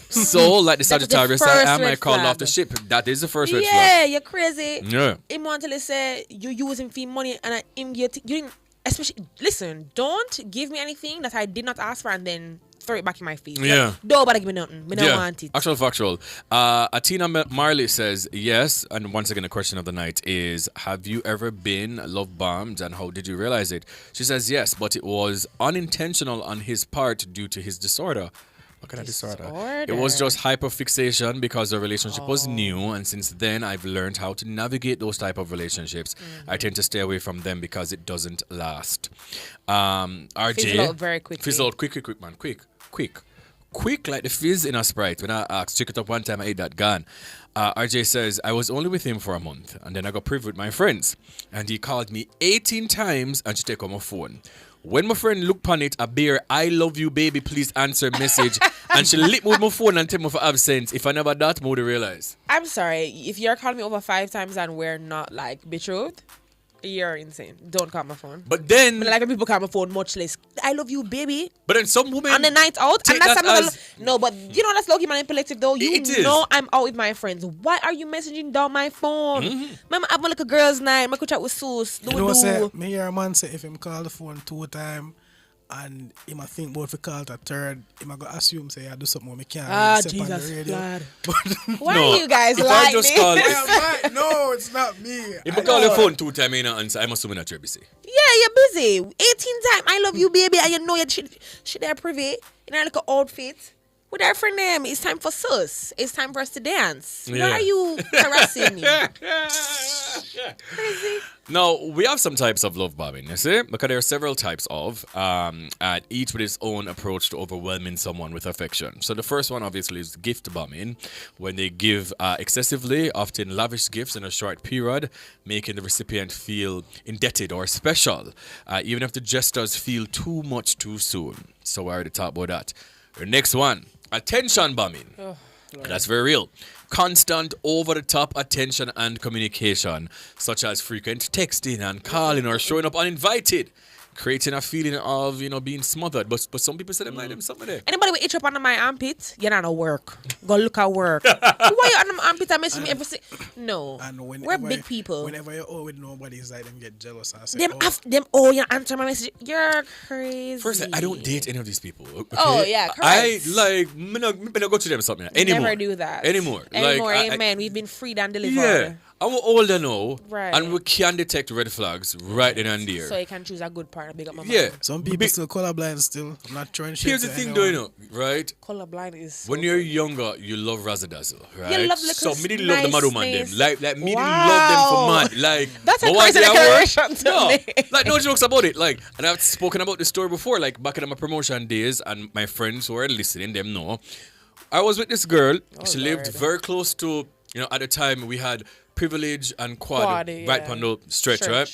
So, like the Sagittarius, I am I called off the ship. That is the first red flag. Yeah, you're crazy. Yeah. Him want to say you use him for money and him you didn't. Especially, listen, don't give me anything that I did not ask for and then throw it back in my face. Yeah. Nobody give me nothing. Me don't want it. Actual factual. Atina Marley says yes. And once again, the question of the night is, have you ever been love bombed and how did you realize it? She says yes, but it was unintentional on his part due to his disorder. What kind of disorder? It was just hyperfixation because the relationship was new, and since then I've learned how to navigate those type of relationships. I tend to stay away from them because it doesn't last. RJ fizzle out very quickly. Fizzle out quick, man. Quick like the fizz in a Sprite. When I asked, check it up one time, I ate that gun. RJ says, I was only with him for a month, and then I got privy with my friends, and he called me 18 times and she take on my phone. When my friend looked on it, a bear, I love you, baby, please answer message. And she lit me with my phone and tell me for absence. If I never that, I would realize. I'm sorry. If you're calling me over 5 times and we're not like betrothed, You're insane. Don't call my phone. But then, like when people call my phone, much less. I love you, baby. But then some women on the night out, take and that's that as- no. But you know that's low-key manipulative, though. You It is. know I'm out with my friends. Why are you messaging down my phone? Mama, I'm like a girls' night. I could chat with Sus. You know what say? Me hear a man say if him call the phone 2 times and he might think about if he call it a third, he might go assume say I do something when me can't really step on the radio. Why are you guys if like I just this? call, No, it's not me. if I call your phone 2 times, you know, answer, I must assume that you're busy. Yeah, you're busy. 18 times. I love you, baby, and you know you she there privy in her little outfit. With our friend them, it's time for sus. It's time for us to dance. Yeah. Why are you harassing me? Now, we have some types of love bombing, you see? Because there are several types of, and each with its own approach to overwhelming someone with affection. So the first one, obviously, is gift bombing, when they give excessively, often lavish gifts in a short period, making the recipient feel indebted or special, even if the gestures feel too much too soon. So I already talked about that. The next one, attention bombing. That's very real. Constant, over-the-top attention and communication, such as frequent texting and calling or showing up uninvited, creating a feeling of, being smothered. But some people say them like them something there. Anybody will itch up under my armpit, you're not at work. Go look at work. Why you under my armpit and message me every No. We're big people. Whenever you're all with nobody, it's like them get jealous and say, you answer my message. You're crazy. First, I don't date any of these people. Okay? Oh, yeah, correct. Me not go to them something anymore. Never do that. Anymore. Amen. We've been freed and delivered. Yeah. I'm older now, Right. and we can detect red flags right then and there. So you can choose a good partner. Big up my Yeah. mom. Some people still colorblind still. I'm not throwing shit. Here's the thing, though, right? Colorblind is. When you're younger, you love razzle-dazzle, right? You love little so me didn't love the Madu man them. niceness. Like me didn't love them for mad. Like That's a but once crazy they at work- declaration to No, me. like no jokes about it. Like, and I've spoken about the story before. Like back in my promotion days, and my friends who are listening, them know. I was with this girl. She lived very close to. At the time we had Privilege and Quad right on the stretch, right?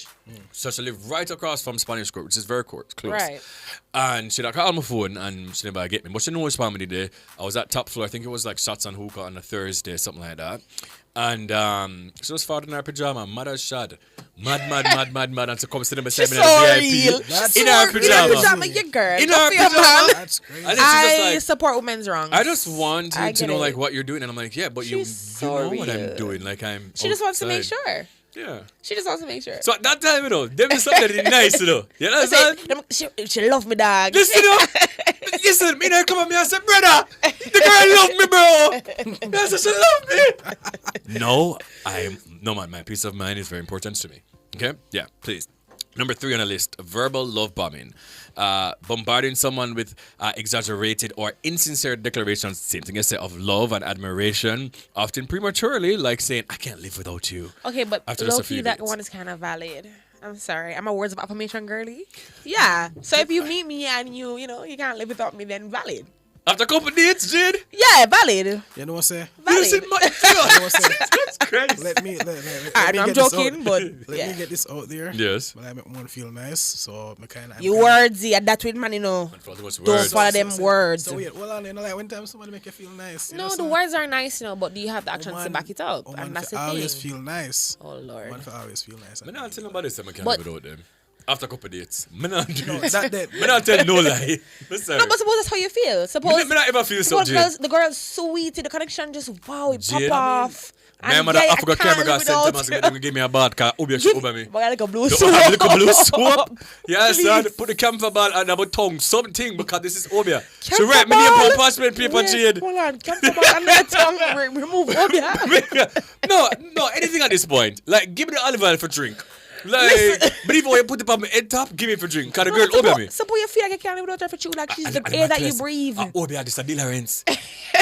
So she lived right across from Spanish Court, which is very close. Right. And she called my phone and she never get me. But she knows for me today. I was at top floor. I think it was like Shots and Hookah on a Thursday, something like that. And she was found in her pajama, mad as shad. Mad. And to come sit beside me in a VIP. In her pajama. Your girl. In Good her for your pajama. man. That's crazy. And then she just I like, support women's wrongs. I just want you I to get know it. like what you're doing. And I'm like, yeah, but you know what I'm doing. Like She just wants to make outside. sure. Yeah. She just wants to make sure. So at that time, them is something that is nice, You know what I'm saying? She love me, dog. Listen, me not come at me and say, brother, the girl love me, bro. That's she love me. No, man, my peace of mind is very important to me. Okay? Yeah, please. Number 3 on the list, verbal love bombing. Bombarding someone with exaggerated or insincere declarations, same thing I say, of love and admiration, often prematurely, like saying, I can't live without you. Okay, but After just a low-key, few that dates. one is kind of valid. I'm sorry. I'm a words of affirmation girly. Yeah. So if you meet me and you can't live without me, then valid. After a couple dates, Jade? Yeah, valid. You know what I say? Valid. That's crazy. Let me I'm get this joking, out. but Let yeah. me get this out there. Yes. But I make one feel nice, so I kind of. You wordsy and that with man, Don't follow them words. So wait, well, like when time somebody make you feel nice. No, the words are nice, but do you have the actions to back it up? And that's the thing. always feel nice. Oh Lord. Man for always feel nice. I'm not telling nobody I can't But- live without them. After a couple dates. I'm not doing that dead. I'm not telling no lie. I'm sorry. No, but suppose that's how you feel. Suppose Me not ever feel so, Jade. the girl's sweet, the connection just it Jade. pop off. My mother Africa camera got sent to me and give me a bad car. Obi should over me. But I like a blue You soap. have like a blue soap. Yes, Please. son. Put the camphor ball and about tongue. Something because this is Obia. She Camphor write me name ball? on parchment paper, Wait, Jade. Hold on. Camphor ball and that tongue. Remove Obia. No, anything at this point. Like, give me the olive oil for drink. Like, but if you put it on my head top, give me for drink. Cause the girl Obia me. Suppose you feel like you can't live without her for you. Like she's the air that you breathe. Obia, this is a dealerance.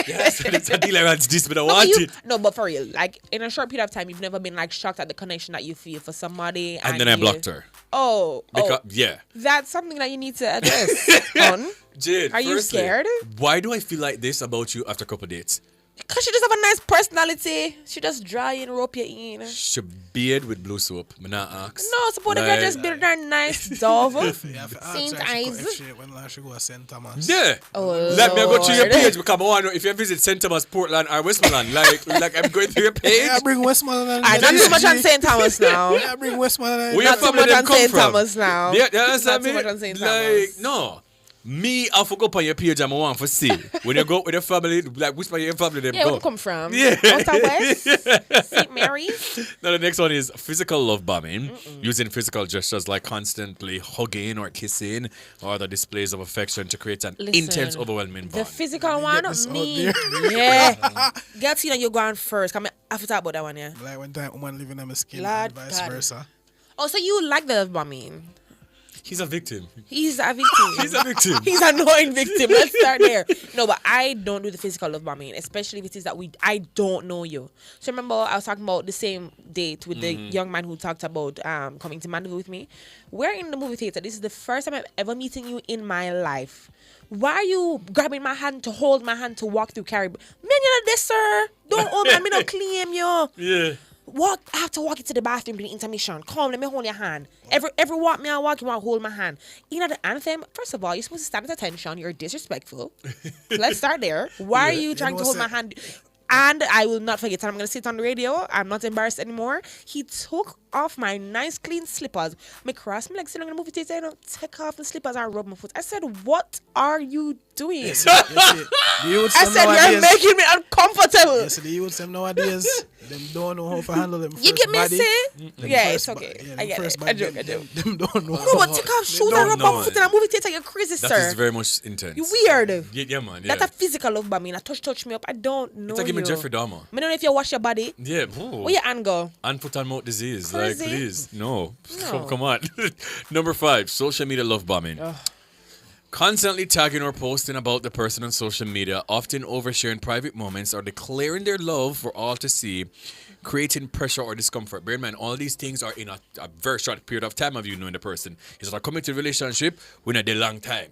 Yes, it's a dealerance. This, but I No, want but it. No, but for real, like in a short period of time, you've never been like shocked at the connection that you feel for somebody. And then I blocked her. Oh, yeah. that's something that you need to address. On. Jade, Are you firstly, scared? Why do I feel like this about you after a couple dates? Because she just have a nice personality. She just dry and rope you in. She beard with blue soap. Me not ask. No, suppose the girl just build her nice dove. Saint Eyes. When she go to St. Thomas. Yeah. Oh, Let me go through your Lord. page because I want to know if you visit St. Thomas, Portland, or Westmoreland. like I'm going through your page. Yeah, bring Westmoreland. I not too much on St. Thomas now. Yeah, bring Westmoreland. Where your Not too family much them on come St. from? Thomas now. Yeah, you understand Not me? too much on St. Like, Thomas. no. Me, I forgot on your page and I want to see. When you go with your family, like which part of your family them Yeah, go? where you come from? Yeah. Outer West? St. Mary's? Now the next one is physical love bombing, using physical gestures like constantly hugging or kissing or other displays of affection to create an Listen, intense, overwhelming The bond. physical one, this out me. there. Yeah. Gyalsina, you go on first. Come I have to talk about that one, yeah. Like when time woman living on my skin Lord and vice God. versa. Oh, so you like the love bombing? He's a victim. He's a victim. He's a victim. He's an annoying victim. Let's start there. No, but I don't do the physical love bombing, especially if it is that I don't know you. So remember, I was talking about the same date with the young man who talked about coming to Mandeville with me. We're in the movie theater. This is the first time I'm ever meeting you in my life. Why are you grabbing my hand to hold my hand to walk through Caribbean? Man, you're not this, sir. Don't hold me. Me don't claim you. Yeah. I have to walk into the bathroom during intermission. Come, let me hold your hand. Every walk me I walk, you want to hold my hand. You know the anthem, first of all, you're supposed to stand at attention. You're disrespectful. Let's start there. Why are you trying to hold my hand? And I will not forget, and I'm going to sit on the radio. I'm not embarrassed anymore. He took off my nice, clean slippers. Me cross my legs, sitting in the movie theater, you know, take off the slippers and rub my foot. I said, what are you doing? I said, you're making me uncomfortable. Yes, the youths them nowadays, them don't know how to handle them. You get me, body. say? Yeah, it's okay. I get it. I joke. Them don't know. No, but take off shoes and rub my foot in a movie theater. You're crazy, That sir. is very much intense. You weird. Yeah, man. Yeah. That's a physical love bombing. A touch me up. I don't know It's like you. him Jeffrey Dahmer. I don't know if you wash your body. Yeah. Where your hand go? And foot and mouth disease. Crazy. Like, please. No. No. Come on. Number 5, social media love bombing. Constantly tagging or posting about the person on social media, often oversharing private moments or declaring their love for all to see, creating pressure or discomfort. Bear in mind, all these things are in a very short period of time of you knowing the person. It's not a committed relationship within a long time.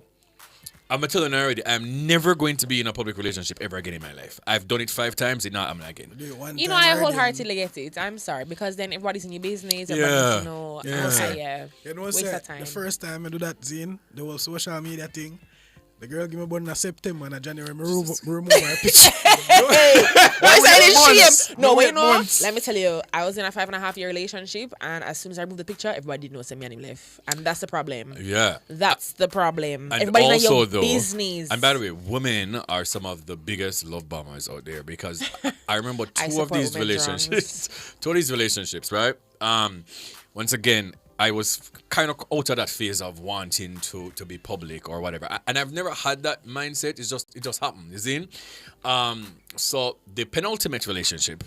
I'm telling you already, I'm never going to be in a public relationship ever again in my life. I've done it 5 times, I'm not again. You know, I wholeheartedly get it. I'm sorry, because then everybody's in your business. Everybody's, You know, waste say, of time. the first time I do that, Zine, the whole social media thing, the girl give me button in September and in January, me remove her picture. Why is that months. shame? No, No, wait, wait no. months. Let me tell you, I was in a 5.5-year relationship, and as soon as I removed the picture, everybody didn't know send me any left. And that's the problem. Yeah. That's the problem. And Everybody also, know your though, business. and by the way, women are some of the biggest love bombers out there because I remember I two of support these women's relationships, right? Once again, I was kind of out of that phase of wanting to be public or whatever, and I've never had that mindset. It just happened. You see? So the penultimate relationship,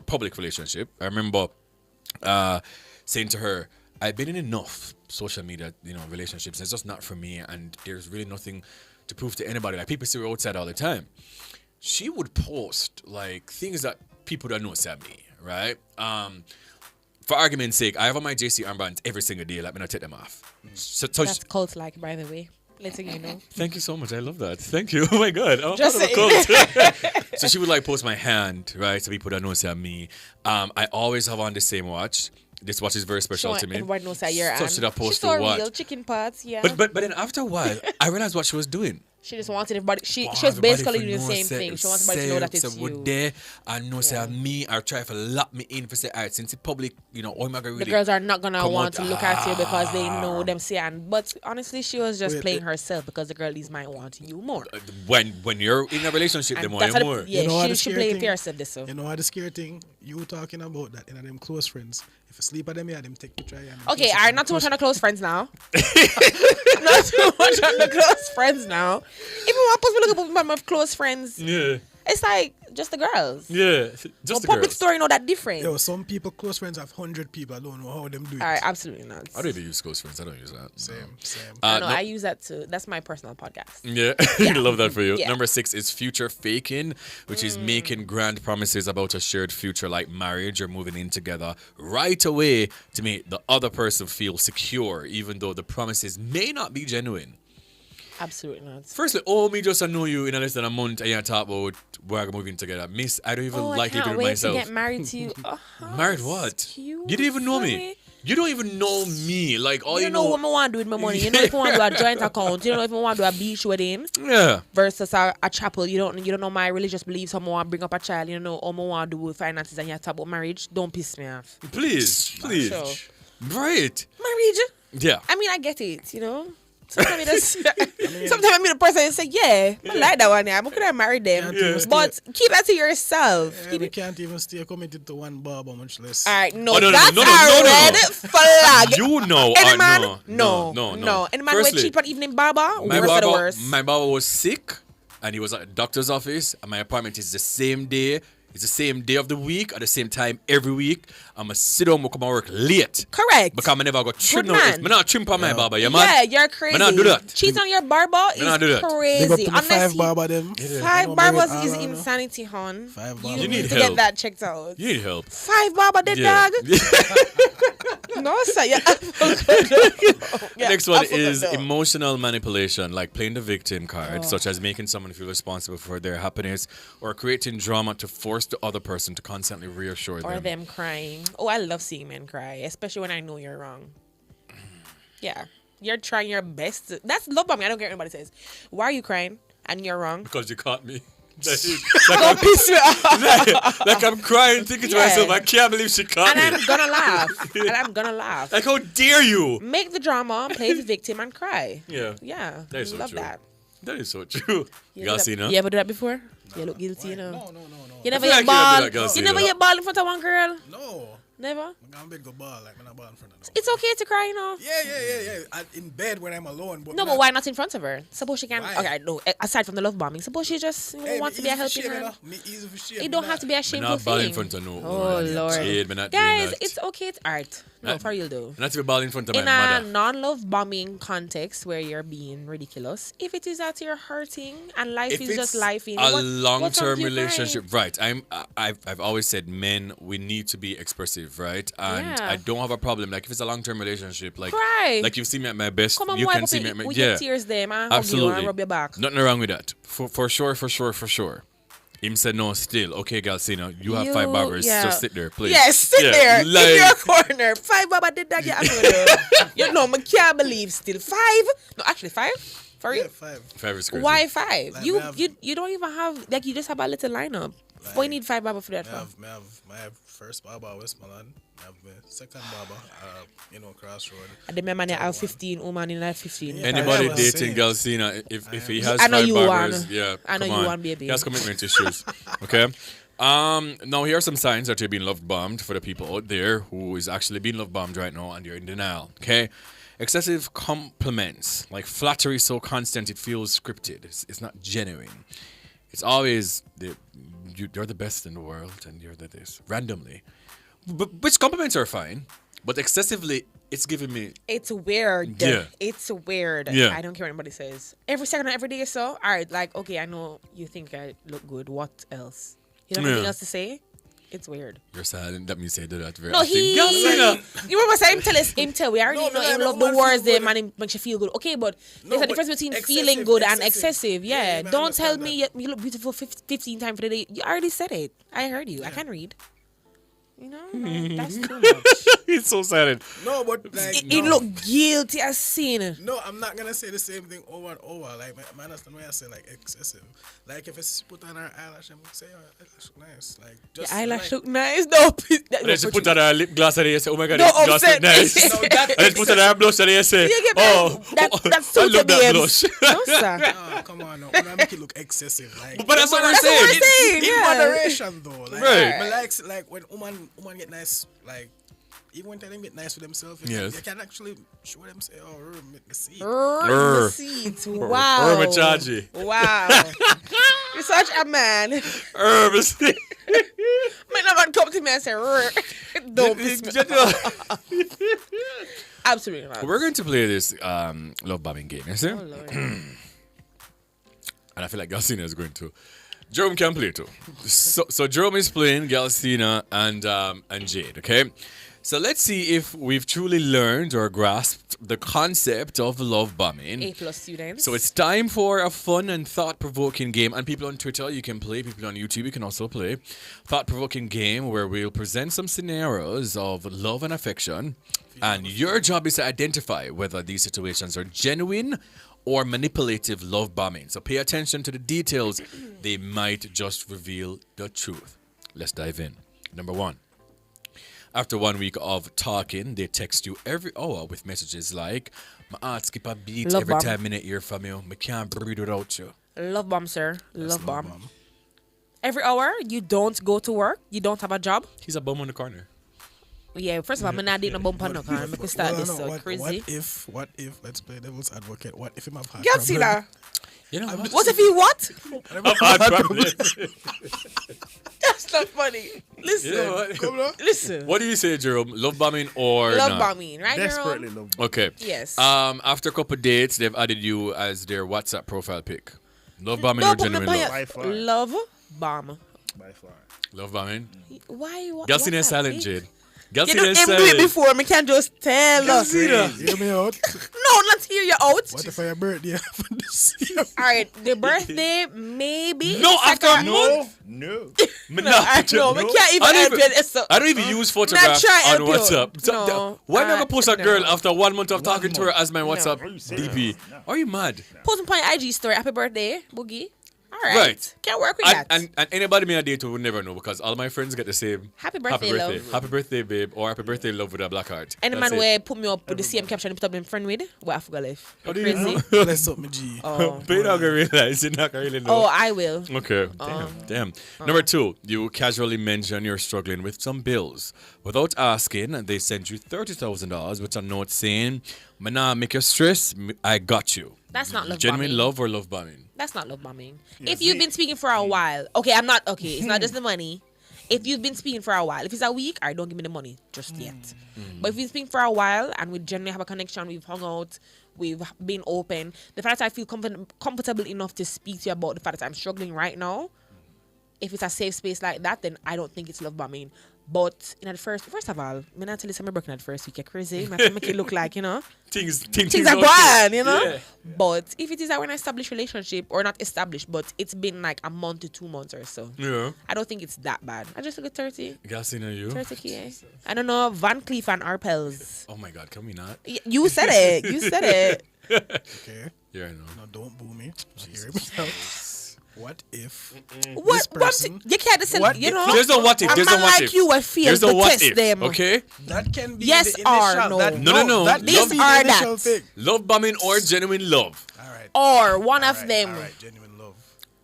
public relationship, I remember saying to her, I've been in enough social media, relationships. It's just not for me, and there's really nothing to prove to anybody. Like, people see her outside all the time. She would post like things that people don't know about me, right? For argument's sake, I have on my JC armbands every single day. Let me not take them off. So That's cult-like, by the way. Letting you know. Thank you so much. I love that. Thank you. Oh my God. I'm Just part of a cult. So she would like post my hand, right? So people that know about me. I always have on the same watch. This watch is very special to me. Everybody knows that you're Such that post She's to so watch. real. Chicken parts, yeah. But then after a while, I realized what she was doing. She just wanted everybody. She was Everybody basically for doing the know same thing. She wants everybody to know that it's say you. there and know say me or try to lock me in for say alright, since it's public, oh my God, really The girls are not gonna come want out, to look at you because they know them saying. But honestly, she was just playing herself because the girlies might want you more. When you're in a relationship, the more and more. Yeah, You know she playing for herself this. You know how the scary thing? You talking about that in them close friends. If you sleep at them, them take picture. Okay, alright, not too much on the close friends now. Not too much on the close friends now. Even when I post me look at my close friends, Yeah. it's like just the girls. Yeah. Just the public girls. story know that different. Yo, some people, close friends, have 100 people. I don't know how them do it. Alright, absolutely not. I don't even use close friends. I don't use that. Same. I know, I use that too. That's my personal podcast. Yeah, love that for you. Yeah. Number 6 is future faking, which is making grand promises about a shared future like marriage or moving in together right away to make the other person feel secure, even though the promises may not be genuine. Absolutely not. Firstly, me just know you in less than a month and you talk about we're moving together. Miss, I don't even like I living can't with wait myself. to get married to you. Married what? You don't even know me. You don't even know me. Like all you don't know what I want to do with my money. You know if I want to do a joint account. You don't know if I want to do a beach wedding. Yeah. Versus a chapel. You don't know my religious beliefs. How I want to bring up a child. You don't know all I want to do with finances and you talk about marriage. Don't piss me off. Please. Sure. Right. Marriage. Yeah. I mean, I get it. You know. Sometimes I meet a person and say, yeah, I like that one. Yeah, I'm gonna marry them. Yeah. But keep that to yourself. Yeah, we can't even stay committed to one barber, much less. All right, no, no, that's no, a red flag. You know, Any man, no. Any man will cheat on evening barber, worse of the worst. My barber was sick, and he was at the doctor's office, and my appointment is the same day. It's the same day of the week at the same time every week. I'm going to sit down and come and work late. Correct. Because I never got trim. I'm not trim on my barber. You yeah, you're crazy. I not do that. Cheat on your barber is crazy. Big up to the 5 barber them. 5 barbers is insanity, hon. 5 barber. You need to help. get that checked out. You need help. 5 barber dead dog. No, sir. Yeah. Next one is emotional manipulation, like playing the victim card, such as making someone feel responsible for their happiness or creating drama to force the other person to constantly reassure them. Or them crying. Oh, I love seeing men cry, especially when I know you're wrong. Yeah. You're trying your best. That's love bombing. I don't care what anybody says. Why are you crying? And you're wrong. Because you caught me. Don't piss me off. Like I'm crying, thinking to myself, I can't believe she caught me. And I'm gonna laugh. Like, how dare you? Make the drama, play the victim, and cry. Yeah. Yeah. That is so love true. that. That is so true. Gyalsina? You ever do that before? You look guilty, you know? No. You never I get feel ball. like you have to do that, You never Gyalsina. get ball in front of one girl? No. Never? I'm big go ball, like, I'm not ball in front of no. It's okay to cry, you know? Yeah. In bed when I'm alone. But No, but why not in front of her? Suppose she can. Why? Okay, no. Aside from the love bombing, suppose she just want to be a helping hand. It don't have to be a shameful not ball thing. in front of no. Oh Lord, Jade, me not guys, doing that. it's okay. Alright, no, for real though. Not to be ball in front of In my a mother. non-love bombing context where you're being ridiculous, if it is that you're hurting and life If is it's just life, a long-term relationship, right? I've always said men, we need to be expressive, right? And Yeah. I don't have a problem. Like if it's a long-term relationship, like Cry. like you've seen me at my best, Come on, you wipe can up see me at my with your tears there, man. Hug you Absolutely. and rub your back. Nothing wrong with that. For sure. Him said no still. Okay, Gyalsina, you have 5 barbers. Just sit there, please. Yes, sit there in like- your corner. 5 baba did that. You know, I can't believe still 5. No, actually 5. For real? 5. 5 is crazy. Why 5? Like, You don't even have you just have a little lineup. Why you need 5 baba for that? I have my first barber Westmoreland. I have my second barber, Crossroad. And the man have 15, woman in that 15. Anybody dating Gyalsina, if he has I know 5 you barbers, want. yeah, I know come you on. want, baby. He has commitment issues. Okay. Now here are some signs that you're being love bombed for the people out there who is actually being love bombed right now and you're in denial. Okay. Excessive compliments, like flattery so constant it feels scripted. It's not genuine. It's always you're the best in the world and you're the this randomly. But which compliments are fine, but excessively it's giving me. It's weird. Yeah. It's weird. Yeah. I don't care what anybody says. Every second of every day or so, all right, like, okay, I know you think I look good. What else? You don't have anything else to say? It's weird. You're silent. That means you do that very No, often. he. Gyalsina! You remember saying him tell we already know him love the words feel them and it makes you feel good. Okay, but there's a but difference between excessive, feeling good and excessive. excessive. Yeah. Yeah, Don't tell understand me you look beautiful 15 times for the day. You already said it. I heard you. I can read. You know, that's too much. He's so silent. No, but like It look guilty as sin. No, I'm not gonna say the same thing over and over. Like, I understand why I say like excessive. Like, if it's put on her eyelash, I'm gonna say, oh, eyelash look nice. Like, just Your eyelash like, look nice. No, And then she put on her lip gloss and they say, oh my god, Don't this gloss upset look nice. me. No, that And then she put on her blush and they say, You get me? oh, That's I suits love that babes. blush. No, sir. Oh, come on, no. When I make it look excessive, like. But that's what we're That's what we're saying. saying. In Yeah. moderation, though. Like, Right. But like when woman get nice, like. Even when they get nice for themselves, Yes. they can actually show them say, "Oh, make the seat." The seat. Wow. Machaji. Wow. You're such a man. Might Might not man come to me and say, don't piss me off. Absolutely not. We're going to play this love bombing game, you see? Oh, Lord. And I feel like Gyalsina is going to. Jerome can play too. So Jerome is playing Gyalsina and Jade, okay? So let's see if we've truly learned or grasped the concept of love bombing. A+ students. So it's time for a fun and thought-provoking game. And people on Twitter, you can play. People on YouTube, you can also play. Thought-provoking game where we'll present some scenarios of love and affection. And your job is to identify whether these situations are genuine or manipulative love bombing. So pay attention to the details. They might just reveal the truth. Let's dive in. Number 1. After 1 week of talking, they text you every hour with messages like, my heart skip a beat Love every bomb. time I hear from you. I can't breathe without you. Love bomb, sir. Love bomb. Every hour, you don't go to work. You don't have a job. He's a bum on the corner. Yeah, first of all, I'm not dating a bum on the corner. Make we start this so crazy. What if, let's play devil's advocate, what if him have heart Gyalsina. You know what? What if he what? That's not funny. Listen. You know what? Come on. Listen. What do you say, Jerome? Love bombing or Love not? bombing, right, Desperately Jerome? love. Okay. Yes. After a couple dates, they've added you as their WhatsApp profile pic. Love bombing No, or but genuine my love? By far. love bomb. By far. Love bombing. Why? Gyalsina is silent, wait. Jade. You Gyalsina know is him do it silent. before. Me can't just tell. Gyalsina. Hear me out. No, not hear you out. What if I your birthday happen this year? All right, the birthday maybe. No, It's after like a a month. No. No, I know. We can't even help it. So, I don't even use photographs try on help you. WhatsApp. So, No, why am I gonna post a girl no. after 1 month of talking to her as my No. WhatsApp DP? Are you mad? post my IG story. Happy birthday, Boogie. All right. Right. Can't work with And, that. and anybody me a date with would never know because all my friends get the same. Happy birthday, love. Happy birthday, babe. Or happy birthday, love with a black heart. Any That's man it. where put me up with the same caption and put up them friend with, what I forgot life. How do you Crazy. know? Let's up me G. Oh. But you're not gonna realize. You're not gonna really know. Oh, I will. Okay. Damn. Number 2, you casually mention you're struggling with some bills. Without asking, they send you $30,000 with a note saying, "Mana, make you stress. I got you." That's not love Genuine bombing. love or love bombing? That's not love bombing. Yeah, If you've see- been speaking for a while, okay, I'm not okay. It's not just the money. If you've been speaking for a while, if it's a week, all right, don't give me the money just yet. But if you've been speaking for a while and we generally have a connection, we've hung out, we've been open. The fact that I feel comfortable enough to speak to you about the fact that I'm struggling right now, if it's a safe space like that, then I don't think it's love bombing. But in the first of all, I'm not tell you I'm working at the first week. You're crazy. I'm to make it look like, you know, Things things are going, you know. Yeah. But if it is an established relationship, or not established, but it's been like a month to 2 months or so, Yeah. I don't think it's that bad. I just look at 30. Gyalsina, you? 30K. I don't know, Van Cleef and Arpels. Oh my God, can we not? You said it. You said it. Okay. Yeah, I know. Now don't boo me. Just hear me out. What if this What? person... You can't just, What you if- know. There's no what if. A There's no man what like if. you will feel There's to no what test if. them. Okay. That can be Yes the or initial, no? That, No. That This can be or the initial that. thing. Love bombing or genuine love? All right. Or one of All right, them. All right, genuine love.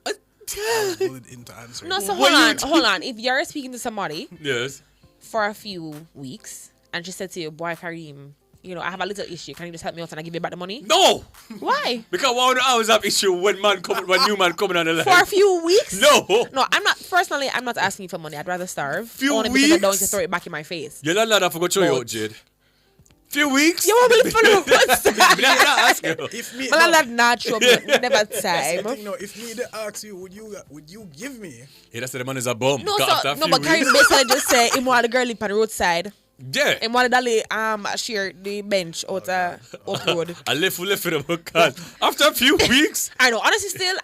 I was bullied into answering. No, so What hold on. If you're speaking to somebody Yes. for a few weeks and she said to you, boy, Kareem, you know, I have a little issue. Can you just help me out and I give you back the money? No. Why? Because why would I always have issue when new man coming on the line? For a few weeks? No. No, I'm not asking you for money. I'd rather starve. Few only because I don't want weeks? to throw it back in my face. You're not allowed to forget show you But- out, Jade. Few weeks. You want me to follow what's Me not ask you. If me, Well, no, I'm not sure, but never that's the time. thing, no, if me to ask you, would you give me? Yeah, that's the man is a bum. No, Because after a so, no, few but Kareem weeks- basically just say him want the girl live on the roadside. Yeah. Him want the share the bench out up road. I left with them because after a few weeks. I know. Honestly, still,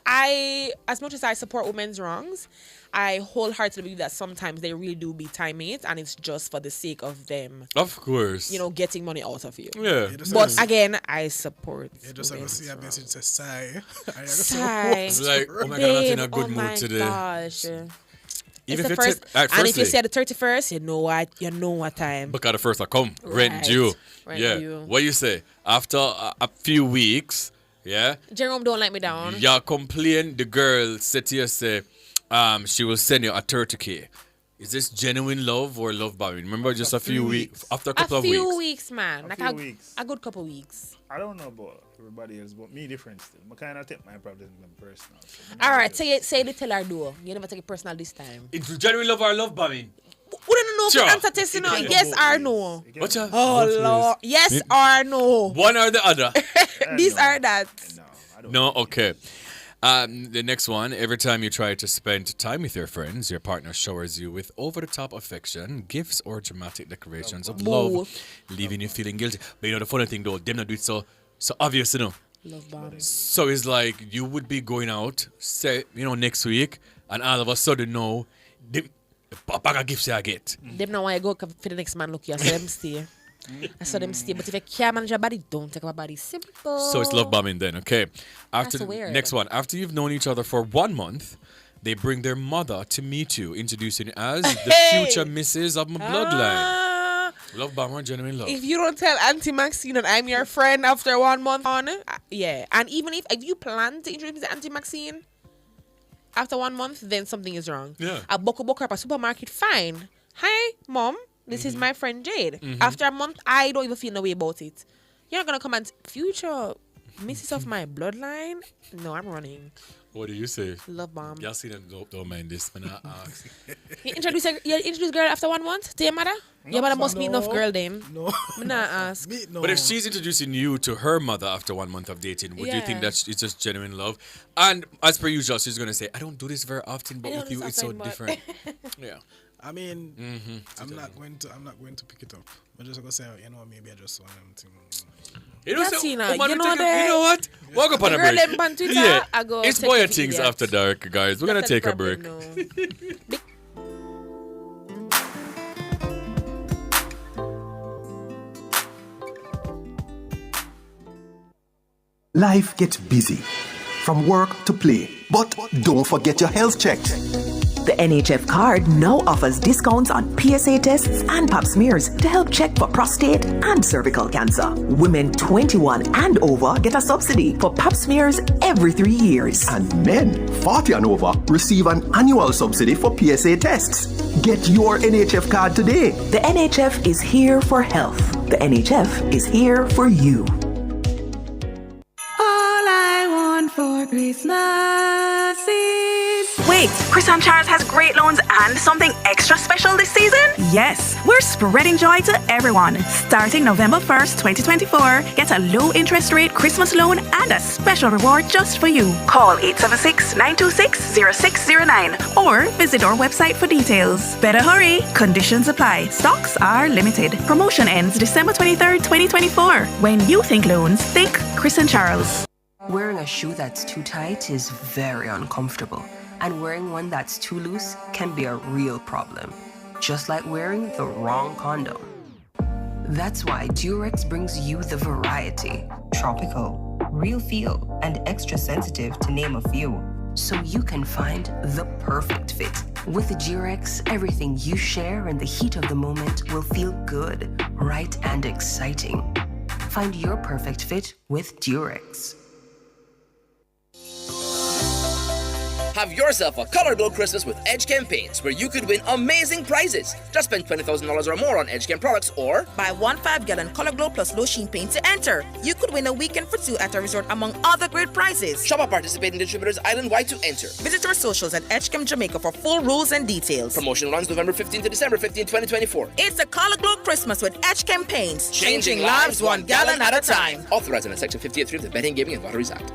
as much as I support women's wrongs, I wholeheartedly believe that sometimes they really do be time mates, and it's just for the sake of them, Of course. you know, getting money out of you. Yeah. But again, I support. You just have to women's see a wrongs. message say sigh. Sigh. It's like, oh my God, I'm not in a Babe, good oh mood my today. Gosh. Even It's if the you first, take- alright, and if you firstly- say the 31st, you know what time. Because the first I come, rent Right. due. Rent Yeah. due. What you say? After a few weeks, yeah, Jerome don't let me down. you complain, the girl said to you, say, she will send you a 30K. Is this genuine love or love bombing? Remember, just a few weeks. After a couple A of few weeks. weeks, man. Like few weeks. a good couple weeks. I don't know about everybody else, but me different still. I kind of take my problems in personal. So All right, say the tell her do. You never take it personal this time. It's genuine love or love bombing? We don't know if Sure. the answer test, you know. It can Yes go or both no. ways. It can What's go that? Oh, Both Lord. ways. Yes Me- or no. One or the other? This or that. No, okay. The next one, every time you try to spend time with your friends, your partner showers you with over-the-top affection, gifts, or dramatic declarations of love, leaving you feeling guilty. But you know, the funny thing though, them not do it so obvious, you know. Love bombing. So it's like you would be going out, say, you know, next week, and all of a sudden, no, the bag of gifts I get. Them know why I go for the next man look here, so them stay. I saw them stay, but if you can't manage your body, don't take my body. Simple. So it's love bombing then, okay? After That's weird. Next one, after you've known each other for 1 month, they bring their mother to meet you, introducing you as the future missus of my bloodline. Love bomber, genuine love. If you don't tell Auntie Maxine that I'm your friend after 1 month on, yeah. And even if you plan to introduce me to Auntie Maxine after 1 month, then something is wrong. Yeah. I book her up at supermarket, fine. Hi, Mom. This is my friend Jade. After a month, I don't even feel no way about it. You're not going to come and future missus of my bloodline? No, I'm running. What do you say? Love bomb. Gyalsina don't mind this, man. I ask. You introduce girl after 1 month to your mother? Your mother must be enough girl then. No. I'm not ask. But if she's introducing you to her mother after 1 month of dating, would you think that it's just genuine love? And as per usual, she's going to say, I don't do this very often, but with you, it's so different. Yeah. I mean, I'm not going to pick it up. I'm just gonna say, you know, maybe I just want them to. You know, Gyalsina, you you know know what? Walk up on a girl break. them on Twitter, Yeah, I go it's take it to Bwoyatingz idiots. after dark, guys. We're gonna take a break. Life gets busy, from work to play, but don't forget your health check. The NHF card now offers discounts on PSA tests and pap smears to help check for prostate and cervical cancer. Women 21 and over get a subsidy for pap smears every 3 years. And men 40 and over receive an annual subsidy for PSA tests. Get your NHF card today. The NHF is here for health. The NHF is here for you. All I want for Christmas is... Wait, Chris and Charles has great loans and something extra special this season? Yes, we're spreading joy to everyone. Starting November 1st, 2024, get a low interest rate Christmas loan and a special reward just for you. Call 876-926-0609 or visit our website for details. Better hurry, conditions apply. Stocks are limited. Promotion ends December 23rd, 2024. When you think loans, think Chris and Charles. Wearing a shoe that's too tight is very uncomfortable, and wearing one that's too loose can be a real problem, just like wearing the wrong condom. That's why Durex brings you the variety. Tropical, real feel, and extra sensitive to name a few. So you can find the perfect fit. With Durex, everything you share in the heat of the moment will feel good, right, and exciting. Find your perfect fit with Durex. Have yourself a Color Glow Christmas with Edge campaigns where you could win amazing prizes. Just spend $20,000 or more on Edge Chem products or buy 1 5-gallon Color Glow plus low sheen paint to enter. You could win a weekend for 2 at a resort among other great prizes. Shop at participating distributors island-wide to enter. Visit our socials at Edgechem Jamaica for full rules and details. Promotion runs November 15 to December 15, 2024. It's a Color Glow Christmas with Edge campaigns. Changing lives 1 gallon at a time. Authorized under Section 58.3 of the Betting, Gaming and Lotteries Act.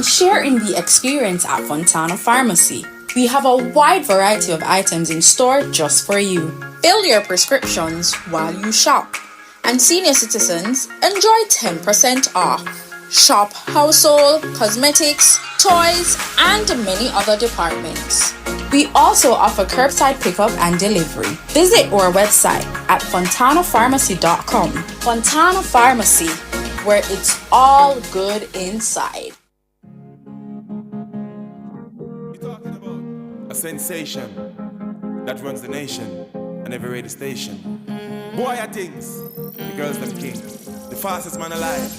Share in the experience at Fontana Pharmacy. We have a wide variety of items in store just for you. Fill your prescriptions while you shop. And senior citizens enjoy 10% off. Shop household, cosmetics, toys, and many other departments. We also offer curbside pickup and delivery. Visit our website at fontanapharmacy.com. Fontana Pharmacy, where it's all good inside. A sensation that runs the nation and every radio station. Bwoyatingz, the girls them king, the fastest man alive.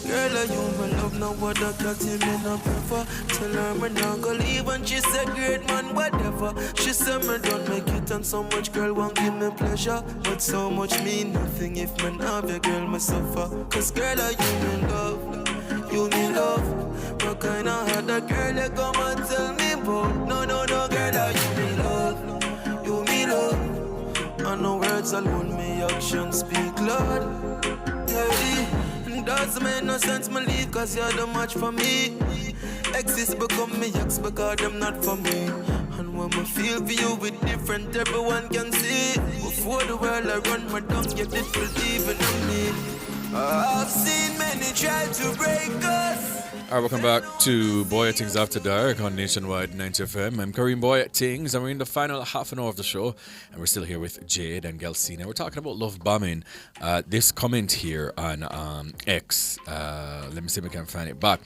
Girl, I you my love, no other cat in me no prefer. Tell her me not go leave and she said great man, whatever. She said me don't make it and so much girl won't give me pleasure. But so much mean nothing if me have a girl me suffer. Cause girl, I you me love, you me love. What kind of hard that girl you come and tell me about? No, girl, I you me love, you me love. And no words alone, me actions speak loud. Yeah, Doesn't make no sense me leave cause you're too much for me. Exes become me ex because them not for me. And when me feel for you with different, everyone can see. Before the world I run my tongue, you did believe in me. I've seen many try to break us. All right, welcome back to Bwoyatingz After Dark on Nationwide 90 FM. I'm Kareem Bwoyatingz, and we're in the final half an hour of the show, and we're still here with Jade and Gyalsina. We're talking about love bombing. This comment here on X, let me see if I can find it back.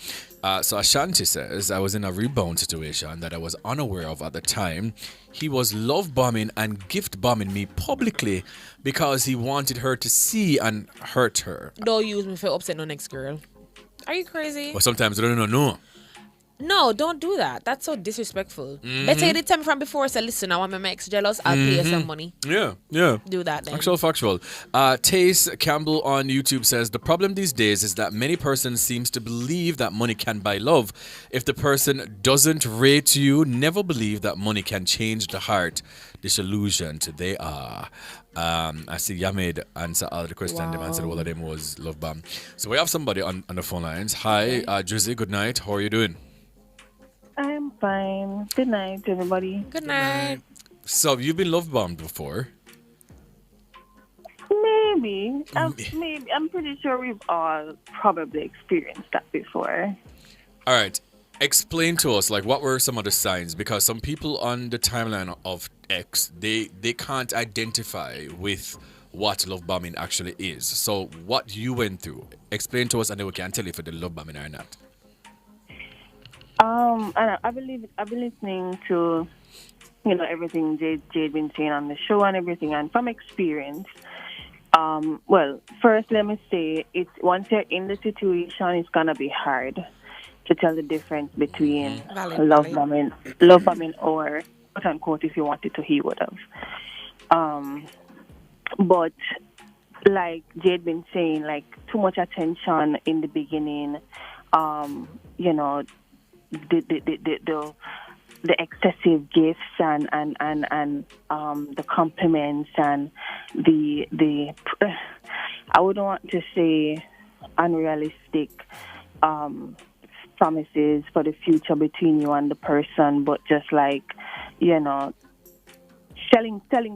So Ashanti says, I was in a rebound situation that I was unaware of at the time. He was love bombing and gift bombing me publicly because he wanted her to see and hurt her. Don't use me for upset no next girl. Are you crazy? But sometimes I don't know. No, don't do that. That's so disrespectful. Better you did tell me from before. Say, listen, I want my ex jealous. I'll pay you some money. Yeah. Do that then. Actual factual. Tace Campbell on YouTube says, the problem these days is that many persons seems to believe that money can buy love. If the person doesn't rate you, never believe that money can change the heart. Disillusioned they are. I see Yamid answer all the question. Them answered all of them was love bomb. So we have somebody on the phone lines. Hi, Drizzy, good night. How are you doing? I'm fine. Good night, everybody. Good night. So you've been love bombed before? Maybe. I'm pretty sure we've all probably experienced that before. All right. Explain to us, like, what were some of the signs? Because some people on the timeline of X, they can't identify with what love bombing actually is. So what you went through, explain to us, and then we can tell you if it's love bombing or not. I've been listening to, everything Jade been saying on the show and everything, and from experience, well, first let me say, it's once you're in the situation, it's gonna be hard to tell the difference between love bombing, or quote unquote, if you wanted to, he would have. But like Jade been saying, like too much attention in the beginning, the excessive gifts and the compliments and the I wouldn't want to say unrealistic promises for the future between you and the person, but just like, selling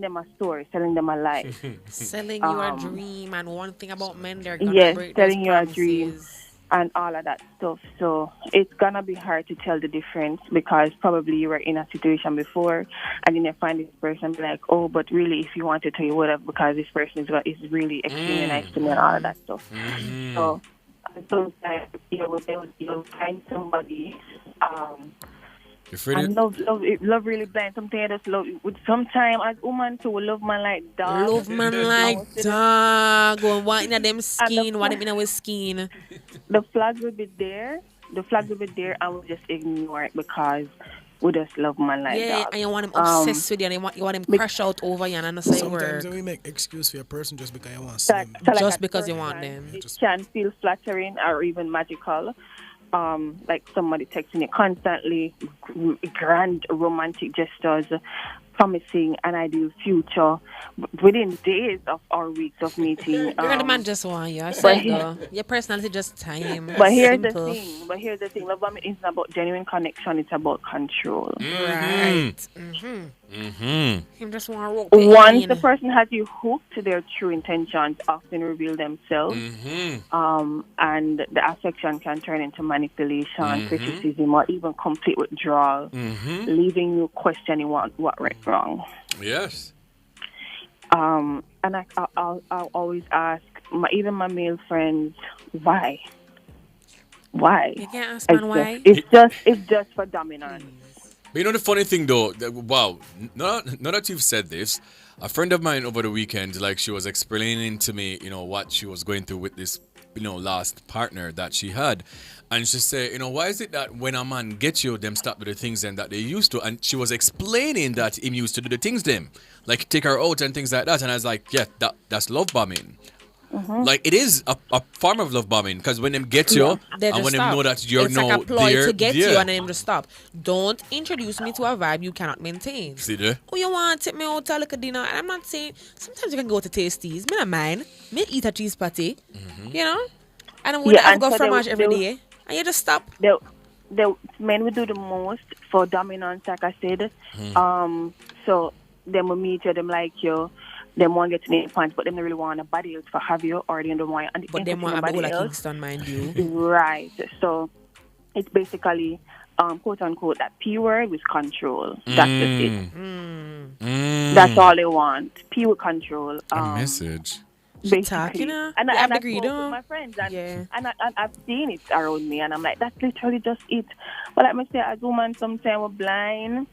them a story, selling them a life. Selling you a dream, and one thing about men, they're gonna break those selling you a dream promises. and all of that stuff. So it's gonna be hard to tell the difference because probably you were in a situation before and then you find this person and be like, oh, but really if you wanted to, you would have, because this person is really extremely nice to me and all of that stuff. So sometimes you'll find somebody and love really blind. Sometimes I just love. Sometimes as woman too, love man like dog. Love man like dog. Go want in them skin, want him in our skin. The flag will be there. And we'll just ignore it because we just love man like dog. Yeah, and you want him obsessed with you, and you want him crash out over you, and I say Sometimes work. we make excuse for a person just because you want to see them. Just because you want them. It can feel flattering or even magical. Like somebody texting you constantly, grand romantic gestures, promising an ideal future within days or weeks of meeting. You're the man just want you. I say your personality just time. But here's the thing. Love bombing isn't about genuine connection. It's about control. Right. Him just want to rope Once the person has you hooked, their true intentions often reveal themselves. And the affection can turn into manipulation, criticism, or even complete withdrawal, leaving you questioning what went wrong. Yes. And I'll always ask even my male friends, why? You can't ask man why. It's just for dominance. But you know the funny thing though, wow, now that you've said this, a friend of mine over the weekend, like she was explaining to me, what she was going through with this, last partner that she had. And she said, why is it that when a man gets you, them stop doing the things then that they used to? And she was explaining that him used to do the things them, like take her out and things like that. And I was like, yeah, that's love bombing. Like it is a form of love bombing because when them get you and when them know that you're like a ploy to get you and then them just stop. Don't introduce me to a vibe you cannot maintain. See there? Oh, you want to take me out to like a dinner? And I'm not saying sometimes you can go to Tasties. Me not mind. Me eat a cheese patty. And I would have go so fromage every day. And you just stop. The men would do the most for dominance, like I said. So them will meet you, them like you, them want to get to name points, but them don't really want nobody else for have you, or they don't want you. But them want a Kingston, mind you. Right. So it's basically quote unquote that P word with control. That's just it. That's all they want. P with control. A message. Basically. And I agree with though. my friends, and I've seen it around me, and I'm like, that's literally just it. But like I say, as women, sometimes we're blind.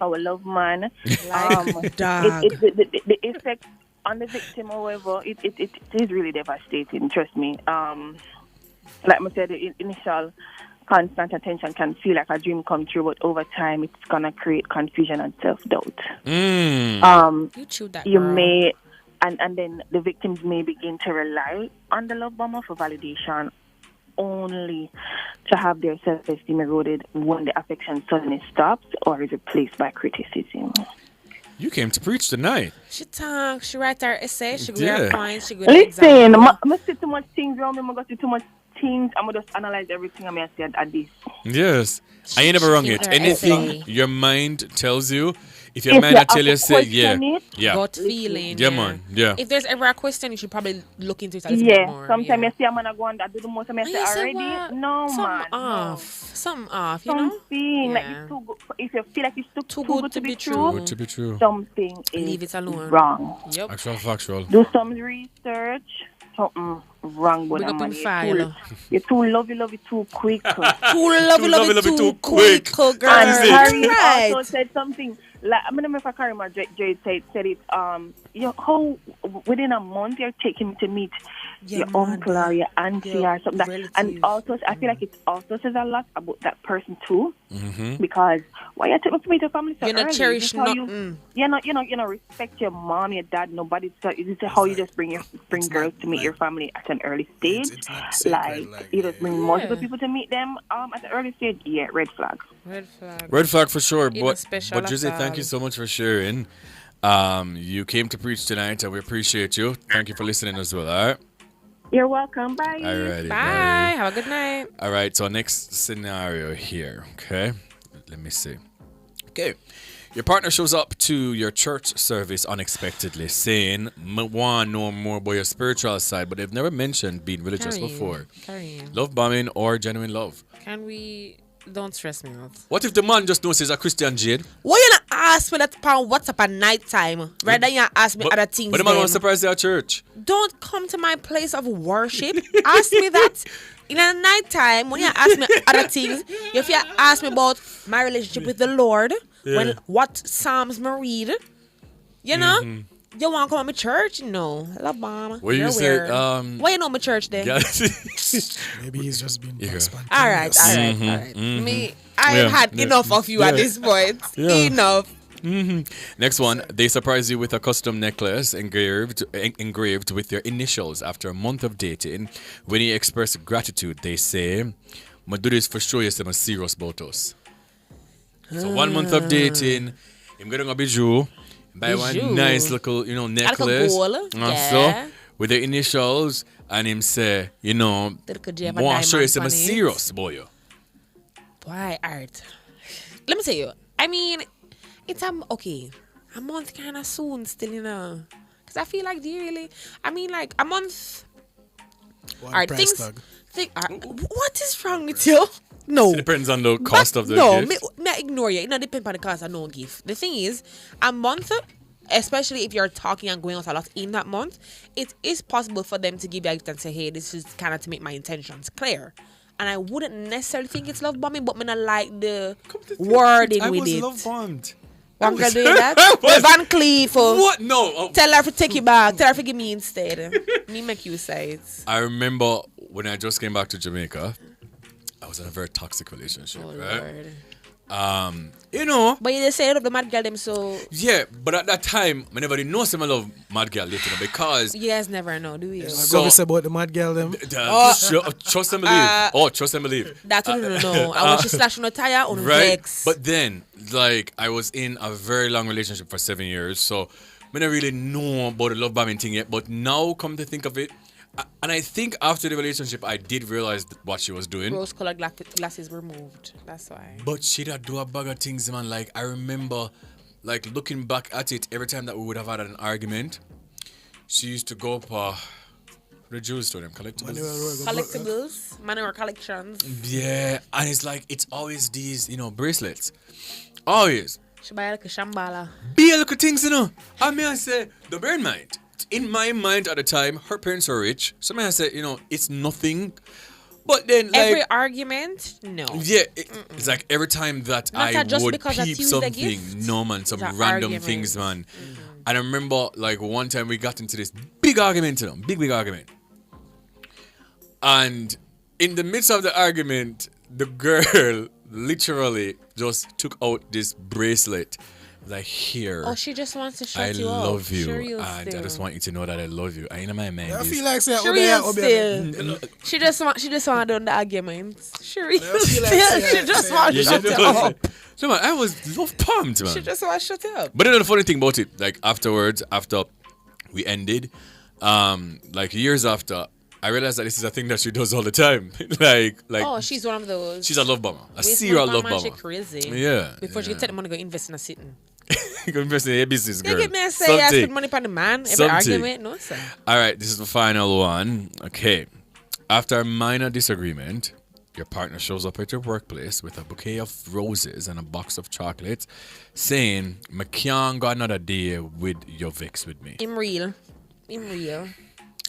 Our love man, dog. The effect on the victim, however, it is really devastating. Trust me. Like I said, the initial constant attention can feel like a dream come true, but over time, it's gonna create confusion and self-doubt. You chewed that. You may. And then the victims may begin to rely on the love bomber for validation, only to have their self-esteem eroded when the affection suddenly stops or is replaced by criticism. You came to preach tonight. She talk, she write her essay, she go her points, she go Listen, I see too much things around me, I got too much things, I'm going to just analyze everything I'm going to say at this. Yes. I ain't never wrong it. Anything your mind tells you, if your mind tell you, say, yeah. Gut feeling. Yeah, man. Yeah. If there's ever a question, you should probably look into it a little bit more. Sometimes you see I'm going to go and do the most, I say already. No, man. Something off, you know? Something like it's too good. If you feel like it's too good to be true. Good to be true. Something Leave it is alone. wrong. Yep. Actual factual. Do some research. Something wrong with them. You're too lovey, too quick. Too lovey, too quick. Girl. And Harry also said something. Like, I mean, if I can't remember, Jade said it. How within a month you're taking to meet your uncle or your auntie or something. And also, I feel like it also says a lot about that person too. Because why you take me to meet your family so early? You cherish nothing. You know, respect your mom, your dad. Nobody. This is how you just bring girls to meet your family at an early stage. It's sacred, You just bring multiple people to meet them at an early stage. Yeah, red flag. Red flag for sure. But Drizzy, thank you so much for sharing. You came to preach tonight, and we appreciate you. Thank you for listening as well. All right. You're welcome. Bye. Alrighty. Bye. Have a good night. All right. So next scenario here. Okay. Let me see. Okay. Your partner shows up to your church service unexpectedly, saying, "Want to know more about your spiritual side," but they've never mentioned being religious before. Love bombing or genuine love? Can we? Don't stress me out. What if the man just knows he's a Christian, Jade? Why you not ask me that on WhatsApp at night time? Rather than you ask me other things. But the man was surprised at church. Don't come to my place of worship. Ask me that in the night time when you ask me other things. If you ask me about my relationship with the Lord, when what Psalms me read, you know. You want to come to my church? No. Love bomb. What you say? Why you know my church then? Maybe he's just being spontaneous. All right. Me, I've had enough of you at this point. Enough. Next one. They surprise you with a custom necklace engraved with your initials after a month of dating. When you express gratitude, they say, "I do this for sure. I'm serious about us." So 1 month of dating, I'm going to be Jew. Buy one nice little, necklace. So, with the initials, and him say, want to show you some serious, boy. Boy, art. Let me tell you. I mean, it's a month kind of soon still, Because I feel like, like a month. Alright, what is wrong with you? No. It depends on the cost of the gift. No, ignore you. It not depends on the cost of no gift. The thing is, a month, especially if you're talking and going out a lot in that month, it is possible for them to give you a gift and say, hey, this is kind of to make my intentions clear. And I wouldn't necessarily think it's love bombing, but I like the wording with it. I was love bombed. One girl doing that? Van Cleef. What? No. Tell her to take you back. Tell her to give me instead. Me make you say it. I remember when I just came back to Jamaica, I was in a very toxic relationship, right? Lord. But you just say the mad girl them so. Yeah, but at that time, I never know some love mad girl later because. You guys never know, do you? So say about the mad girl them. Trust and believe. Trust and believe. That's what I don't know. I want you slash on a tire on right? vex. But then, I was in a very long relationship for 7 years, so I don't really know about the love bombing thing yet. But now, come to think of it, And I think after the relationship, I did realize what she was doing. Rose-colored glasses removed. That's why. But she did do a bag of things, man. Like, I remember, like, looking back at it, every time that we would have had an argument, she used to go up the jewelry store, them Collectibles, Manure collections. Yeah, and it's like, it's always these, bracelets. Always. She buy like a shambala. Be a little things, I mean, I say, don't bear in mind. In my mind at the time, her parents were rich. So I say, it's nothing. But then, like, every argument, no. Yeah, it's like every time that I would peep something, no man, some random argument. Things, man. And I remember, like, one time we got into this big argument, big argument. And in the midst of the argument, the girl literally just took out this bracelet. Like, here. Oh, she just wants to shut you up. I love you. Sure, and I just want you to know that I love you. I ain't my man. I feel like saying, she just want to do the arguments. Sure, she just want to shut it up. So, man, I was love pumped, man. She just want to shut it up. But then the funny thing about it, like, after we ended, like, years after, I realized that this is a thing that she does all the time. like. Oh, she's one of those. She's a love bomber. A serial love bomber. She's crazy. Yeah. Before she take the money, go invest in a sitting. Go invest in a business, girl. They give me a say, I spend money on the man. Every argument, no, sir. All right, this is the final one. Okay. After a minor disagreement, your partner shows up at your workplace with a bouquet of roses and a box of chocolates, saying, "I can't go another day with your vex with me." I'm real.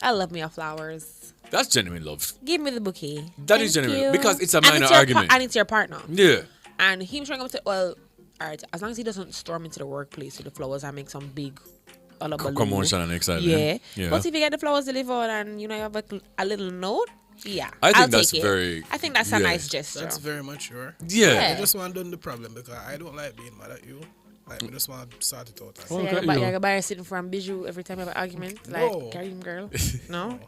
I love me a flowers. That's genuine love. Give me the bouquet. That is genuine. Because it's a minor argument. And it's your partner. Yeah. And him showing up to, well, all right, as long as he doesn't storm into the workplace with the flowers and make some big commotion and excitement. Yeah. But if you get the flowers delivered and, you have a little note, yeah. I think that's very... I think that's a nice gesture. That's very mature. Yeah. I just want to do the problem because I don't like being mad at you. Like, I just want to sort it out. So you're going to buy her sitting from Bijou every time you have an argument? Like, Karim girl? No?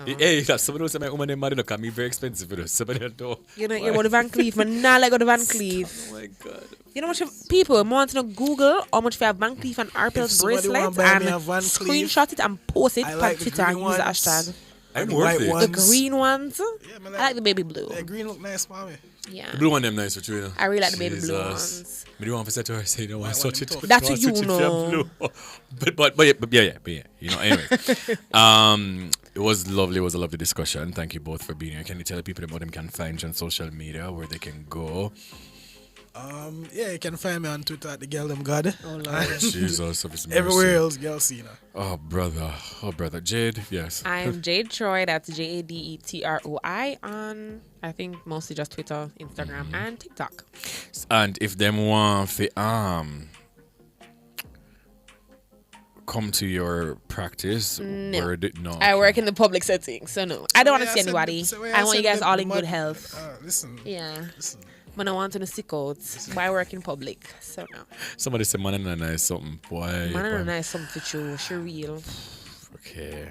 Hey, that's someone who said my woman mad enough can be very expensive for this. Somebody don't know. You know, you're about the Van Cleef, man. Nah, like go to Van Cleef. Oh my god. You know how much people want to know Google how much for Van Cleef and Arpels bracelets and screenshot it and post it on Twitter and use the hashtag. I'm worth it. The green ones. Yeah, I like the baby blue. The green look nice, mommy. Yeah. The blue one them nice for you. I really like the baby blue ones. I do want to say to her, say you know I switch it. That's what you know. But yeah. You know, anyway. It was lovely. It was a lovely discussion. Thank you both for being here. Can you tell people about them can find you on social media, where they can go? Yeah, you can find me on Twitter at the Girl Them God. Oh Lord. Jesus of His mercy. Everywhere else, Gyalsina. Oh brother. Jade, yes. I'm Jade Troi. That's JadeTroi on, I think, mostly just Twitter, Instagram, and TikTok. And if them want to come to your practice, no. No. I work in the public setting, so no. I don't want to see anybody. I want you guys all in good health. Listen. When I want to sick out, why work in public? So no. Somebody said man and nice something. Boy. Man and nice something for you. She real. Okay.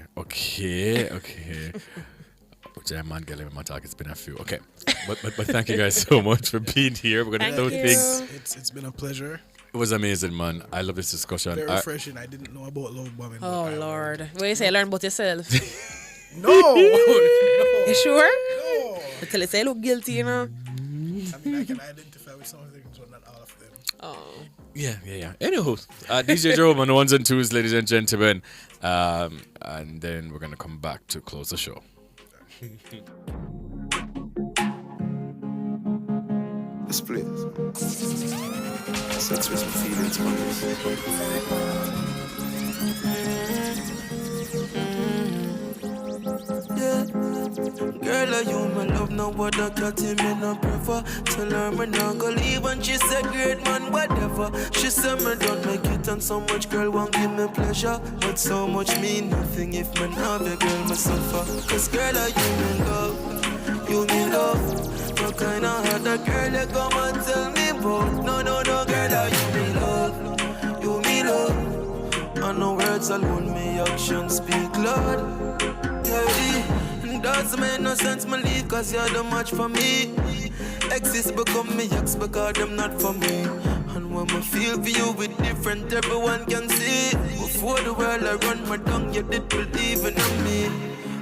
Man, girl, my talk. It's been a few. Okay. But thank you guys so much for being here. We're gonna do things. It's been a pleasure. It was amazing, man. I love this discussion. Very refreshing. I didn't know about love bombing. Oh Lord. What you say? Learn about yourself. No. You sure? No. Until you say look guilty, you know. I mean, I can identify with some things, but not all of them. Oh. Yeah. Anywho, DJ Jerome on the ones and twos, ladies and gentlemen. And then we're going to come back to close the show. Yes, please. Sex with my feelings, Girl, you my love, no other cat in me no prefer. Tell her me not go leave and she said great man, whatever. She said me don't make it and so much girl won't give me pleasure. But so much mean nothing if me not have a girl me suffer. Cause girl, you me love. No kind of other girl you come and tell me about. No girl, you me love. And no words alone, me actions speak loud. Yeah. Doesn't make no sense me leave cause you're the match for me. Exes become me ex because them not for me. And when I feel for you with different, everyone can see. Before the world I run my tongue, you did believe in me.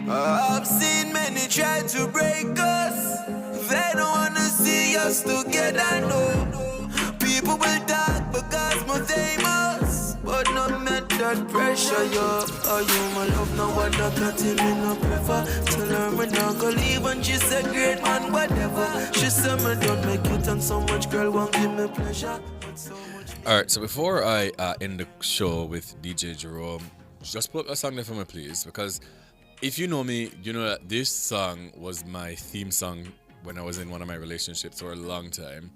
I've seen many try to break us. They don't wanna see us together, no. People will talk because we're famous, but not met that pressure, yo. Are you my love? No one that got him in no prefer. Tell her me not go leave and she said great man, whatever. She said me don't make it and so much girl won't give me pleasure. Alright, so before I end the show with DJ Jerome, just put a song there for me, please, because if you know me, you know that this song was my theme song when I was in one of my relationships for a long time.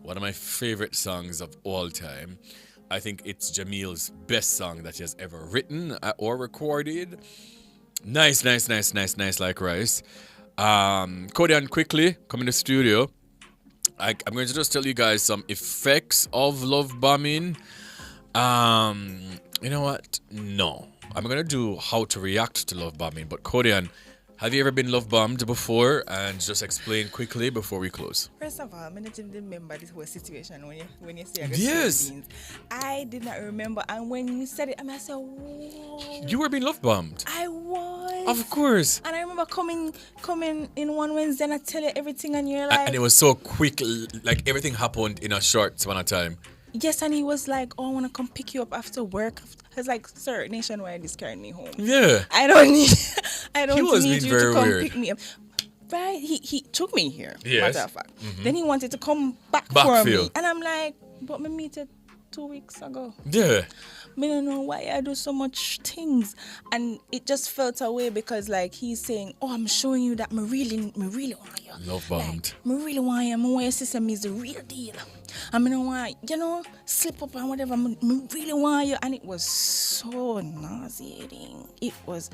One of my favorite songs of all time. I think it's Jamil's best song that he has ever written or recorded. Nice like rice. Kodian, quickly, come in the studio. I'm going to just tell you guys some effects of love bombing. You know what? No. I'm going to do how to react to love bombing. But Kodian, have you ever been love bombed before? And just explain quickly before we close. First of all, I didn't remember this whole situation when you say yes. I did not remember, and when you said it, I said, whoa. You were being love bombed. I was. Of course. And I remember coming in one Wednesday and I tell you everything, and you're like, and it was so quick, like everything happened in a short span of time. Yes, and he was like, oh, I want to come pick you up after work. I was like, sir, Nationwide is carrying me home. Yeah. I don't need you to come weird. pick me up. Right? He took me here, yes. matter of fact. Mm-hmm. Then he wanted to come back for me. And I'm like, but me meted 2 weeks ago. Yeah. Me don't know why I do so much things. And it just felt away because like he's saying, oh, I'm showing you that me really want you. Love bombed. Like, me really want you. Me want your system is the real deal. I mean, I want, slip up and whatever. Me really want you. And it was so nauseating. It was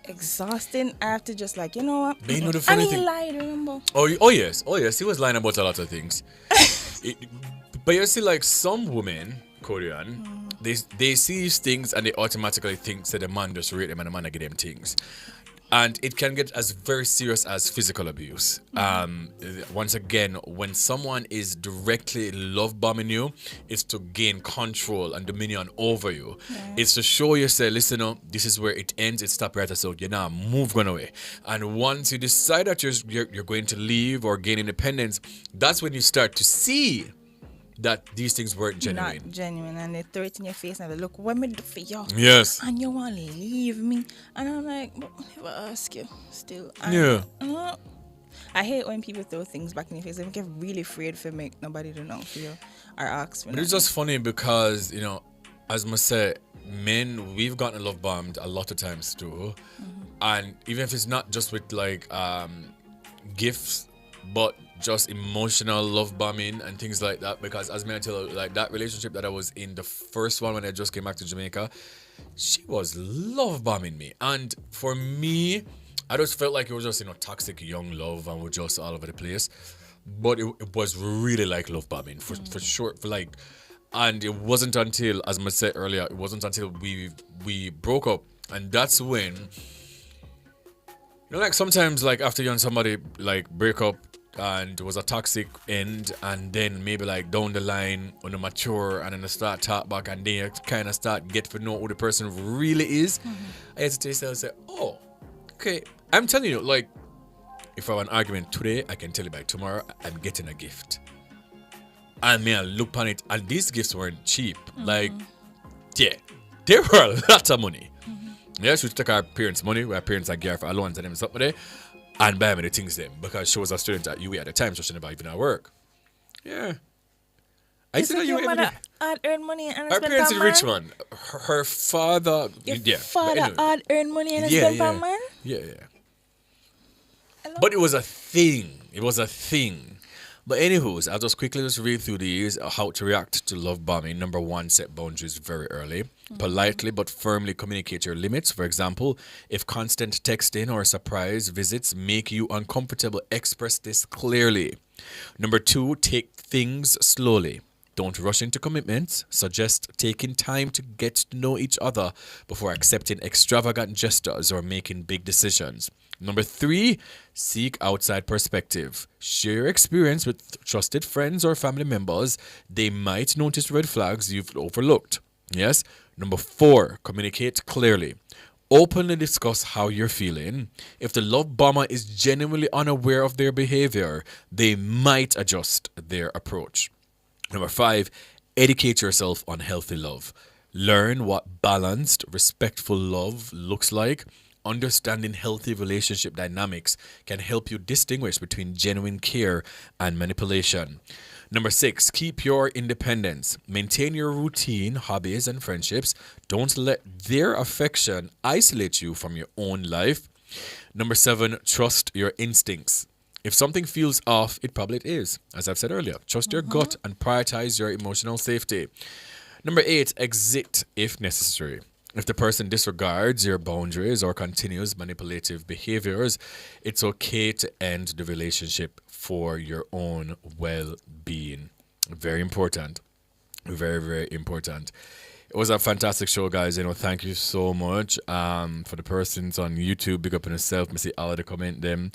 exhausting. I have to just like, you know what? But you know the funny thing. And he lied, remember? Oh yes. He was lying about a lot of things. But you see, like some women, Korean, they see these things and they automatically think that the man just rate them and the man give them things. And it can get as very serious as physical abuse. Once again, when someone is directly love bombing you, it's to gain control and dominion over you. Yeah. It's to show you, say, listen, this is where it ends. It stops right so you now move going away. And once you decide that you're going to leave or gain independence, that's when you start to see that these things weren't genuine. Not genuine, and they throw it in your face and they look, what me do for you? Yes. And you want to leave me. And I'm like, but I never ask you still. And, yeah. I hate when people throw things back in your face. I get really afraid for make nobody do nothing for you or ask for But it's just funny because, as I say, men, we've gotten love bombed a lot of times too. Mm-hmm. And even if it's not just with like gifts, but just emotional love bombing and things like that, because as I tell you, like that relationship that I was in, the first one when I just came back to Jamaica, she was love bombing me. And for me, I just felt like it was just, toxic young love and we're just all over the place. But it was really like love bombing for sure. And it wasn't until, as I said earlier, it wasn't until we broke up. And that's when, like sometimes like after you and somebody like break up, and it was a toxic end, and then maybe like down the line when you mature and then you start talk back and then you kind of start get to know who the person really is. I had to tell yourself, say, oh, okay, I'm telling you, like if I have an argument today, I can tell you by tomorrow I'm getting a gift. And I look on it, and these gifts weren't cheap. Like, yeah, they were a lot of money. Yeah, she took our parents' money, our parents are gear for allowance and them stuff there, and buy me the things them because she was a student at UWI at the time, so she never even at work. Yeah. I said that you had earned money and her parents is rich man. Her father, Your father had earned money and spent on man? Yeah. But it was a thing. But anywho's, I'll just quickly read through these, how to react to love bombing. Number 1, set boundaries very early. Politely but firmly communicate your limits. For example, if constant texting or surprise visits make you uncomfortable, express this clearly. Number 2, take things slowly. Don't rush into commitments. Suggest taking time to get to know each other before accepting extravagant gestures or making big decisions. Number 3, seek outside perspective. Share your experience with trusted friends or family members. They might notice red flags you've overlooked. Yes. Number 4, communicate clearly. Openly discuss how you're feeling. If the love bomber is genuinely unaware of their behavior, they might adjust their approach. Number 5, educate yourself on healthy love. Learn what balanced, respectful love looks like. Understanding healthy relationship dynamics can help you distinguish between genuine care and manipulation. Number 6, keep your independence. Maintain your routine, hobbies, and friendships. Don't let their affection isolate you from your own life. Number 7, trust your instincts. If something feels off, it probably is. As I've said earlier, trust your gut and prioritize your emotional safety. Number 8, exit if necessary. If the person disregards your boundaries or continues manipulative behaviors, it's okay to end the relationship for your own well-being. Very important. Very, very important. It was a fantastic show, guys. Thank you so much. For the persons on YouTube, big up on yourself. I see all of the comment them.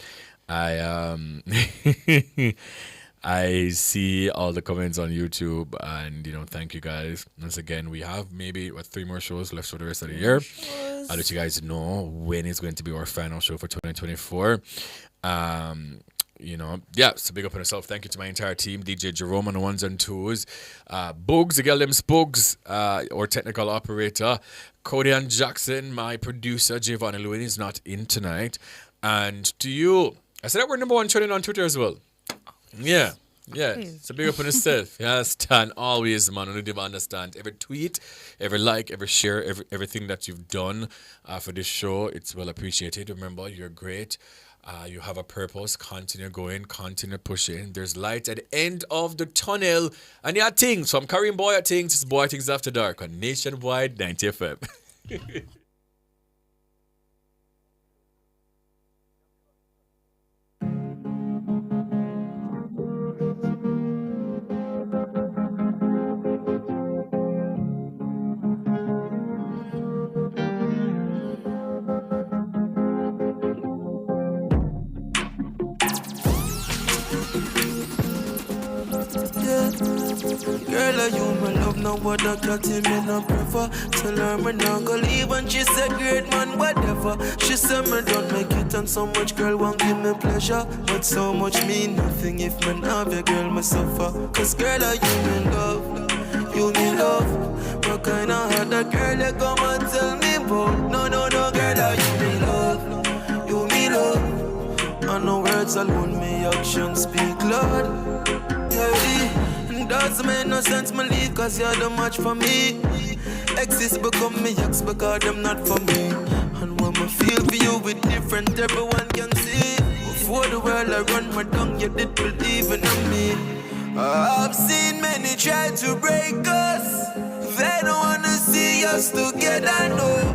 I see all the comments on YouTube, and thank you guys once again. We have maybe 3 more shows left for the rest of the year. I'll let you guys know when it's going to be our final show for 2024. So big up on yourself. Thank you to my entire team, DJ Jerome on the ones and twos, Bugs, the girl them Spugs, our technical operator, Cody and Jackson, my producer, Giovanni Lewin is not in tonight, and to you, I said that we're number 1 trending on Twitter as well. Yeah. So big up on yourself. You understand always, man. You need to understand every tweet, every like, every share, everything that you've done for this show. It's well appreciated. Remember, you're great. You have a purpose. Continue going. Continue pushing. There's light at the end of the tunnel. And yeah, things from Kareem Bwoyatingz. It's Bwoyatingz After Dark on Nationwide 90 FM. Girl, are you my love? Now what I got him in a prefer. Tell her me not go leave, and she said great man, whatever. She said me don't make it, and so much girl won't give me pleasure. But so much mean nothing if me have a girl me suffer. Cause girl, are you me love? You me love. What kind of hard that girl you come and tell me about? No, girl, are you me love? You me love. And no words alone, me actions speak loud. Yeah, doesn't make no sense me leave, cause you're the match for me. Exes become me ex because them not for me. And when I feel for you with different, everyone can see. Before the world I run my tongue, you did believe in me. I've seen many try to break us. They don't wanna see us together, no.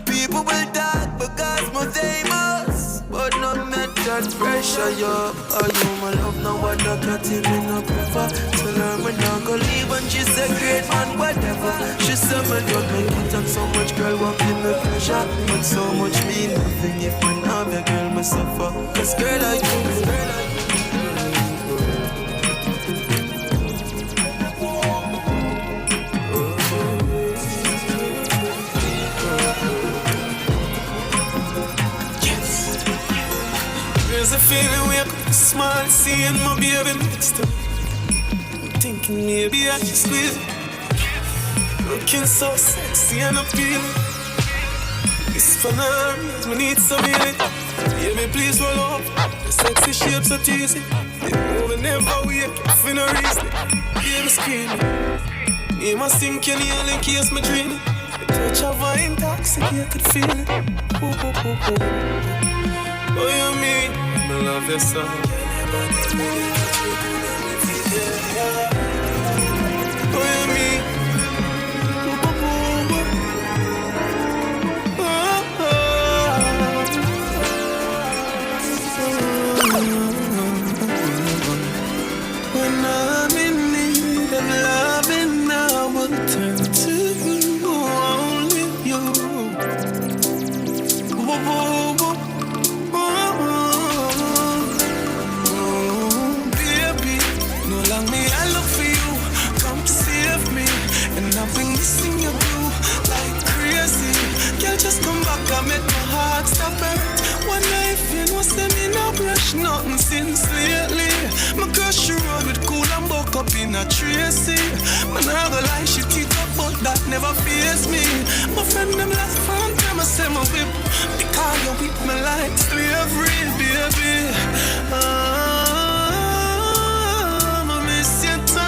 People will talk because we're famous, but not met that pressure, yo. Are you my love? Now what I got him in a prefer. Tell her me not go leave, and she said great man, whatever. She said me don't make it, and so much girl won't give me pleasure. But so much mean nothing if me have a girl me suffer. Cause girl like you, girl like you. There's a feeling wake up this morning, seeing my baby next to me. I'm thinking maybe I should squeeze it. Looking so sexy and appealing. This for now, me need some healing. Baby, please roll up. The sexy shape so teasy. They move and never wake up for no reason. Baby screaming. Me must think you kneel in case me dreaming. The touch of her intoxicated feeling. Ooh, ooh, ooh, ooh. Oh, you mean? I love your song. Oh, you mean? When I'm in need of loving, I will turn to you, only you. Baby, no long me I look for you. Come save me, and I've been missing you like crazy. Girl, just come back make my heart stop hurt. One life in was them in no brush, nothing since lately. My girl she rode with cool and buck up in a Tracy. Man I go lie, she teeth up, but that never fears me. My friend them last phone time I say my whip, because you whip me like slavery, baby. I miss your touch.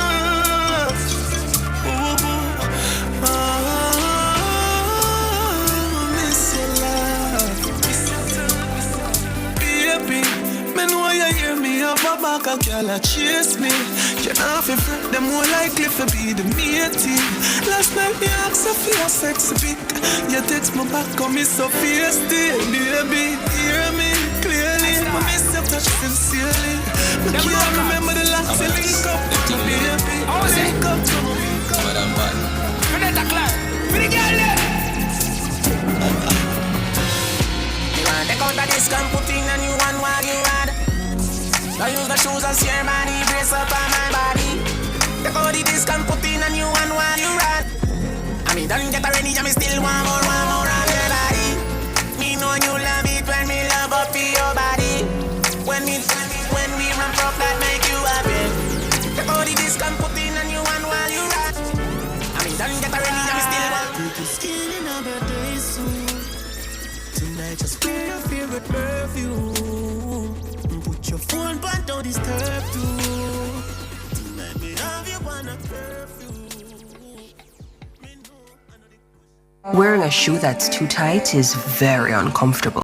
Me know you hear me up a back, a girl a chase me. You know if you fret, them more likely to be the matey. Last night me asked if you sexy pic. You text me back, come me so feisty. Baby, hear me clearly. I miss your touch sincerely. I can't remember the last time link up to me, baby. Link up to me. Madam Bad. For that o'clock, for the girl there. Take out the disc and put in a new one while you ride. Don't use the shoes and see your body, brace up on my body. Take out the disc and put in a new one while you ride. I mean, don't get ready, I still want more of your body. Me know you love it when me love up for your body. When we ramp up, that make you happy. Take out the disc and put in a new one while you ride. I mean, don't get ready, I still want. You can skin another day soon. Tonight just wear your favorite perfume. Put your phone but don't disturb too. Tonight me have you on a perfume. Wearing a shoe that's too tight is very uncomfortable.